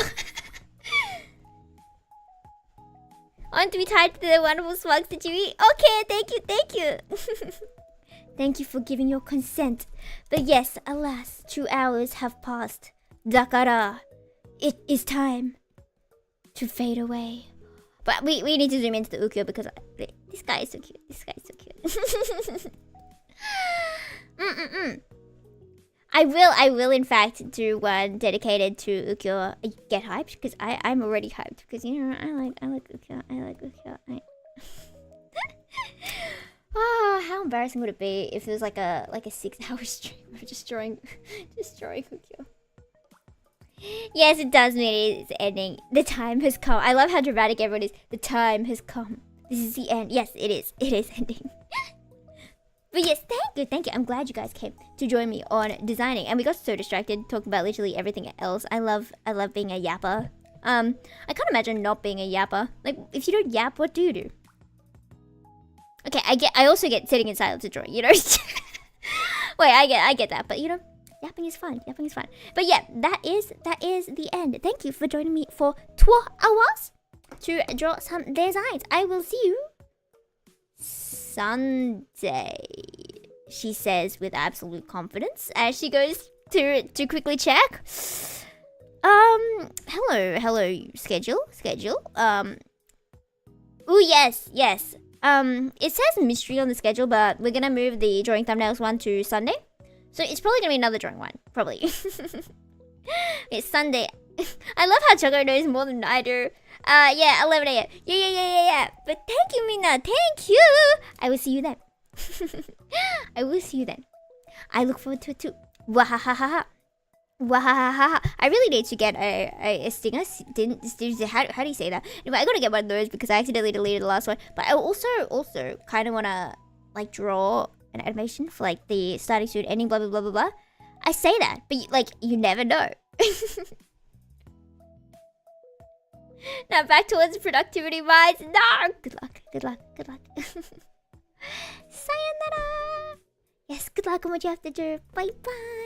I want to be tied to the wonderful smugs that you eat. Okay, thank you. Thank you for giving your consent. But yes, alas, 2 hours have passed. Dakara, it is time to fade away. But we need to zoom into the Ukyo because this guy is so cute. This guy is so cute. I will in fact do one dedicated to Ukyo. Get hyped because I'm already hyped because you know I like Ukyo. I like Ukyo. Oh, how embarrassing would it be if it was like a 6-hour stream of just drawing Ukyo. Yes, it does mean it's ending. The time has come. I love how dramatic everyone is. The time has come. This is the end. Yes, it is. It is ending. But yes, thank you. I'm glad you guys came to join me on designing. And we got so distracted talking about literally everything else. I love being a yapper. I can't imagine not being a yapper. Like, if you don't yap, what do you do? Okay, I also get sitting in silence to draw, you know? Wait, I get that, but you know, yapping is fun. But yeah, that is the end. Thank you for joining me for 2 hours to draw some designs. I will see you Sunday, she says with absolute confidence as she goes to quickly check. Hello, schedule. Oh yes. It says mystery on the schedule, but we're gonna move the drawing thumbnails one to Sunday. So it's probably gonna be another drawing one, probably. It's Sunday. I love how Choco knows more than I do. Yeah, 11 a.m. Yeah. But thank you, Mina. Thank you. I will see you then. I look forward to it too. Wahahaha. I really need to get a stinger. How do you say that? Anyway, I gotta get one of those because I accidentally deleted the last one. But I also kind of wanna like draw an animation for like the starting soon, ending, blah blah blah blah blah. I say that, but you never know. Now back towards productivity vibes. No! Good luck, good luck, good luck. Sayonara! Yes, good luck on what you have to do. Bye bye!